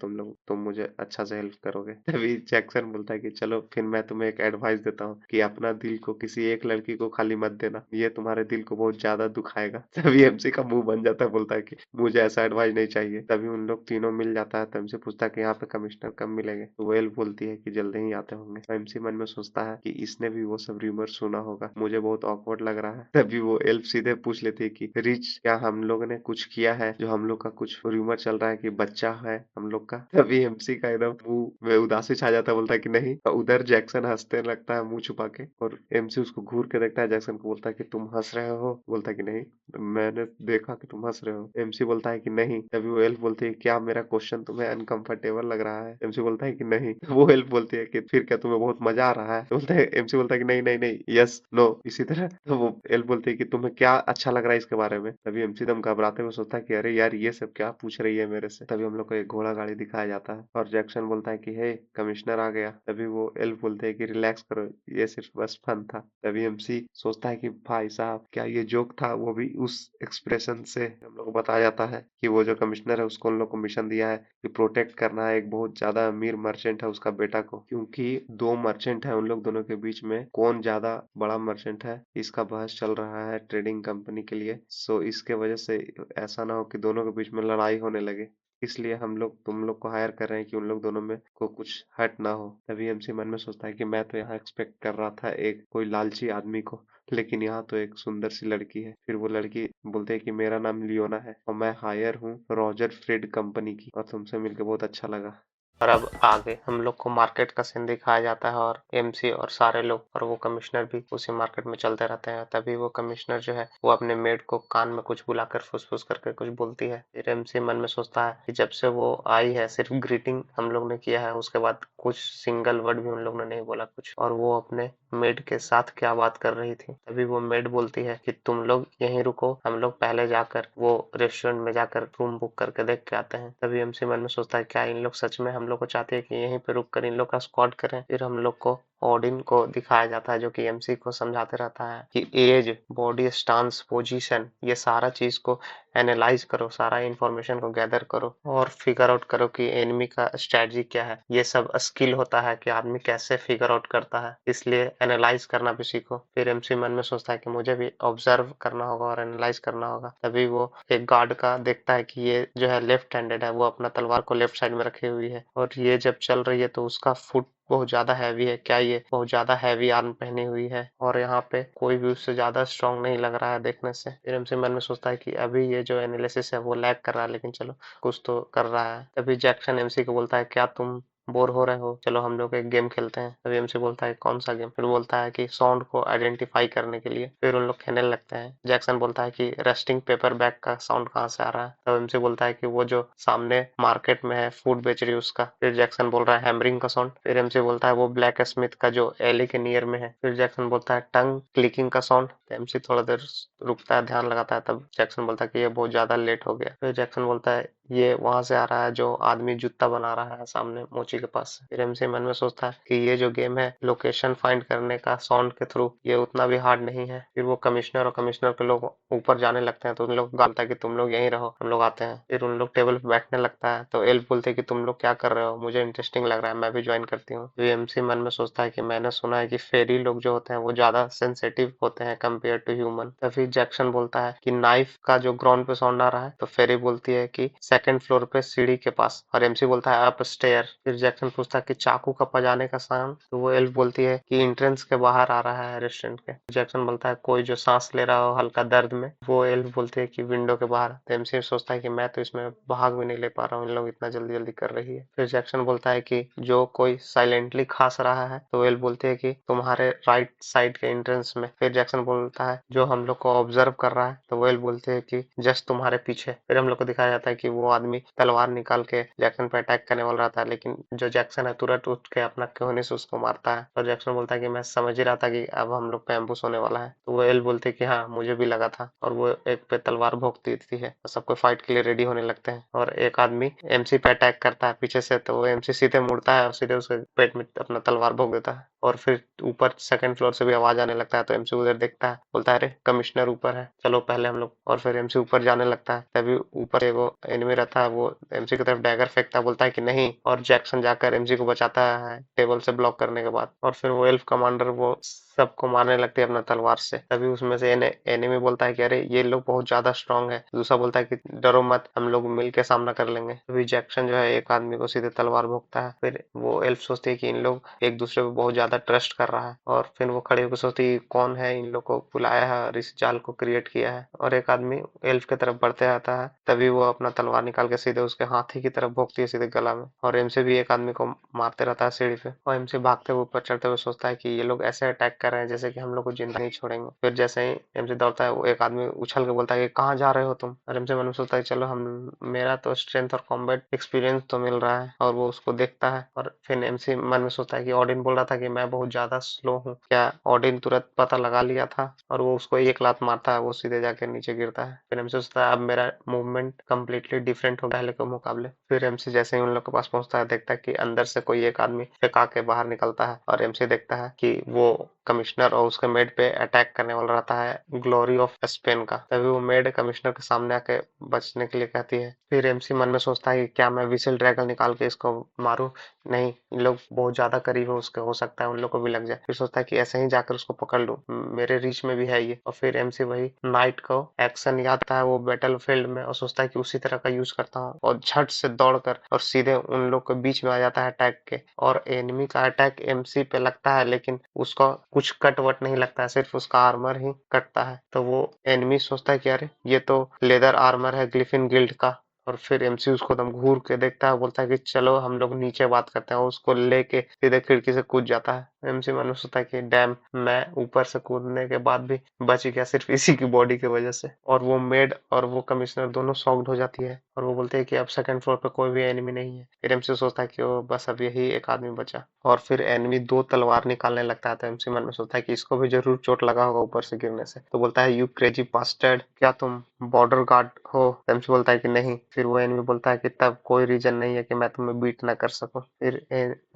तुम मुझे अच्छा से हेल्प करोगे। तभी जैक्सन बोलता है कि चलो फिर मैं तुम्हें एक एडवाइस देता हूँ कि अपना दिल को किसी एक लड़की को खाली मत देना, ये तुम्हारे दिल को बहुत ज्यादा दुखाएगा। तभी एमसी का मुंह बन जाता है, बोलता है कि मुझे ऐसा एडवाइस नहीं चाहिए। तभी उन लोग तीनों मिल जाता है। तो एमसी पूछता है कि यहाँ पे कमिश्नर कब मिलेंगे। तो वेल बोलती है कि जल्दी ही आते होंगे। तो एमसी मन में सोचता है कि इसने भी वो सब रूमर सुना होगा, मुझे बहुत ऑकवर्ड लग रहा है। तभी वो एल्फ सीधे पूछ लेती है कि रिच, क्या हम लोग ने कुछ किया है जो हम लोग का कुछ रूमर चल रहा है कि बच्चा है हम लोग का। तभी एमसी का एकदम मुंह में उदासी छा जाता है, बोलता है कि नहीं। और उधर जैक्सन हंसने लगता है मुंह छुपा के, और एमसी उसको घूर के देखता है। जैक्सन को बोलता है कि तुम हंस रहे हो। बोलता है कि नहीं, मैंने देखा कि तुम हंस रहे हो। एमसी बोलता है कि नहीं। तभी वो एल्फ बोलती है क्या मेरा क्वेश्चन तुम्हें अनकंफर्टेबल लग रहा है। एमसी बोलता है कि नहीं। वो एल्फ बोलती है कि फिर क्या तुम्हें बहुत मजा आ रहा है। बोलता है, एमसी बोलता है कि नहीं नहीं नहीं, यस नो, इसी तरह। तो वो एल्फ बोलती है कि तुम्हें क्या अच्छा लग रहा है इसके बारे में। तभी एमसी दम घबराते हुए सोचता है कि अरे यार ये सब क्या पूछ रही है मेरे से। तभी हम लोग को एक घोड़ा गाड़ी दिखाया जाता है और जैक्सन बोलता है कि हे कमिश्नर आ गया। तभी वो एल्फ बोलते हैं कि रिलैक्स करो, ये सिर्फ बस फन था। तभी एमसी सोचता है कि भाई साहब क्या ये जोक था, वो भी उस एक्सप्रेशन से। हम लोग को बताया जाता है कि वो जो कमिश्नर है उसको उन लोग को मिशन दिया है कि प्रोटेक्ट करना है एक बहुत ज्यादा अमीर मर्चेंट है उसका बेटा को, क्योंकि दो मर्चेंट है, उन लोग दोनों के बीच में कौन ज्यादा बड़ा मर्चेंट है इसका बहस चल रहा है ट्रेडिंग कंपनी के लिए। सो इसके वजह से ऐसा ना हो कि दोनों के बीच में लड़ाई होने लगे, इसलिए हम लोग तुम लोग को हायर कर रहे हैं कि उन लोग दोनों में को कुछ हट ना हो। तभी एमसी मन में सोचता है कि मैं तो यहाँ एक्सपेक्ट कर रहा था एक कोई लालची आदमी को, लेकिन यहाँ तो एक सुंदर सी लड़की है। फिर वो लड़की बोलते है कि मेरा नाम लियोना है और मैं हायर हूँ रॉजर फ्रेड कंपनी की, और तुमसे मिलकर बहुत अच्छा लगा। और अब आगे हम लोग को मार्केट का सीन दिखाया जाता है और एमसी और सारे लोग और वो कमिश्नर भी उसी मार्केट में चलते रहते हैं। तभी वो कमिश्नर जो है वो अपने मेड को कान में कुछ बुलाकर फुसफुस करके कुछ बोलती है। फिर एमसी मन में सोचता है कि जब से वो आई है सिर्फ ग्रीटिंग हम लोग ने किया है, उसके बाद कुछ सिंगल वर्ड भी उन लोग ने नहीं बोला कुछ, और वो अपने मेड के साथ क्या बात कर रही थी। तभी वो मेड बोलती है कि तुम लोग यहीं रुको, हम लोग पहले जाकर वो रेस्टोरेंट में जाकर रूम बुक करके देख के आते हैं। तभी एमसी मन में सोचता है क्या इन लोग सच में हम लोग को चाहते हैं कि यहीं पे रुक कर इन लोग का स्क्वाड करें। फिर हम लोग को ओडिन को दिखाया जाता है जो कि एमसी को समझाते रहता है कि एज, बॉडी स्टांस, पोजीशन, ये सारा चीज को एनालाइज करो, सारा इंफॉर्मेशन को गैदर करो और फिगर आउट करो कि एनिमी का स्ट्रेटजी क्या है। ये सब स्किल होता है कि आदमी कैसे फिगर आउट करता है, इसलिए एनालाइज करना भी सीखो। फिर एमसी मन में सोचता है कि मुझे भी ऑब्जर्व करना होगा और एनालाइज करना होगा। तभी वो एक गार्ड का देखता है कि ये जो है लेफ्ट हैंडेड है, वो अपना तलवार को लेफ्ट साइड में रखी हुई है और ये जब चल रही है तो उसका फुट बहुत ज्यादा हैवी है, क्या ये बहुत ज्यादा हैवी आर्म पहनी हुई है और यहाँ पे कोई भी उससे ज्यादा स्ट्रांग नहीं लग रहा है देखने से। फिर एमसी मन में सोचता है कि अभी ये जो एनालिसिस है वो लैग कर रहा है, लेकिन चलो कुछ तो कर रहा है। तभी जैक्सन एमसी को बोलता है क्या तुम बोर हो रहे हो, चलो हम लोग एक गेम खेलते हैं। तभी एमसी बोलता है कौन सा गेम? फिर बोलता है कि साउंड को आइडेंटिफाई करने के लिए। फिर उन लोग खेलने लगते हैं। जैक्सन बोलता है कि रस्टिंग पेपर बैग का साउंड कहाँ से आ रहा है? तब एमसी बोलता है कि वो जो सामने मार्केट में है फूड बेच रही है उसका। फिर जैक्सन बोल रहा है हैमरिंग का साउंड। फिर एमसी बोलता है वो ब्लैक स्मिथ का जो एली के नियर में है। फिर जैक्सन बोलता है टंग क्लिकिंग का साउंड। एमसी थोड़ा देर रुकता है, ध्यान लगाता है। तब जैक्सन बोलता है कि ये बहुत ज्यादा लेट हो गया। फिर जैक्सन बोलता है ये वहां से आ रहा है जो आदमी जूता बना रहा है सामने मोची के पास से। फिर एमसी मन में सोचता है कि ये जो गेम है लोकेशन फाइंड करने का साउंड के थ्रू, ये उतना भी हार्ड नहीं है। फिर वो कमिश्नर और कमिश्नर के लोग ऊपर जाने लगते हैं तो उन लोग बोलता है कि तुम लोग यहीं रहो, हम लोग आते हैं। फिर उन लोग टेबल पे बैठने लगता है तो एल्फ बोलते हैं कि तुम लोग क्या कर रहे हो, मुझे इंटरेस्टिंग लग रहा है, मैं भी ज्वाइन करती हूँ। तो एमसी मन में सोचता है कि मैंने सुना है कि फेरी लोग जो होते हैं वो ज्यादा सेंसिटिव होते हैं कंपेयर टू ह्यूमन। तभी जैक्सन बोलता है कि नाइफ का जो ग्राउंड पे साउंड आ रहा है। तो फेरी बोलती है कि सेकंड फ्लोर पे सीढ़ी के पास, और एमसी बोलता है अप स्टेयर। फिर जैक्सन पूछता है कि चाकू का बजाने का साउंड? तो वो एल्फ बोलती है कि एंट्रेंस के बाहर आ रहा है रेस्टोरेंट के। जैक्सन बोलता है कोई जो सांस ले रहा हो हल्का दर्द में? वो एल्फ बोलती है कि विंडो के बाहर। तो एमसी सोचता है कि मैं तो इसमें भाग भी नहीं ले पा रहा हूँ, इन लोग इतना जल्दी जल्दी कर रही है। फिर जैक्सन बोलता है कि जो कोई साइलेंटली खास रहा है? तो एल्फ बोलती है कि तुम्हारे राइट साइड के एंट्रेंस में। फिर जैक्सन बोलता है जो हम लोग को ऑब्जर्व कर रहा है? तो वो एल्फ बोलते हैं कि जस्ट तुम्हारे पीछे। फिर हम लोग को दिखाया जाता है कि वो आदमी तलवार निकाल के जैक्सन पे अटैक करने वाला रहता है, लेकिन जो जैक्सन है तुरंत उठ के अपना कोहनी से उसको मारता है। और जैक्सन बोलता है कि मैं समझ ही रहा था कि अब हम लोग पे एम्बुश होने वाला है। तो वो एल्फ बोलते हैं कि हाँ मुझे भी लगा था। और वो एक पे तलवार भोंकती थी है, और सबको फाइट के लिए रेडी होने लगते हैं। और एक आदमी एमसी पे अटैक करता है पीछे से, तो वो एमसी सीधे मुड़ता है और सीधे उसके पेट में अपना तलवार भोंक देता है। और फिर ऊपर सेकंड फ्लोर से भी आवाज आने लगता है तो एमसी उधर देखता है, बोलता है अरे कमिश्नर ऊपर है, चलो पहले हम लोग। और फिर एमसी ऊपर जाने लगता है। तभी ऊपर से वो एनिमी रहता है, वो एमसी की तरफ डैगर फेंकता है, बोलता है कि नहीं। और जैक्सन जाकर एमसी को बचाता है टेबल से ब्लॉक करने के बाद। और फिर वो एल्फ कमांडर वो सबको मारने लगती है अपना तलवार से। तभी उसमें से एनिमी बोलता है कि अरे ये लोग बहुत ज्यादा स्ट्रांग है। दूसरा बोलता है कि डरो मत, हम लोग मिलकर सामना कर लेंगे। तभी जैक्सन जो है एक आदमी को सीधे तलवार भोंकता है। फिर वो एल्फ सोचती है कि इन लोग एक दूसरे पे बहुत ज्यादा ट्रस्ट कर रहा है। और फिर वो खड़े होकर सोचती है कौन है इन लोग को बुलाया है और इस जाल को क्रिएट किया है। और एक आदमी एल्फ की तरफ बढ़ते आता है। तभी वो अपना तलवार निकाल के सीधे उसके हाथी की तरफ भोंकती है, सीधे गला में। और एमसी भी एक आदमी को मारते रहता है सीढ़ी पे। और एमसी भागते हुए ऊपर चढ़ते हुए सोचता है कि ये लोग ऐसे अटैक कर रहे हैं जैसे कि हम लोग को जिंदा नहीं छोड़ेंगे। फिर जैसे ही एमसी दौड़ता है वो एक आदमी उछल के बोलता है कि कहाँ जा रहे हो तुम? और एमसी मन में सोचता है चलो हम, मेरा तो स्ट्रेंथ और कॉम्बैट एक्सपीरियंस तो मिल रहा है। और वो उसको देखता है। और फिर एमसी मन में सोचता है कि ऑडिन बोल रहा था कि मैं बहुत ज्यादा स्लो हूँ, क्या ऑडिन तुरंत पता लगा लिया था? और वो उसको एक लात मारता है, वो सीधे जाके नीचे गिरता है। फिर एमसी सोचता है अब मेरा मूवमेंट कम्प्लीटली डिफरेंट हो पहले के मुकाबले। फिर एमसी जैसे ही उन लोग के पास पहुंचता है देखता है कि अंदर से कोई एक आदमी फेंका के बाहर निकलता है। और एमसी देखता है कि वो कमिश्नर और उसके मेड पे अटैक करने वाला रहता है ग्लोरी ऑफ स्पेन का। तभी वो मेड कमिश्नर के सामने आके बचने के लिए कहती है। फिर एमसी मन में सोचता है कि क्या मैं विसल ड्रैगन निकाल के इसको मारूं? नहीं, इन लोग बहुत ज्यादा करीब है उसके, हो सकता है उन लोग को भी लग जाए। फिर सोचता है कि ऐसे ही जाकर उसको पकड़ लूं, मेरे रीच में भी है ये। और फिर एमसी वही नाइट को एक्शन याद आता है वो बैटल फील्ड में, और सोचता है कि उसी तरह का यूज करता हूँ। और झट से दौड़कर और सीधे उन लोग के बीच में आ जाता है अटैक के। और एनिमी का अटैक एमसी पे लगता है, लेकिन उसका कुछ कट वट नहीं लगता है, सिर्फ उसका आर्मर ही कटता है। तो वो एनिमी सोचता है कि अरे ये तो लेदर आर्मर है ग्लिफिन गिल्ड का। और फिर एमसी उसको दम घूर के देखता है, बोलता है कि चलो हम लोग नीचे बात करते हैं। उसको लेके सीधे खिड़की से कूद जाता है। एमसी मन में सोचता है कि डैम, मैं ऊपर से कूदने के बाद भी बच गया सिर्फ इसी की बॉडी की वजह से। और वो मेड और वो कमिश्नर दोनों शॉक्ड हो जाती है। और वो बोलते हैं कि अब सेकंड फ्लोर पे कोई भी एनिमी नहीं है। फिर एमसी सोचता है कि वो बस अब यही एक आदमी बचा। और फिर एनिमी दो तलवार निकालने लगता है तो एमसी मन में सोचता है कि इसको भी जरूर चोट लगा होगा ऊपर से गिरने से। तो बोलता है यू क्रेजी बास्टर्ड, क्या तुम बॉर्डर गार्ड हो? एमसी बोलता है कि नहीं। फिर वो एनिमी बोलता है कि तब कोई रीजन नहीं है कि मैं तुम्हें बीट ना कर सकूं। फिर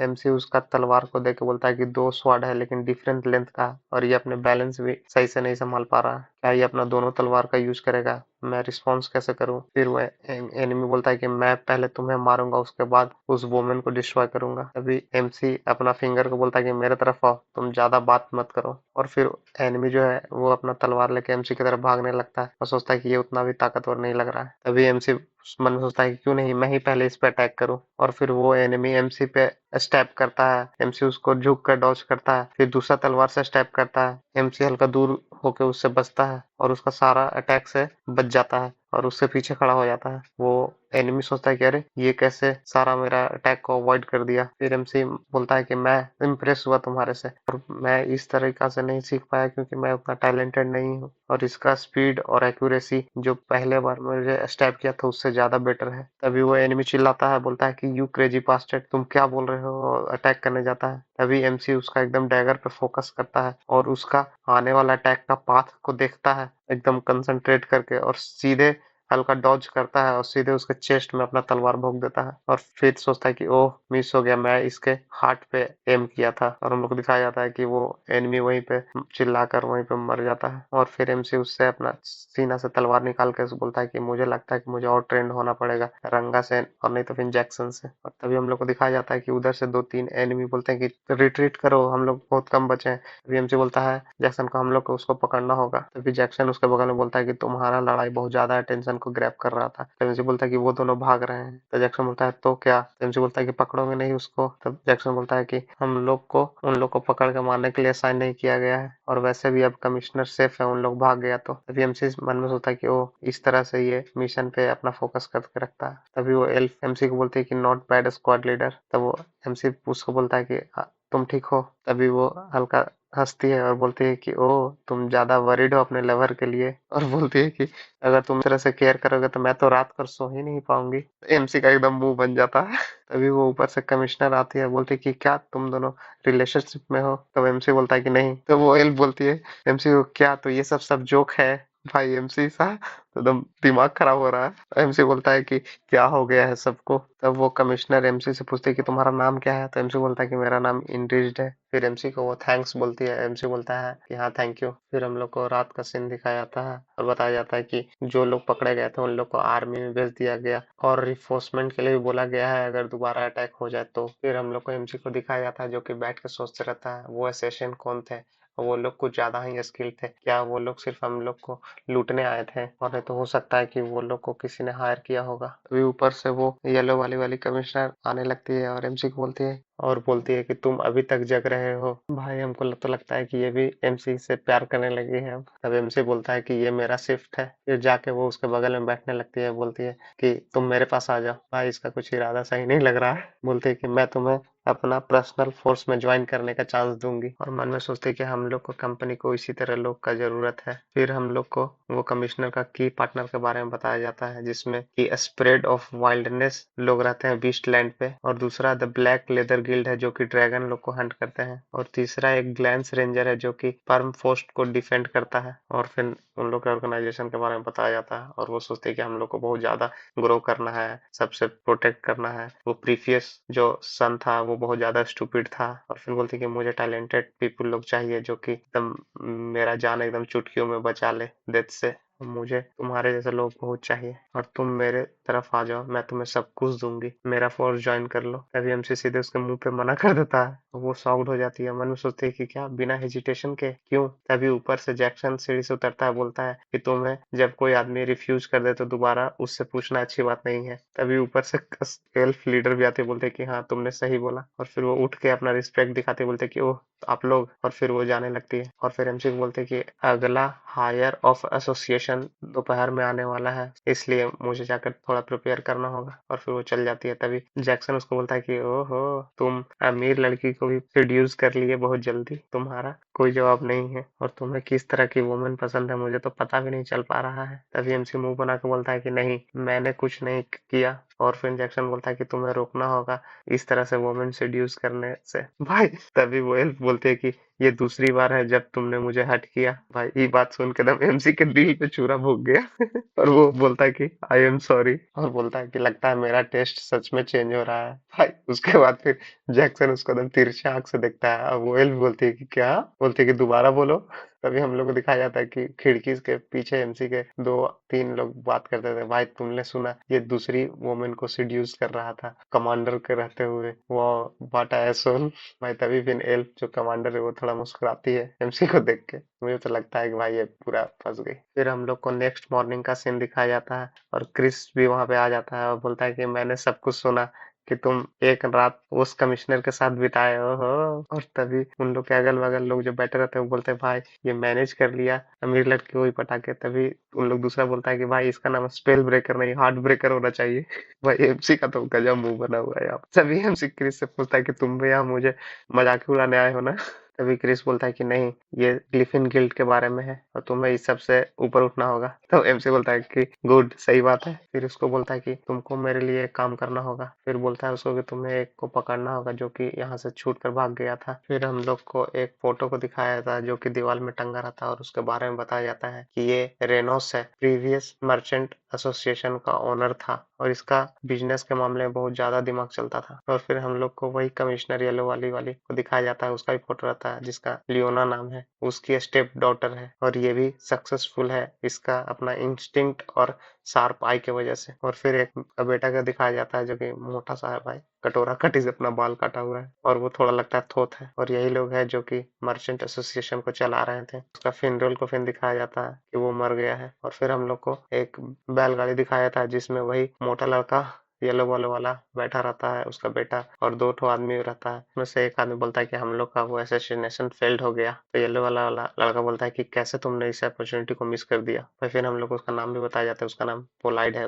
एमसी उसका तलवार को देख के बोलता है कि दो स्वॉर्ड है लेकिन डिफरेंट लेंथ का, और ये अपने बैलेंस भी सही से नहीं संभाल पा रहा है, क्या ये अपना दोनों तलवार का यूज करेगा? मैं रिस्पॉन्स कैसे करूं? फिर वो एनिमी बोलता है कि मैं पहले तुम्हें मारूंगा उसके बाद उस वुमेन को डिस्ट्रॉय करूंगा। तभी एमसी अपना फिंगर को बोलता है कि मेरे तरफ आओ, तुम ज्यादा बात मत करो। और फिर एनिमी जो है वो अपना तलवार लेके एमसी की तरफ भागने लगता है और सोचता है कि ये उतना भी ताकतवर नहीं लग रहा है। तभी एमसी मन में सोचता है कि क्यों नहीं मैं ही पहले इस पे अटैक करूं। और फिर वो एनिमी एमसी पे स्टेप करता है, एमसी उसको झुक कर डॉज करता है। फिर दूसरा तलवार से स्टेप करता है, एमसी हल्का दूर होकर उससे बचता है और उसका सारा अटैक से बच जाता है। और उससे पीछे खड़ा हो जाता है। वो एनिमी सोचता है कि अरे ये कैसे सारा मेरा अटैक को अवॉइड कर दिया। फिर एमसी बोलता है कि मैं इम्प्रेस हुआ तुम्हारे से, और मैं इस तरीका से नहीं सीख पाया क्योंकि मैं उतना टैलेंटेड नहीं हूँ, और इसका स्पीड और एक्यूरेसी जो पहले बार मुझे स्टैप किया था उससे ज्यादा बेटर है। तभी वो एनिमी चिल्लाता है, बोलता है कि यू क्रेजी बास्टर्ड, तुम क्या बोल रहे हो, अटैक करने जाता है। तभी एमसी उसका एकदम डैगर पे फोकस करता है और उसका आने वाला अटैक का पाथ को देखता है एकदम कंसंट्रेट करके, और सीधे हल्का डॉज करता है और सीधे उसके चेस्ट में अपना तलवार भोंक देता है। और फिर सोचता है कि ओह मिस हो गया, मैं इसके हार्ट पे एम किया था। और हम लोग को दिखाया जाता है कि वो एनिमी वहीं पे चिल्लाकर वहीं पे मर जाता है। और फिर एमसी उससे अपना सीना से तलवार निकाल के उसे बोलता है कि मुझे लगता है कि मुझे और ट्रेंड होना पड़ेगा रंगा से, और नहीं तो फिर जैक्सन से। और तभी हम लोग को दिखाया जाता है कि उधर से 2-3 एनिमी बोलते हैं कि रिट्रीट करो, हम लोग बहुत कम बचे हैं। तभी एमसी बोलता है जैक्सन को हम लोग को उसको पकड़ना होगा। तभी जैक्सन उसके बगल में बोलता है कि तुम्हारा लड़ाई बहुत ज्यादा अटेंशन को ग्रैब कर रहा था। तब एमसी बोलता है कि वो दोनों भाग रहे हैं। तो जैक्सन बोलता है तो क्या? तो एमसी बोलता है कि पकड़ोगे नहीं उसको? तब जैक्सन बोलता है कि हम लोग को उन लोग को पकड़ के मारने के लिए असाइन नहीं किया गया है, और वैसे भी अब कमिश्नर सेफ है, उन लोग भाग गया तो। तभी एमसी मन में सोचता है कि ओ इस तरह से ये मिशन पे अपना फोकस करके रखता है। तभी वो एल्फ एमसी को बोलती है कि नॉट बैड स्क्वाड लीडर। तब वो एमसी उसको बोलता है कि तुम ठीक हो?" तभी वो हल्का हंसती है और बोलती है कि ओह तुम ज्यादा वरीड हो अपने लवर के लिए, और बोलती है कि अगर तुम इस तरह से केयर करोगे तो मैं तो रात भर सो ही नहीं पाऊंगी। एमसी का एकदम मुंह बन जाता है। तभी वो ऊपर से कमिश्नर आती है, बोलती है कि क्या तुम दोनों रिलेशनशिप में हो? तब एमसी बोलता है कि नहीं। तो वो एल बोलती है एमसी को, क्या तो ये सब जोक है? भाई एमसी सा तो एकदम दिमाग खराब हो रहा है। एमसी बोलता है कि क्या हो गया है सबको? तब वो कमिश्नर एमसी से पूछते है कि तुम्हारा नाम क्या है? तो एमसी बोलता है कि मेरा नाम इंड्रिज्ड है। फिर एमसी को वो थैंक्स बोलती है। एमसी बोलता है कि हाँ थैंक यू। फिर हम लोग को रात का सीन दिखाया जाता है और बताया जाता है कि जो लोग पकड़े गए थे उन लोग को आर्मी में भेज दिया गया, और रिफोर्समेंट के लिए भी बोला गया है अगर दोबारा अटैक हो जाए तो। फिर हम लोग को एमसी को दिखाया जाता है जो कि बैठ के सोचते रहता है वो असैसिन कौन थे, और वो लोग कुछ ज्यादा ही स्किल्ड थे। क्या वो लोग सिर्फ हम लोग को लूटने आए थे? और नहीं तो हो सकता है कि वो लोग को किसी ने हायर किया होगा। अभी ऊपर से वो येलो वाली कमिश्नर आने लगती है और एमसी को बोलती है कि तुम अभी तक जग रहे हो। भाई हमको तो लगता है कि ये भी एमसी से प्यार करने लगी है अब। तब एमसी बोलता है कि ये मेरा शिफ्ट है। फिर जाके वो उसके बगल में बैठने लगती है, बोलती है कि तुम मेरे पास आ जाओ। भाई इसका कुछ इरादा सही नहीं लग रहा है। बोलती है कि मैं तुम्हें अपना पर्सनल फोर्स में ज्वाइन करने का चांस दूंगी, और मन में सोचते कि हम लोग को कंपनी को इसी तरह लोग का जरूरत है। फिर हम लोग को वो कमिश्नर का की पार्टनर के बारे में बताया जाता है जिसमें कि स्प्रेड ऑफ वाइल्डनेस लोग रहते हैं बीस्ट लैंड पे, और दूसरा द ब्लैक लेदर गिल्ड है जो कि ड्रैगन लोग को हंट करते हैं, और तीसरा एक ग्लैंस रेंजर है जो कि परम फोस्ट को डिफेंड करता है। और फिर उन लोग के ऑर्गेनाइजेशन के बारे में बताया जाता है, और वो सोचते हैं कि हम लोग को बहुत ज्यादा ग्रो करना है, सबसे प्रोटेक्ट करना है। वो प्रीफियस जो सन था वो बहुत ज्यादा स्टूपिड था, और फिर बोलते कि मुझे टैलेंटेड पीपल लोग चाहिए जो कि एकदम मेरा जान एकदम चुटकियों में बचा ले डेथ से। मुझे तुम्हारे जैसे लोग बहुत चाहिए, और तुम मेरे तरफ आ जाओ, मैं तुम्हें सब कुछ दूंगी, मेरा फोर्स ज्वाइन कर लो। तभी एमसी सीधे उसके मुंह पे मना कर देता है। वो शॉक्ड हो जाती है, मन में सोचती है कि क्या बिना हेजिटेशन के, क्यों? तभी ऊपर से जैक्सन सीढ़ी से उतरता है, बोलता है कि तुम्हें जब कोई आदमी रिफ्यूज कर दे तो दोबारा उससे पूछना अच्छी बात नहीं है। तभी ऊपर से एल्फ लीडर भी आते, बोलते कि हाँ तुमने सही बोला, और फिर वो उठ के अपना रिस्पेक्ट दिखाते, बोलते कि ओह आप लोग, और फिर वो जाने लगती है। और फिर एमसी को बोलते कि अगला हायर ऑफ एसोसिएशन दोपहर में आने वाला है, इसलिए मुझे जाकर थोड़ा प्रिपेयर करना होगा, और फिर वो चल जाती है। तभी जैक्सन उसको बोलता है कि ओहो तुम अमीर लड़की को भी प्रोड्यूस कर लिए बहुत जल्दी, तुम्हारा कोई जवाब नहीं है, और तुम्हें किस तरह की वुमेन पसंद है मुझे तो पता भी नहीं चल पा रहा है। तभी एमसी मुंह बना के बोलता है कि नहीं मैंने कुछ नहीं किया, और फिर जैक्सन बोलता है कि तुम्हें रोकना होगा इस तरह से वुमेन सेड्यूस करने से। भाई तभी वो एल्फ बोलते हैं कि ये दूसरी बार है जब तुमने मुझे हट किया। भाई ये बात सुन के दम एमसी के दिल पे छुरा भोग गया। और वो बोलता है कि आई एम सॉरी, और बोलता है कि लगता है मेरा टेस्ट सच में चेंज हो रहा है। भाई उसके बाद फिर जैक्सन उसको एकदम तिरछे आंख से देखता है, और वो एल्फ बोलती है कि क्या? बोलती है कि दोबारा बोलो। तभी हम लोग को दिखाया जाता है कि खिड़की के पीछे एमसी के 2-3 लोग बात करते थे। भाई तुमने सुना ये दूसरी वुमेन को सीड्यूस कर रहा था कमांडर के रहते हुए, वो वाट एसोल। भाई तभी फिर एल्फ जो कमांडर है वो थोड़ा मुस्कुराती है एमसी को देख के। मुझे तो लगता है कि भाई ये पूरा फंस गई। फिर हम लोग को नेक्स्ट मॉर्निंग का सीन दिखाया जाता है, और क्रिस भी वहां पे आ जाता है और बोलता है कि मैंने सब कुछ सुना कि तुम एक रात उस कमिश्नर के साथ बिताए हो। और तभी उन लोग के अगल बगल लोग जो बैठे रहते हैं वो बोलते हैं भाई ये मैनेज कर लिया अमीर लड़की को ही पटा के। तभी उन लोग दूसरा बोलता है कि भाई इसका नाम स्पेल ब्रेकर नहीं हार्ट ब्रेकर होना चाहिए। भाई एमसी का तो गजब मुंह बना हुआ है यहाँ। तभी एमसी क्रिस से पूछता है कि तुम भी यहाँ मुझे मजाक ही उड़ाने आए हो ना। तभी क्रिस बोलता है कि नहीं, ये ग्लिफिन गिल्ड के बारे में है और तुम्हें इस सब से ऊपर उठना होगा। तो एमसी बोलता है कि गुड, सही बात है। फिर उसको बोलता है कि तुमको मेरे लिए एक काम करना होगा। फिर बोलता है उसको कि तुम्हें एक को पकड़ना होगा जो कि यहाँ से छूट कर भाग गया था। फिर हम लोग को एक फोटो को दिखाया जाता है जो कि दीवार में टंगा रहता है और उसके बारे में बताया जाता है कि ये रेनोस है, प्रीवियस मर्चेंट एसोसिएशन का ओनर था और इसका बिजनेस के मामले में बहुत ज्यादा दिमाग चलता था। और फिर हम लोग को वही कमिश्नर येलो वाली को दिखाया जाता है, उसका भी फोटो रहता है जिसका लियोना नाम है, उसकी स्टेप डॉटर है और ये भी सक्सेसफुल है इसका अपना इंस्टिंक्ट और शार्प आई की वजह से। और फिर एक बेटा का दिखाया जाता है जो कि मोटा सा है भाई, कटोरा कटी से अपना बाल काटा हुआ है और वो थोड़ा लगता है थोथ है। और यही लोग हैं जो कि मर्चेंट एसोसिएशन को चला रहे थे। उसका फिनरल को फिर दिखाया जाता है कि वो मर गया है। और फिर हम लोग को एक बैलगाड़ी दिखाया था जिसमें वही मोटा लड़का येलो वाले वाला बैठा रहता है, उसका बेटा और दो ठो आदमी रहता है। उसमें से एक आदमी बोलता है कि हम लोग का वो असैसिनेशन फेल्ड हो गया। तो येलो वाला लड़का बोलता है कि कैसे तुमने इस अपॉर्चुनिटी को मिस कर दिया। तो फिर हम लोग को उसका नाम भी बताया जाता है, उसका नाम पोलाइड है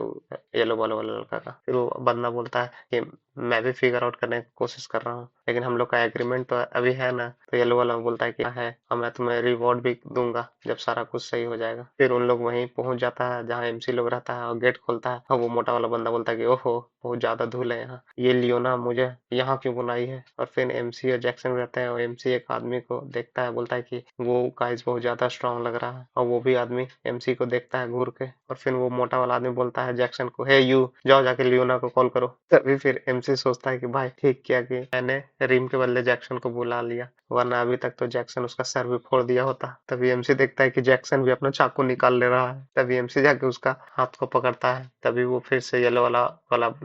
येलो वाला लड़का का। फिर वो बंदा बोलता है कि मैं भी फिगर आउट करने की कोशिश कर रहा हूँ लेकिन हम लोग का एग्रीमेंट तो अभी है ना। तो येलो वाला बोलता है कि है और मैं तुम्हें रिवॉर्ड भी दूंगा जब सारा कुछ सही हो जाएगा। फिर उन लोग वहीं पहुंच जाता है जहाँ एमसी लोग रहता है और गेट खोलता है और वो मोटा वाला बंदा बोलता है कि ओहो बहुत ज्यादा धूल है यहाँ, ये लियोना मुझे यहाँ क्यों बुलाई है। और फिर एमसी और जैक्सन रहते हैं और एमसी एक आदमी को देखता है, बोलता है कि वो गाइस बहुत ज्यादा स्ट्रांग लग रहा है। और वो भी आदमी एमसी को देखता है घूर के और फिर वो मोटा वाला आदमी बोलता है जैक्सन को, हे यू जाओ जाके लियोना को कॉल करो। तभी फिर एमसी सोचता है कि भाई ठीक किया कि मैंने रिम के बदले जैक्सन को बुला लिया, वरना अभी तक तो जैक्सन उसका सर भी फोड़ दिया होता। तभी एमसी देखता है कि जैक्सन भी अपना चाकू निकाल ले रहा है। तभी एमसी जाके उसका हाथ को पकड़ता है। तभी वो फिर से येलो वाला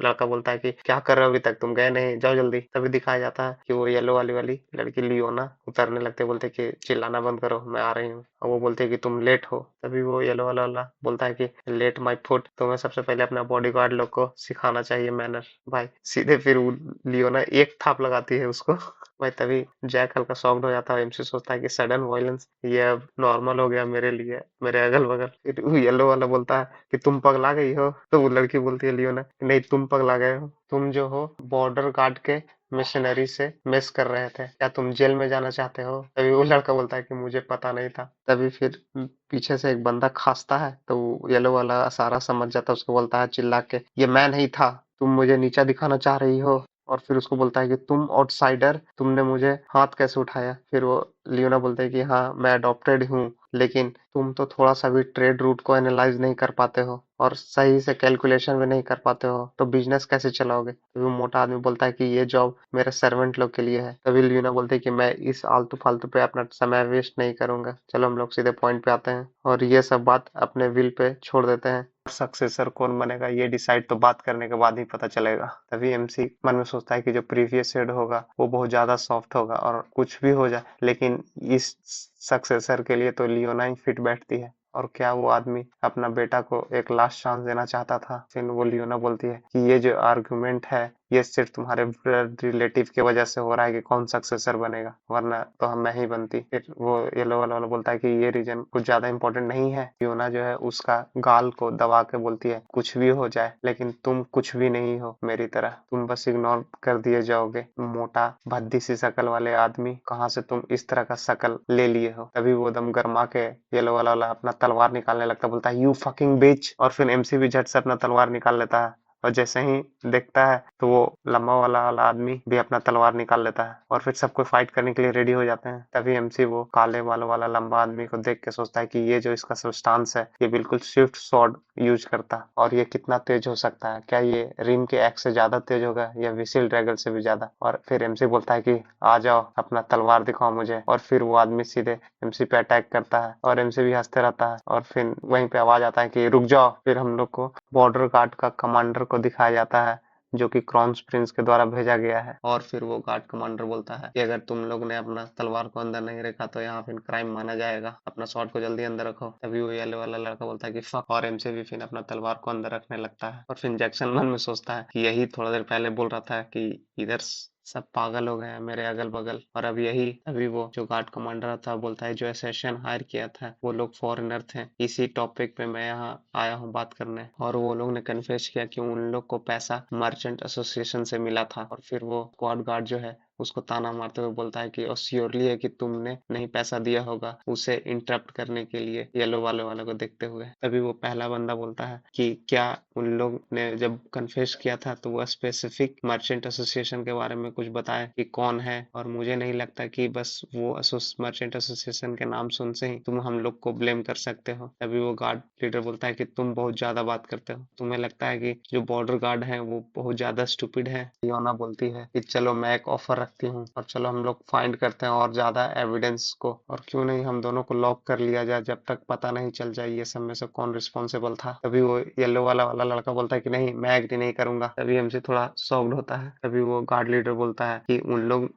लड़का बोलता है कि क्या कर रहे हो, अभी तक तुम गए नहीं, जाओ जल्दी। तभी दिखाया जाता है कि वो येलो वाली लड़की लियोना उतरने लगते, बोलते कि चिल्लाना बंद करो मैं आ रही हूँ। और वो बोलते कि तुम लेट हो। तभी वो येलो वाला बोलता है कि लेट माई फुट, तुम्हें सबसे पहले अपना बॉडीगार्ड लोग को सिखाना चाहिए मैनर। भाई सीधे फिर वो लियोना एक थाप लगाती है उसको। भाई तभी जैक हल्का शॉक्ड हो जाता है। एमसी सोचता है कि सडन वायलेंस ये अब नॉर्मल हो गया मेरे लिए, मेरे अगल बगल। फिर वो येलो वाला बोलता है कि तुम पगला गई हो। तो वो लड़की बोलती है लियोना, नहीं तुम पगला गए हो, तुम जो हो बॉर्डर गार्ड के मिशनरी से मिस कर रहे थे, क्या तुम जेल में जाना चाहते हो। तभी वो लड़का बोलता है कि मुझे पता नहीं था। तभी फिर पीछे से एक बंदा खांसता है तो येलो वाला सारा समझ जाता है, उसको बोलता है चिल्ला के, ये मैं नहीं था, तुम मुझे नीचा दिखाना चाह रही हो। और फिर उसको बोलता है कि तुम आउटसाइडर, तुमने मुझे हाथ कैसे उठाया। फिर वो लियोना बोलते हैं कि हाँ मैं अडॉप्टेड हूँ लेकिन तुम तो थोड़ा सा भी ट्रेड रूट को एनालाइज नहीं कर पाते हो और सही से कैलकुलेशन भी नहीं कर पाते हो, तो बिजनेस कैसे चलाओगे। तभी वो मोटा आदमी बोलता है कि ये जॉब मेरे सर्वेंट लोग के लिए है। तभी लियोना बोलते है कि मैं इस आलतू फालतू पे अपना समय वेस्ट नहीं करूंगा, चलो हम लोग सीधे पॉइंट पे आते हैं और ये सब बात अपने विल पे छोड़ देते हैं। सक्सेसर कौन बनेगा ये डिसाइड तो बात करने के बाद ही पता चलेगा। तभी एमसी मन में सोचता है कि जो प्रीवियस हेड होगा वो बहुत ज्यादा सॉफ्ट होगा और कुछ भी हो जाए लेकिन इस सक्सेसर के लिए तो लियोना ही फिट बैठती है। और क्या वो आदमी अपना बेटा को एक लास्ट चांस देना चाहता था। फिर वो लियोना बोलती है कि ये जो आर्गुमेंट है ये सिर्फ तुम्हारे ब्लड रिलेटिव की वजह से हो रहा है कि कौन सक्सेसर बनेगा, वरना तो हम मैं ही बनती। फिर वो येलो वाला बोलता है कि ये रीजन कुछ ज्यादा इंपॉर्टेंट नहीं है। लियोना जो है उसका गाल को दबा के बोलती है कुछ भी हो जाए लेकिन तुम कुछ भी नहीं हो मेरी तरह, तुम बस इग्नोर कर दिए जाओगे। मोटा भद्दी सी शकल वाले आदमी, कहाँ से तुम इस तरह का शकल ले लिए हो। तभी वो दम गर्मा के येलो वाला अपना तलवार निकालने लगता, बोलता है यू फकिंग बिच। और फिर एमसी भी झट से अपना तलवार निकाल लेता है और जैसे ही देखता है तो वो लंबा वाला आदमी भी अपना तलवार निकाल लेता है और फिर सबको फाइट करने के लिए रेडी हो जाते हैं। तभी एमसी वो काले बाल वाला लंबा आदमी को देख के सोचता है कि ये जो इसका सब्सटेंस है ये बिल्कुल स्विफ्ट स्वॉर्ड यूज करता और ये कितना तेज हो सकता है, क्या ये रिम के एक्स से ज्यादा तेज होगा या विसिल ड्रैगन से भी ज्यादा। और फिर एमसी बोलता है कि आ जाओ अपना तलवार दिखाओ मुझे। और फिर वो आदमी सीधे एमसी पे अटैक करता है और एमसी भी हंसते रहता है और फिर वहीं पे आवाज आता है कि रुक जाओ। फिर हम लोग को बॉर्डर गार्ड का कमांडर को दिखाया जाता है जो कि क्राउन प्रिंस के द्वारा भेजा गया है। और फिर वो गार्ड कमांडर बोलता है कि अगर तुम लोग ने अपना तलवार को अंदर नहीं रखा तो यहाँ फिर क्राइम माना जाएगा, अपना स्वॉर्ड को जल्दी अंदर रखो। तभी वो येलो वाला लड़का बोलता है कि फक, और एमसी भी फिर अपना तलवार को अंदर रखने लगता है। और फिर जैक्सन मन में सोचता है कि यही थोड़ा देर पहले बोल रहा था कि इधर सब पागल हो गए हैं मेरे अगल बगल, और अब यही अभी वो जो गार्ड कमांडर था बोलता है जो एसेशन हायर किया था वो लोग फॉरेनर थे, इसी टॉपिक पे मैं यहाँ आया हूँ बात करने। और वो लोग ने कन्फेस किया कि उन लोग को पैसा मर्चेंट एसोसिएशन से मिला था। और फिर वो स्क्वाड गार्ड जो है उसको ताना मारते हुए बोलता है कि और श्योरली है कि तुमने नहीं पैसा दिया होगा उसे इंटरप्ट करने के लिए, येलो वाले को देखते हुए। तभी वो पहला बंदा बोलता है कि क्या उन लोग ने जब कन्फेस किया था तो वो स्पेसिफिक मर्चेंट एसोसिएशन के बारे में कुछ बताया कि कौन है, और मुझे नहीं लगता कि बस वो मर्चेंट एसोसिएशन के नाम सुन से ही तुम हम लोग को ब्लेम कर सकते हो। तभी वो गार्ड लीडर बोलता है कि तुम बहुत ज्यादा बात करते हो, तुम्हें लगता है कि जो बॉर्डर गार्ड है वो बहुत ज्यादा स्टूपिड है। लियोना बोलती है कि चलो मैं एक ऑफर रखती हूँ और चलो हम लोग फाइंड करते हैं और ज्यादा एविडेंस को, और क्यों नहीं हम दोनों को लॉक कर लिया जाए जब तक पता नहीं चल जाए ये सब में से कौन रिस्पॉन्सिबल था। तभी वो येलो वाला लड़का बोलता है कि नहीं, मैं एग्री नहीं करूंगा। तभी हमसे थोड़ा शॉक्ड होता है। तभी वो गार्ड लीडर बोलता है कि उन लोग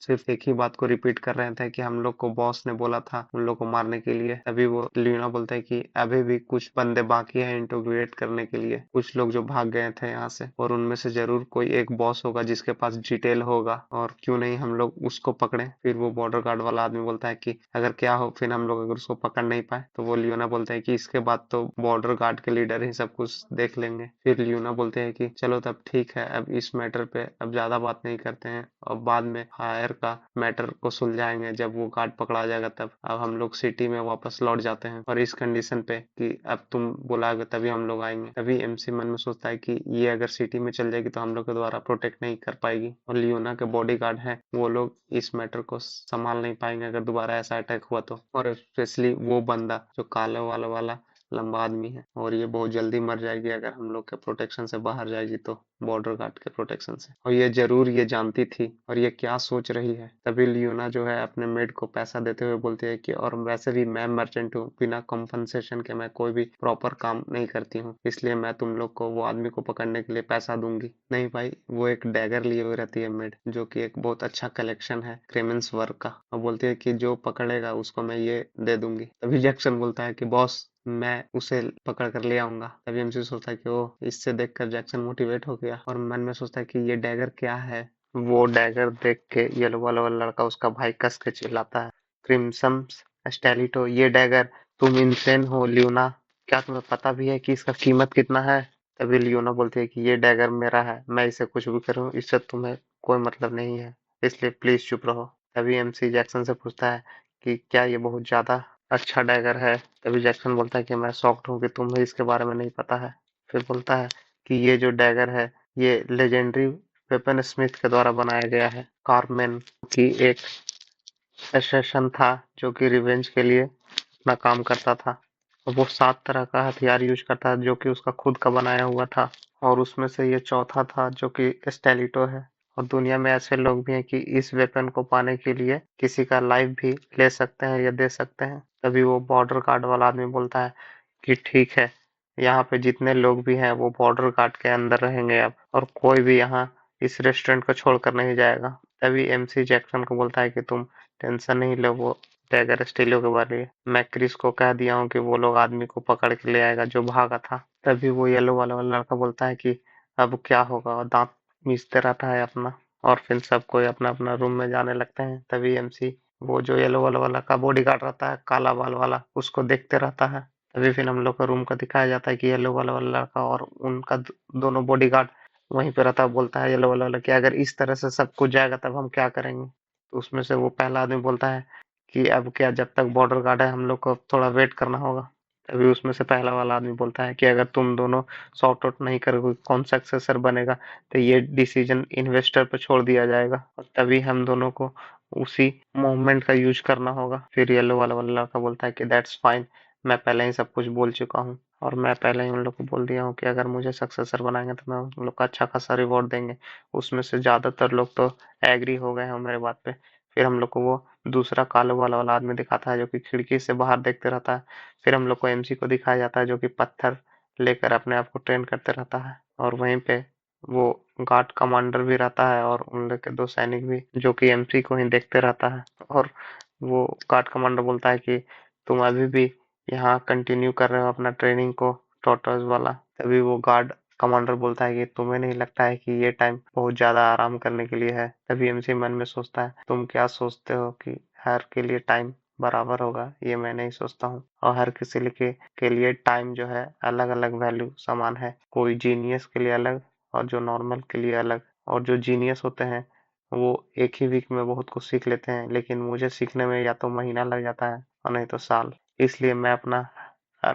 सिर्फ एक ही बात को रिपीट कर रहे थे कि हम लोग को बॉस ने बोला था उन लोग को मारने के लिए। तभी वो लियोना बोलता है कि अभी भी कुछ बंदे बाकी हैं इंटोग्रेट करने के लिए, कुछ लोग जो भाग गए थे यहाँ से, और उनमें से जरूर कोई एक बॉस होगा जिसके पास डिटेल होगा, और क्यों नहीं हम लोग उसको पकड़े। फिर वो बॉर्डर गार्ड वाला आदमी बोलता है कि अगर क्या हो फिर हम लोग अगर उसको पकड़ नहीं पाए तो वो लियोना बोलता है कि इसके बाद तो बॉर्डर गार्ड के लीडर ही सब कुछ देख लेंगे। फिर लियोना बोलते हैं कि चलो तब ठीक है, अब इस मैटर पे अब ज्यादा बात नहीं करते हैं, और बाद में हायर का मैटर को सुलझाएंगे जब वो गार्ड पकड़ा जाएगा तब। अब हम लोग सिटी में वापस लौट जाते हैं और इस कंडीशन पे कि अब तुम बुलाओगे तभी हम लोग आएंगे। तभी एमसी मन में सोचता है कि ये अगर सिटी में चल जाएगी तो हम लोग के द्वारा प्रोटेक्ट नहीं कर पाएगी, और लियोना के बॉडीगार्ड हैं वो लोग इस मैटर को संभाल नहीं पाएंगे अगर दोबारा ऐसा अटैक हुआ तो। और स्पेशली वो बंदा जो काले वाला लंबा आदमी है, और ये बहुत जल्दी मर जाएगी अगर हम लोग के प्रोटेक्शन से बाहर जाएगी तो, बॉर्डर गार्ड के प्रोटेक्शन से। और ये जरूर ये जानती थी, और ये क्या सोच रही है। तभी लियोना जो है अपने मेड को पैसा देते हुए बोलती है कि और वैसे भी मैं मर्चेंट हूँ, बिना कॉम्पनसेशन के मैं कोई भी प्रॉपर काम नहीं करती हूँ, इसलिए मैं तुम लोग को वो आदमी को पकड़ने के लिए पैसा दूंगी। नहीं भाई, वो एक डैगर लिए हुए रहती है मेड, जो कि एक बहुत अच्छा कलेक्शन है क्रेमेंस वर्क का, और बोलती है कि जो पकड़ेगा उसको मैं ये दे दूंगी। तभी जैक्सन बोलता है कि बॉस मैं उसे पकड़ कर ले आऊंगा। तभी एमसी सोचता है कि ओ, इससे देखकर जैक्सन मोटिवेट हो गया और मन में सोचता है कि ये डैगर क्या है। वो डैगर देख के येलो वाला लड़का उसका भाई कस के चिल्लाता है, क्रिम्सन स्टेलिटो, ये डैगर, तुम इंसेन हो लियोना, क्या तुम्हें पता भी है कि इसका कीमत कितना है। तभी लियोना बोलती है कि ये डैगर मेरा है, मैं इसे कुछ भी करूं इससे तुम्हें कोई मतलब नहीं है, इसलिए प्लीज चुप रहो। तभी एमसी जैक्सन से पूछता है कि क्या ये बहुत ज्यादा अच्छा डैगर है। तभी जैक्सन बोलता है कि मैं शॉक्ड हूँ कि तुम्हें इसके बारे में नहीं पता है। फिर बोलता है कि ये जो डैगर है ये लेजेंडरी वेपन स्मिथ के द्वारा बनाया गया है। कार्मेन की एक एसेसन था जो कि रिवेंज के लिए अपना काम करता था, और वो 7 तरह का हथियार यूज करता है जो कि उसका खुद का बनाया हुआ था, और उसमें से ये चौथा था जो कि स्टेलिटो है। और दुनिया में ऐसे लोग भी हैं कि इस वेपन को पाने के लिए किसी का लाइफ भी ले सकते हैं या दे सकते हैं। तभी वो बॉर्डर गार्ड वाला आदमी बोलता है कि ठीक है, यहाँ पे जितने लोग भी हैं वो बॉर्डर गार्ड के अंदर रहेंगे अब, और कोई भी यहाँ इस रेस्टोरेंट को छोड़कर नहीं जाएगा। तभी एमसी जैक्सन को बोलता है कि तुम टेंशन नहीं लो वो टैगर स्टीलो के बारे, मैं क्रिस को कह दिया हूँ कि वो लोग आदमी को पकड़ के ले आएगा जो भागा था। तभी वो येलो वाला लड़का बोलता है कि अब क्या होगा, और दांत मीचते रहता है अपना, और फिर सब कोई अपना अपना रूम में जाने लगते हैं। तभी एमसी वो जो येलो वाला का बॉडी गार्ड रहता है काला बाल वाला, उसको देखते रहता है। तभी फिर हम लोग का रूम का दिखाया जाता है कि येलो वाला लड़का और उनका दोनों बॉडी गार्ड वहीं पे रहता है। बोलता है येलो वाला कि अगर इस तरह से सब कुछ जाएगा तब हम क्या करेंगे। तो उसमें से वो पहला आदमी बोलता है कि अब क्या, जब तक बॉर्डर गार्ड है हम लोग को थोड़ा वेट करना होगा। तभी उसमें से पहला वाला आदमी बोलता है कि अगर तुम दोनों सॉर्ट आउट नहीं करोगे कौन सक्सेसर बनेगा तो ये डिसीजन इन्वेस्टर पे छोड़ दिया जाएगा, और तभी हम दोनों को उसी मूवमेंट का यूज करना होगा। फिर येलो वाला लड़का बोलता है कि दैट्स फाइन, मैं पहले ही सब कुछ बोल चुका हूँ, और मैं पहले ही उन लोग को बोल दिया हूँ कि अगर मुझे सक्सेसर बनाएंगे तो मैं उन लोग का अच्छा खासा रिवॉर्ड देंगे। उसमें से ज्यादातर लोग तो एग्री हो गए हैं मेरे बात पे। फिर हम लोग को वो दूसरा काले वाला आदमी दिखाता है जो कि खिड़की से बाहर देखते रहता है। फिर हम लोग को एमसी को दिखाया जाता है जो कि पत्थर लेकर अपने आप को ट्रेन करते रहता है, और वहीं पे वो गार्ड कमांडर भी रहता है और उन लोग के 2 सैनिक भी, जो कि एमसी को ही देखते रहता है। और वो गार्ड कमांडर बोलता है कि तुम अभी भी यहाँ कंटिन्यू कर रहे हो अपना ट्रेनिंग को, टॉर्टोइज वाला। तभी वो गार्ड कमांडर बोलता है कि तुम्हें नहीं लगता है कि ये टाइम बहुत ज्यादा आराम करने के लिए है? तभी एमसी मन में सोचता है, तुम क्या सोचते हो कि हर के लिए टाइम बराबर होगा? ये मैं नहीं सोचता हूँ। और हर किसी के लिए टाइम जो है अलग अलग वैल्यू समान है। कोई जीनियस के लिए अलग और जो नॉर्मल के लिए अलग। और जो जीनियस होते हैं वो एक ही वीक में बहुत कुछ सीख लेते हैं, लेकिन मुझे सीखने में या तो महीना लग जाता है और नहीं तो साल। इसलिए मैं अपना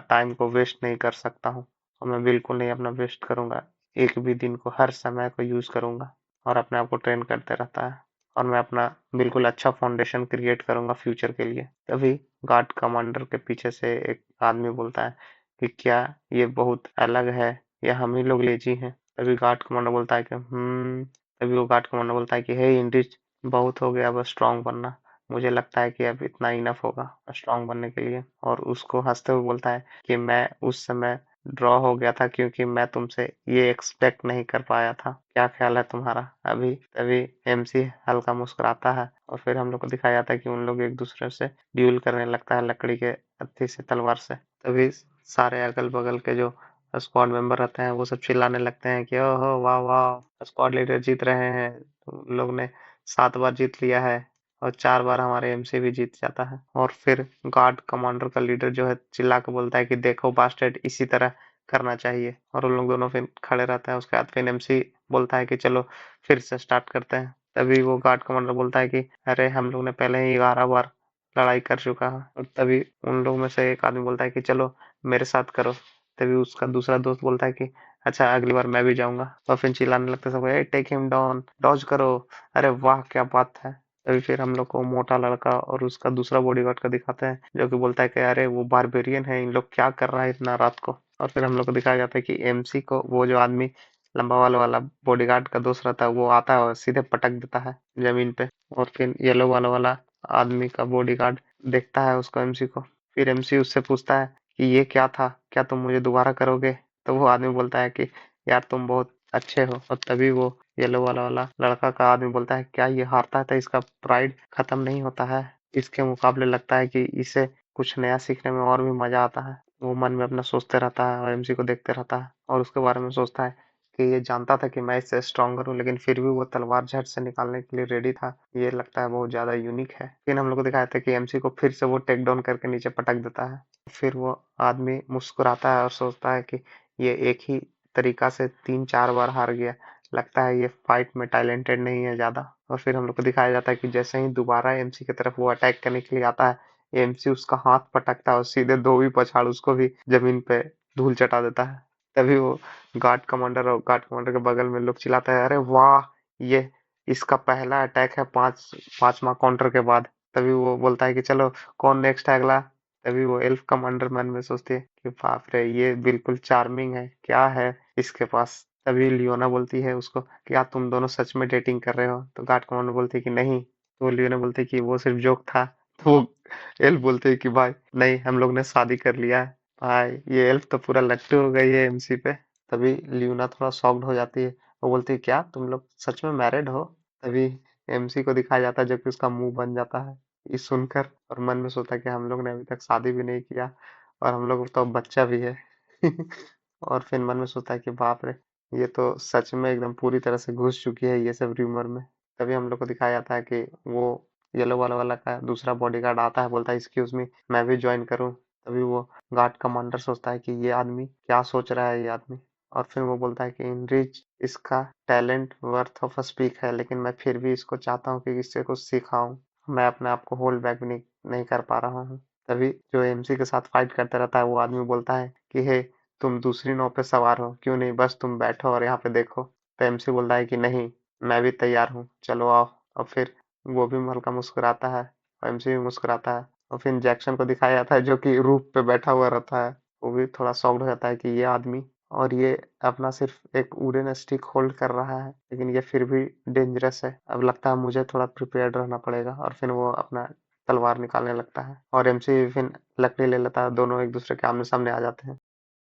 टाइम को वेस्ट नहीं कर सकता हूँ, और मैं बिल्कुल नहीं अपना वेस्ट करूंगा। एक भी दिन को, हर समय को यूज करूंगा और अपने आप को ट्रेन करते रहता है। और मैं अपना बिल्कुल अच्छा फाउंडेशन क्रिएट करूंगा फ्यूचर के लिए। तभी गार्ड कमांडर के पीछे से एक आदमी बोलता है कि क्या ये बहुत अलग है या हम ही लोग लेजी हैं? तभी गार्ड कमांडर बोलता है कि तभी वो गार्ड कमांडर बोलता है कि हे इंडिज, बहुत हो गया, बस स्ट्रांग बनना। मुझे लगता है कि अब इतना इनफ होगा स्ट्रांग बनने के लिए। और उसको हंसते हुए बोलता है कि मैं उस समय ड्रॉ हो गया था क्योंकि मैं तुमसे ये एक्सपेक्ट नहीं कर पाया था। क्या ख्याल है तुम्हारा अभी? तभी एमसी हल्का मुस्कुराता है और फिर हम लोग को दिखाया जाता है कि उन लोग एक दूसरे से ड्यूल करने लगता है लकड़ी के हत्थी से, तलवार से। तभी सारे अगल बगल के जो स्क्वाड मेंबर रहते हैं वो सब चिल्लाने लगते हैं कि ओहो वाह वाह, स्क्वाड लीडर जीत रहे हैं, तुम लोग ने 7 बार जीत लिया है और 4 बार हमारे एमसी भी जीत जाता है। और फिर गार्ड कमांडर का लीडर जो है चिल्ला के बोलता है कि देखो बास्टर्ड, इसी तरह करना चाहिए। और उन लोग दोनों फिर खड़े रहते हैं। उसके बाद फिर एमसी बोलता है कि चलो फिर से स्टार्ट करते हैं। तभी वो गार्ड कमांडर बोलता है कि अरे हम लोग ने पहले ही 11 बार लड़ाई कर चुका है। और तभी उन लोग में से एक आदमी बोलता है कि चलो मेरे साथ करो। तभी उसका दूसरा दोस्त बोलता है कि अच्छा अगली बार मैं भी जाऊंगा। और फिर चिल्लाने लगते सब, ए टेक हिम डाउन, डॉज करो। अरे वाह क्या बात है। तभी फिर हम लोग को मोटा लड़का और उसका दूसरा बॉडीगार्ड का दिखाते हैं, जो कि बोलता है कि अरे वो बारबेरियन है, इन लोग क्या कर रहा है इतना रात को। और फिर हम लोग को दिखाया जाता है कि एमसी को वो जो आदमी लंबा वाला वाला बॉडीगार्ड का दोस्त रहता है वो आता है और सीधे पटक देता है जमीन पे। और फिर येलो वाला वाला आदमी का बॉडीगार्ड देखता है उसको, एमसी को। फिर एमसी उससे पूछता है कि ये क्या था, क्या तुम मुझे दोबारा करोगे? तो वो आदमी बोलता है कि यार तुम बहुत अच्छे हो। और तभी वो येलो वाला वाला लड़का का आदमी बोलता है क्या ये हारता है तो इसका प्राइड खत्म नहीं होता है? इसके मुकाबले लगता है कि इसे कुछ नया सीखने में और भी मजा आता है। वो मन में अपना सोचते रहता है और एमसी को देखते रहता है और उसके बारे में सोचता है कि ये जानता था कि मैं इससे स्ट्रॉन्गर हूँ, लेकिन फिर भी वो तलवार झट से निकालने के लिए रेडी था। ये लगता है बहुत ज्यादा यूनिक है। फिर हम लोग को दिखाया था कि एमसी को फिर से वो टेक डाउन करके नीचे पटक देता है। फिर वो आदमी मुस्कुराता है और सोचता है कि ये एक ही तरीका से 3-4 बार हार गया, लगता है ये फाइट में टैलेंटेड नहीं है ज्यादा। और फिर हम लोग को दिखाया जाता है कि जैसे ही दोबारा एमसी की तरफ वो अटैक करने के लिए आता है, एमसी उसका हाथ पटकता है और सीधे धोबी पछाड़ उसको भी जमीन पे धूल चटा देता है। तभी वो गार्ड कमांडर और गार्ड कमांडर के बगल में लोग चिल्लाते हैं, अरे वाह, ये इसका पहला अटैक है 5वां काउंटर के बाद। तभी वो बोलता है कि चलो कौन नेक्स्ट है अगला? तभी वो एल्फ कमांडर मन में सोचती है कि बाप रे, ये बिल्कुल चार्मिंग है, क्या है इसके पास। तभी लियोना बोलती है उसको, क्या तुम दोनों सच में डेटिंग कर रहे हो? तो गार्ड कमांडर बोलती है कि नहीं। तो लियोना बोलती है कि वो सिर्फ जोक था। तो वो एल्फ बोलते हैं कि भाई नहीं, हम लोग ने शादी कर लिया है। भाई ये एल्फ तो पूरा लट्टू हो गई है एमसी पे। तभी लियोना थोड़ा शॉक्ड हो जाती है। वो बोलती है क्या तुम लोग सच में मैरिड हो? तभी एमसी को दिखाया जाता है, जबकि उसका मुंह बन जाता है ये सुनकर। और मन में सोचता है कि हम लोग ने अभी तक शादी भी नहीं किया और हम लोग तो अब बच्चा भी है। और फिर मन में सोचता है कि बाप रे, ये तो सच में एकदम पूरी तरह से घुस चुकी है ये सब र्यूमर में। तभी हम लोग को दिखाया जाता है कि वो येलो वाला वाला का दूसरा बॉडीगार्ड आता है, बोलता है एक्सक्यूज मी, मैं भी ज्वाइन करूं? तभी वो गार्ड कमांडर सोचता है कि ये आदमी क्या सोच रहा है ये आदमी। और फिर वो बोलता है कि इनरिच, इसका talent worth of a speak है, लेकिन मैं फिर भी इसको चाहता हूँ कि इससे कुछ सिखाऊं। मैं अपने आप को होल्ड बैक भी नहीं कर पा रहा हूँ। तभी जो एमसी के साथ फाइट करता रहता है वो आदमी बोलता है कि हे, तुम दूसरी नाव पे सवार हो, क्यों नहीं बस तुम बैठो और यहाँ पे देखो? तो एमसी बोलता है कि नहीं, मैं भी तैयार हूँ, चलो आओ। और फिर वो भी हल्का मुस्कुराता है और एमसी भी मुस्कुराता है। और फिर जैक्सन को दिखाया जाता है जो कि रूफ पे बैठा हुआ रहता है। वो भी थोड़ा शॉक्ड हो जाता है कि ये आदमी, और ये अपना सिर्फ एक वुडन स्टिक होल्ड कर रहा है, लेकिन ये फिर भी डेंजरस है। अब लगता है मुझे थोड़ा प्रिपेयर्ड रहना पड़ेगा। और फिर वो अपना तलवार निकालने लगता है और एमसी भी फिर लकड़ी ले लेता है। दोनों एक दूसरे के आमने सामने आ जाते हैं।